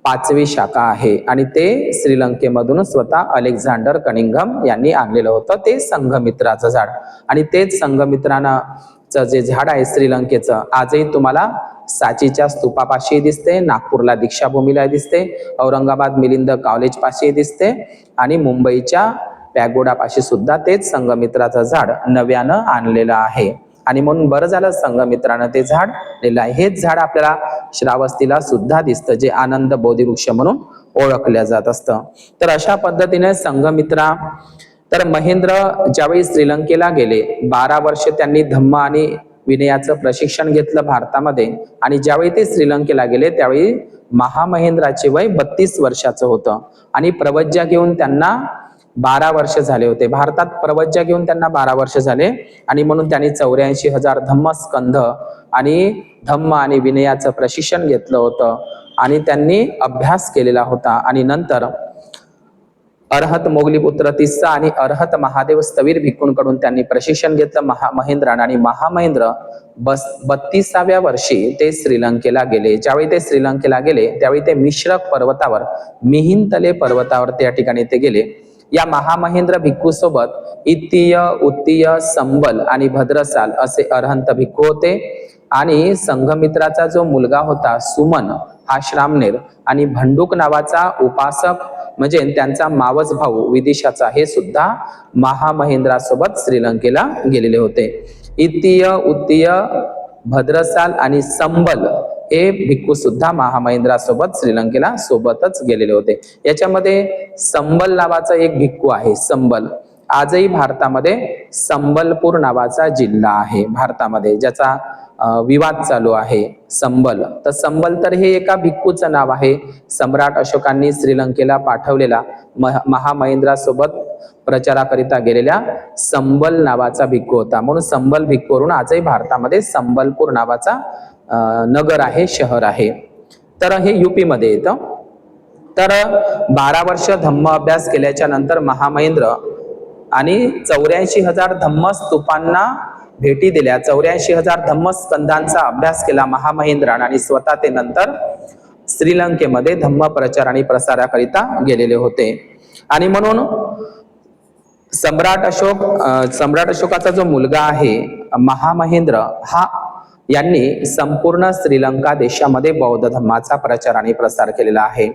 पाचवी शाखा आहे आणि ते श्रीलंकेमधून स्वतः अलेक्झांडर कनिंघम यांनी आणलेलं होतं ते संघमित्राचं झाड. आणि तेच संघमित्राचं जे झाड आहे श्रीलंकेचं आजही तुम्हाला सांचीच्या स्तूपापाशी दिसते, नागपूरला दीक्षाभूमीला दिसते, औरंगाबाद मिलिंद कॉलेज पाशी दिसते आणि मुंबईच्या पॅगोडापाशी सुद्धा तेच संघमित्राचं झाड नव्यानं आणलेलं आहे. आणि म्हणून बरं झालं संघमित्रानं ते झाड नेलं आहे. हेच झाड आपल्याला श्रावस्तीला सुद्धा दिसतं जे आनंद बोधिवृक्ष म्हणून ओळखल्या जात असतं. तर अशा पद्धतीने संघमित्रा. तर महेंद्र ज्यावेळी श्रीलंकेला गेले 12 वर्ष त्यांनी धम्म आणि विनयाचं प्रशिक्षण घेतलं भारतामध्ये. आणि ज्यावेळी ते श्रीलंकेला गेले त्यावेळी महामहेंद्राचे वय 32 वर्षाचं होतं आणि प्रवज्या घेऊन त्यांना 12 वर्ष झाले होते. भारतात प्रवज्या घेऊन त्यांना 12 वर्ष झाले आणि म्हणून त्यांनी 84,000 धम्मस्कंध आणि धम्म आणि विनयाचं प्रशिक्षण घेतलं होतं आणि त्यांनी अभ्यास केलेला होता. आणि नंतर अरहत मोगलीपुत्र तिस्सा आणि अरहत महादेव स्थवीर भिक्खूंकडून त्यांनी प्रशिक्षण घेतलं महेंद्रानं. आणि महामहेंद्र 32व्या वर्षी ते श्रीलंकेला गेले. ज्यावेळी ते श्रीलंकेला गेले त्यावेळी ते मिश्रक पर्वतावर मिहिंतले पर्वतावर त्या ठिकाणी ते गेले. या महामहेंद्र भिक्खू सोबत इत्तीय, उत्तीय, संबल आणि भद्रसाल असे अरहंत भिक्खू होते. आणि संघमित्राचा जो मुलगा होता सुमन हा श्रामणेर आणि भंडूक नावाचा उपासक म्हणजे त्यांचा मावस भाऊ विदिशाचा हे सुद्धा महामहेंद्रासोबत श्रीलंकेला गेलेले होते. इत्तीय, उत्तीय, भद्रसाल आणि संबल हे भिक्खू सुद्धा महामहेंद्रासोबत श्रीलंकेला सोबतच गेलेले होते. याच्यामध्ये संबल नावाचा एक भिक्खू आहे. संबल आजही भारतामध्ये संबलपूर नावाचा जिल्हा आहे भारतामध्ये ज्याचा विवाद चालू आहे. संबल तर संबल तर हे एका भिक्खूचं नाव आहे. सम्राट अशोकांनी श्रीलंकेला पाठवलेला महामहेंद्रासोबत प्रचाराकरिता गेलेल्या संबल नावाचा भिक्खू होता. म्हणून संबल भिक्खूवरून आजही भारतामध्ये संबलपूर नावाचा नगर आहे, शहर आहे. तर हे युपी मध्ये येतं. तर 12 वर्ष धम्म अभ्यास केल्याच्या नंतर महामहेंद्र आणि 84,000 धम्मस्तूपांना भेटी दिल्या. 84,000 धम्मस्कंधांचा अभ्यास केला महामहेंद्रानं आणि स्वतः ते नंतर श्रीलंकेमध्ये धम्म प्रचार आणि प्रसाराकरिता गेलेले होते. आणि म्हणून सम्राट अशोकाचा जो मुलगा आहे महामहेंद्र हा यांनी संपूर्ण श्रीलंका देशामध्ये बौद्ध धर्माचा प्रचार आणि प्रसार केलेला आहे.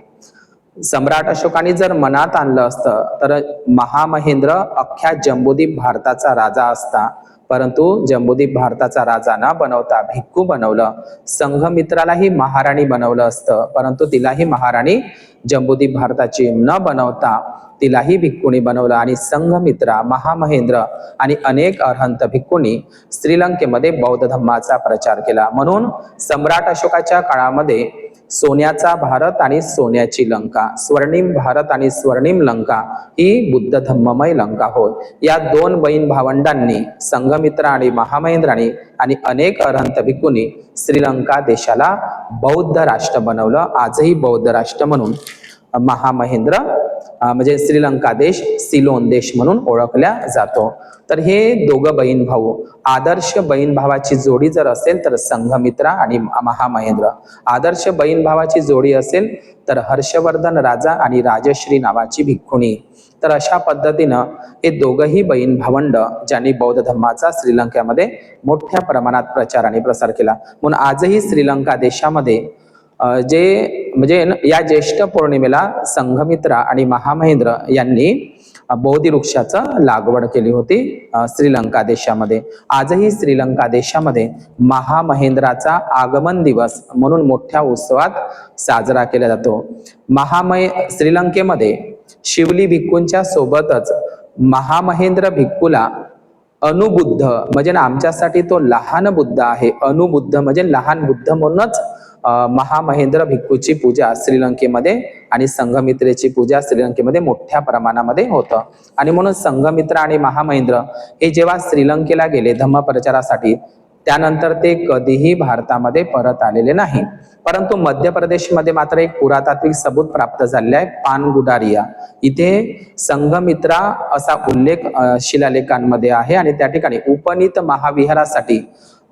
सम्राट अशोकाने जर मनात आणलं असतं तर महामहेंद्र अख्ख्या जम्बूद्वीप भारताचा राजा असता. परंतु जम्बूद्वीप भारताचा राजा न बनवता भिक्खू बनवलं. संघमित्रालाही महाराणी बनवलं असतं परंतु तिलाही महाराणी जम्बूद्वीप भारताची न बनवता तिलाही भिक्खूंनी बनवलं. आणि संघमित्रा, महामहेंद्र आणि अनेक अरहंत भिक्खूंनी श्रीलंकेमध्ये बौद्ध धर्माचा प्रचार केला. म्हणून सम्राट अशोकाच्या काळामध्ये सोन्याचा भारत आणि सोन्याची लंका, स्वर्णिम भारत आणि स्वर्णिम लंका ही बुद्ध धम्ममय लंका होय. या 2 बहीण भावंडांनी संघमित्रा आणि महामहेंद्रांनी आणि अनेक अरहंत भिक्खूंनी श्रीलंका देशाला बौद्ध राष्ट्र बनवलं. आजही बौद्ध राष्ट्र म्हणून महामहेंद्र म्हणजे श्रीलंका देश सिलोन देश म्हणून ओळखल्या जातो. तर हे दोघं बहीण भाऊ, आदर्श बहीण भावाची जोडी जर असेल तर संघमित्रा आणि महामहेंद्र, आदर्श बहीण भावाची जोडी असेल तर हर्षवर्धन राजा आणि राजश्री नावाची भिक्खुणी. तर अशा पद्धतीनं हे दोघंही बहीण भावंड ज्यांनी बौद्ध धर्माचा श्रीलंकेमध्ये मोठ्या प्रमाणात प्रचार आणि प्रसार केला. म्हणून आजही श्रीलंका देशामध्ये जे म्हणजे या ज्येष्ठ पौर्णिमेला संघमित्रा आणि महामहेंद्र यांनी बोधिवृक्षाचं लागवड केली होती श्रीलंका देशामध्ये. आजही श्रीलंका देशामध्ये महामहेंद्राचा आगमन दिवस म्हणून मोठ्या उत्सवात साजरा केला जातो. श्रीलंकेमध्ये शिवली भिक्खूंच्या सोबतच महामहेंद्र भिक्खूला अनुभुद्ध म्हणजे आमच्यासाठी तो लहान बुद्ध आहे. अनुभुद्ध म्हणजे लहान बुद्ध म्हणूनच महामहेंद्र भिक्खूची पूजा श्रीलंकेमध्ये आणि संघमित्रेची पूजा श्रीलंकेमध्ये मोठ्या प्रमाणामध्ये होतं. आणि म्हणून संघमित्रा आणि महामहेंद्र हे जेव्हा श्रीलंकेला गेले धम्म प्रचारासाठी त्यानंतर ते कधीही भारतामध्ये परत आलेले नाही. परंतु मध्य प्रदेशमध्ये मात्र एक पुरातात्विक सबूत प्राप्त झालेला आहे. पानगुडारिया इथे संघमित्रा असा उल्लेख शिलालेखांमध्ये आहे आणि त्या ठिकाणी उपनीत महाविहारासाठी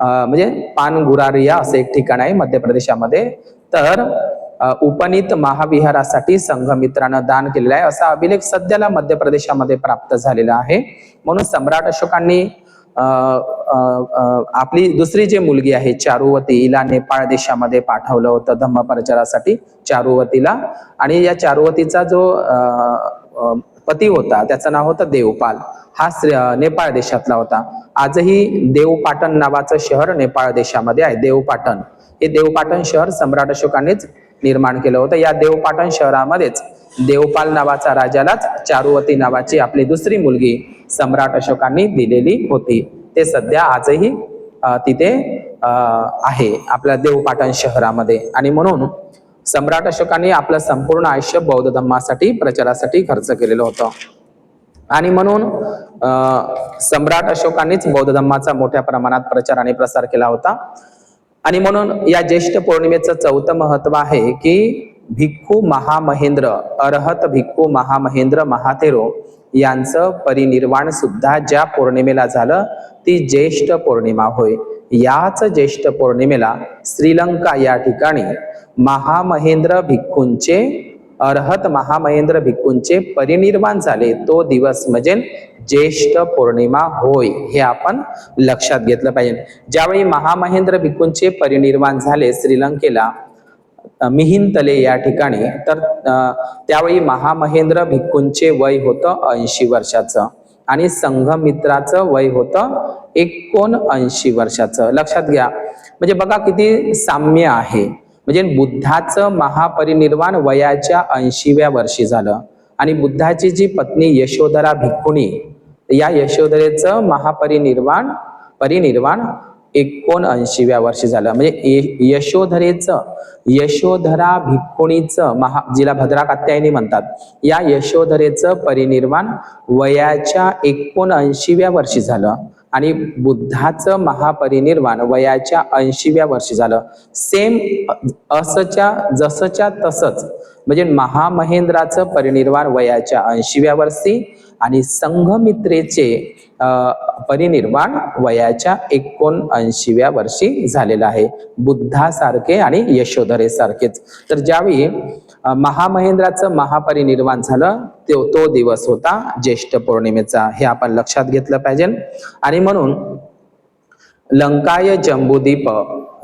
म्हणजे पानगुरारिया असं एक ठिकाण आहे मध्य प्रदेशामध्ये. तर उपनीत महाविहारासाठी संघमित्रानं दान केलेलं आहे असा अभिलेख सध्याला मध्य प्रदेशामध्ये प्राप्त झालेला आहे. म्हणून सम्राट अशोकांनी आपली दुसरी जी मुलगी आहे चारुवती हिला नेपाळ देशामध्ये पाठवलं होतं धम्मप्रचारासाठी चारुवतीला. आणि या चारुवतीचा जो पती होता त्याचं नाव होतं देवपाल. हा नेपाळ देशातला होता. आजही देवपाटण नावाचं शहर नेपाळ देशामध्ये आहे. देवपाटण हे देवपाटण शहर सम्राट अशोकांनीच निर्माण केलं होतं. या देवपाटण शहरामध्येच देवपाल नावाचा राजालाच चारुवती नावाची आपली दुसरी मुलगी सम्राट अशोकांनी दिलेली होती. ते सध्या आजही तिथे आहे आपल्या देवपाटण शहरामध्ये. आणि म्हणून सम्राट अशोकांनी आपलं संपूर्ण आयुष्य बौद्ध धर्मासाठी प्रचारासाठी खर्च केलेलं होतं. आणि म्हणून सम्राट अशोकांनीच बौद्ध धर्माचा मोठ्या प्रमाणात प्रचार आणि प्रसार केला होता. आणि म्हणून या ज्येष्ठ पौर्णिमेचं चौथं महत्व आहे की भिक्खू महामहेंद्र अरहत भिक्खू महामहेंद्र महाथेरो यांचं परिनिर्वाण सुद्धा ज्या पौर्णिमेला झालं ती ज्येष्ठ पौर्णिमा होय. याच ज्येष्ठ पौर्णिमेला श्रीलंका या ठिकाणी महामहेंद्र भिक्खूंचे अरहत महामहेंद्र भिक्खूंचे परिनिर्वाण झाले तो दिवस म्हणजे ज्येष्ठ पौर्णिमा होय. हे आपण लक्षात घेतलं पाहिजे. ज्यावेळी महामहेंद्र भिक्खूंचे परिनिर्वाण झाले श्रीलंकेला मिहिंतले या ठिकाणी तर त्यावेळी महामहेंद्र भिक्खूंचे वय होतं 80 वर्षाचं आणि संघमित्राचं वय होतं 79 वर्षाचं. लक्षात घ्या. म्हणजे बघा किती साम्य आहे. म्हणजे बुद्धाचं महापरिनिर्वाण वयाच्या 80व्या वर्षी झालं आणि बुद्धाची जी पत्नी यशोधरा भिक्खुणी या यशोधरेचं महापरिनिर्वाण 79व्या वर्षी झालं. म्हणजे यशोधरा भिक्खुणीचं जिला भद्रा कात्यायनी म्हणतात या यशोधरेचं परिनिर्वाण वयाच्या 79व्या वर्षी झालं आणि बुद्धाचं महापरिनिर्वाण वयाच्या 80व्या वर्षी झालं. सेम जसंच्या तसंच म्हणजे महामहेंद्राचं परिनिर्वाण वयाच्या 80व्या वर्षी आणि संघमित्रेचे परिनिर्वाण वयाच्या 79व्या वर्षी झालेलं आहे. बुद्धासारखे आणि यशोधरेसारखेच. तर ज्यावेळी महामहेंद्राचं महापरिनिर्वाण झालं तो दिवस होता ज्येष्ठ पौर्णिमेचा. हे आपण लक्षात घेतलं पाहिजे. आणि म्हणून लंकाय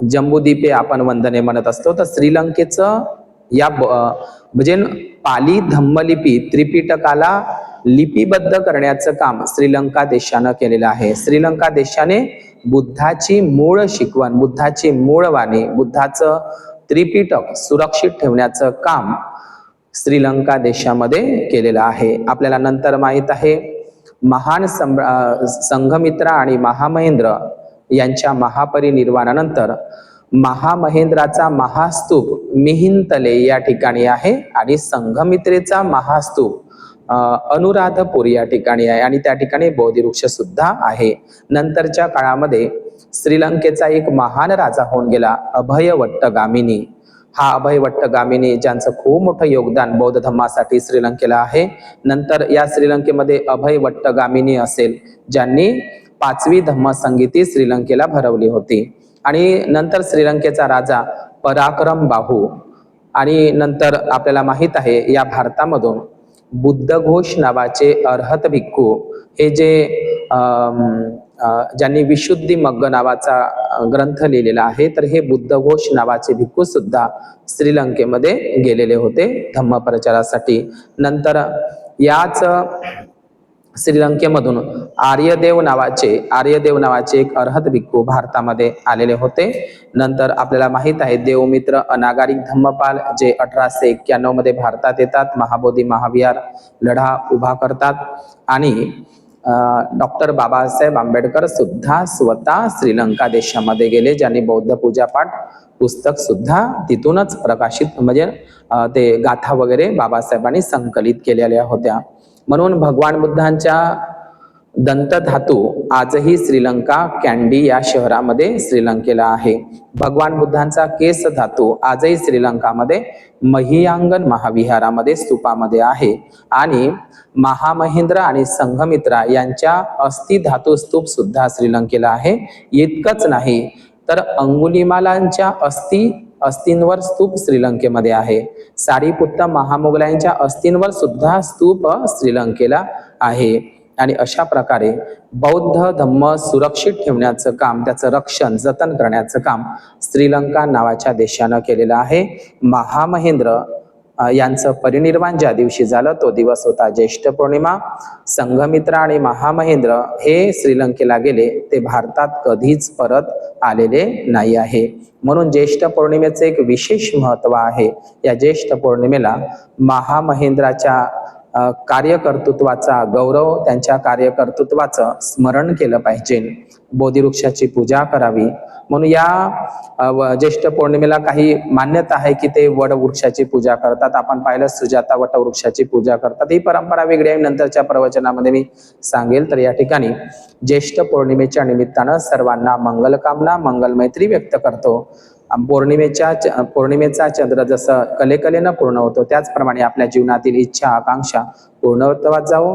जम्बूद्वीपे आपण वंदने म्हणत असतो. तर श्रीलंकेचं या म्हणजे पाली धम्मलिपी त्रिपिटकाला लिपिबद्ध करण्याचं काम श्रीलंका देशानं केलेलं आहे. श्रीलंका देशाने बुद्धाची मूळ शिकवण बुद्धाची मूळ वाणी बुद्धाचं त्रिपिटक सुरक्षित ठेवण्याचं काम श्रीलंका देशामध्ये केलेलं आहे. आपल्याला नंतर माहित आहे महान संघमित्रा आणि महामहेंद्र यांच्या महापरिनिर्वाणानंतर महामहेंद्राचा महास्तूप मिहिंतले या ठिकाणी आहे आणि संघमित्रेचा महास्तूप अनुराधपूर या ठिकाणी आहे आणि त्या ठिकाणी बोधिवृक्ष सुद्धा आहे. नंतरच्या काळामध्ये श्रीलंकेचा एक महान राजा होऊन गेला अभयवट्टगामिनी. हा अभयवट्टगामिनी ज्यांचं खूप मोठं योगदान बौद्ध धर्मासाठी श्रीलंकेला आहे. नंतर या श्रीलंकेमध्ये अभयवट्टगामिनी असेल ज्यांनी 5वी धम्मसंगीती श्रीलंकेला भरवली होती. आणि नंतर श्रीलंकेचा राजा पराक्रम बाहू. आणि नंतर आपल्याला माहित आहे या भारतामधून बुद्धघोष नावाचे अरहत भिक्खू हे जे ज्यांनी विशुद्धी मग्ग नावाचा ग्रंथ लिहिलेला आहे तर हे बुद्धघोष नावाचे भिक्खू सुद्धा श्रीलंकेमध्ये गेलेले होते धम्मप्रचारासाठी. नंतर याच श्रीलंकेमधून आर्यदेव नावाचे एक अरहत भिक्खू भारतामध्ये आलेले होते. नंतर आपल्याला माहित आहे देवमित्र अनागारिक धम्मपाल जे 1891 मध्ये भारतात येतात. महाबोधी महाविहार लढा उभा करतात आणि डॉक्टर बाबासाहेब आंबेडकर सुद्धा स्वतः श्रीलंका देशामध्ये गेले ज्यांनी बौद्ध पूजापाठ पुस्तक सुद्धा तिथूनच प्रकाशित म्हणजे ते गाथा वगैरे बाबासाहेबांनी संकलित केलेल्या होत्या. म्हणून भगवान बुद्धांच्या दंतधातू आजही श्रीलंका कॅन्डी या शहरामध्ये श्रीलंकेला आहे. भगवान बुद्धांचा केस धातू आजही श्रीलंकामध्ये महियांगन महाविहारामध्ये स्तूपामध्ये आहे. आणि महामहेंद्र आणि संघमित्रा यांच्या अस्थि धातू स्तूप सुद्धा श्रीलंकेला आहे. इतकंच नाही तर अंगुलिमालांच्या अस्थि अस्थींवर स्तूप श्रीलंकेमध्ये आहे. सारीपुत्त महामुगलांच्या अस्थींवर सुद्धा स्तूप श्रीलंकेला आहे. आणि अशा प्रकारे बौद्ध धम्म सुरक्षित ठेवण्याचं काम, त्याचं रक्षण जतन करण्याचं काम श्रीलंका नावाच्या देशानं केलेलं आहे. महामहेंद्र यांचं परिनिर्वाण ज्या दिवशी झालं तो दिवस होता ज्येष्ठ पौर्णिमा. संघमित्रा आणि महामहेंद्र हे श्रीलंकेला गेले, ते भारतात कधीच परत आलेले नाही आहे. म्हणून ज्येष्ठ पौर्णिमेचे एक विशेष महत्व आहे. या ज्येष्ठ पौर्णिमेला महामहेंद्राच्या कार्यकर्तृत्वाचा गौरव, त्यांच्या कार्यकर्तृत्वाचं स्मरण केलं पाहिजे. बोधिवृक्षाची पूजा करावी. म्हणून या ज्येष्ठ पौर्णिमेला काही मान्यता आहे की ते वडवृक्षाची पूजा करतात. आपण पाहिलं सुजाता वटवृक्षाची पूजा करतात. ही परंपरा वेगळी आहे, नंतरच्या प्रवचनामध्ये मी सांगेल. तर या ठिकाणी ज्येष्ठ पौर्णिमेच्या निमित्तानं सर्वांना मंगलकामना, मंगलमैत्री व्यक्त करतो. पौर्णिमेचा चंद्र जसं कलेकलेनं पूर्ण होतो, त्याचप्रमाणे आपल्या जीवनातील इच्छा आकांक्षा पूर्णत्वात जावो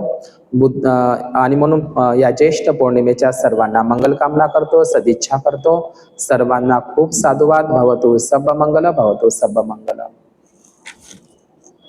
आणि म्हणून या ज्येष्ठ पौर्णिमेच्या सर्वांना मंगलकामना करतो, सदिच्छा करतो. सर्वांना खूप साधुवाद. भवतु सब मंगल, भवतु सब मंगल.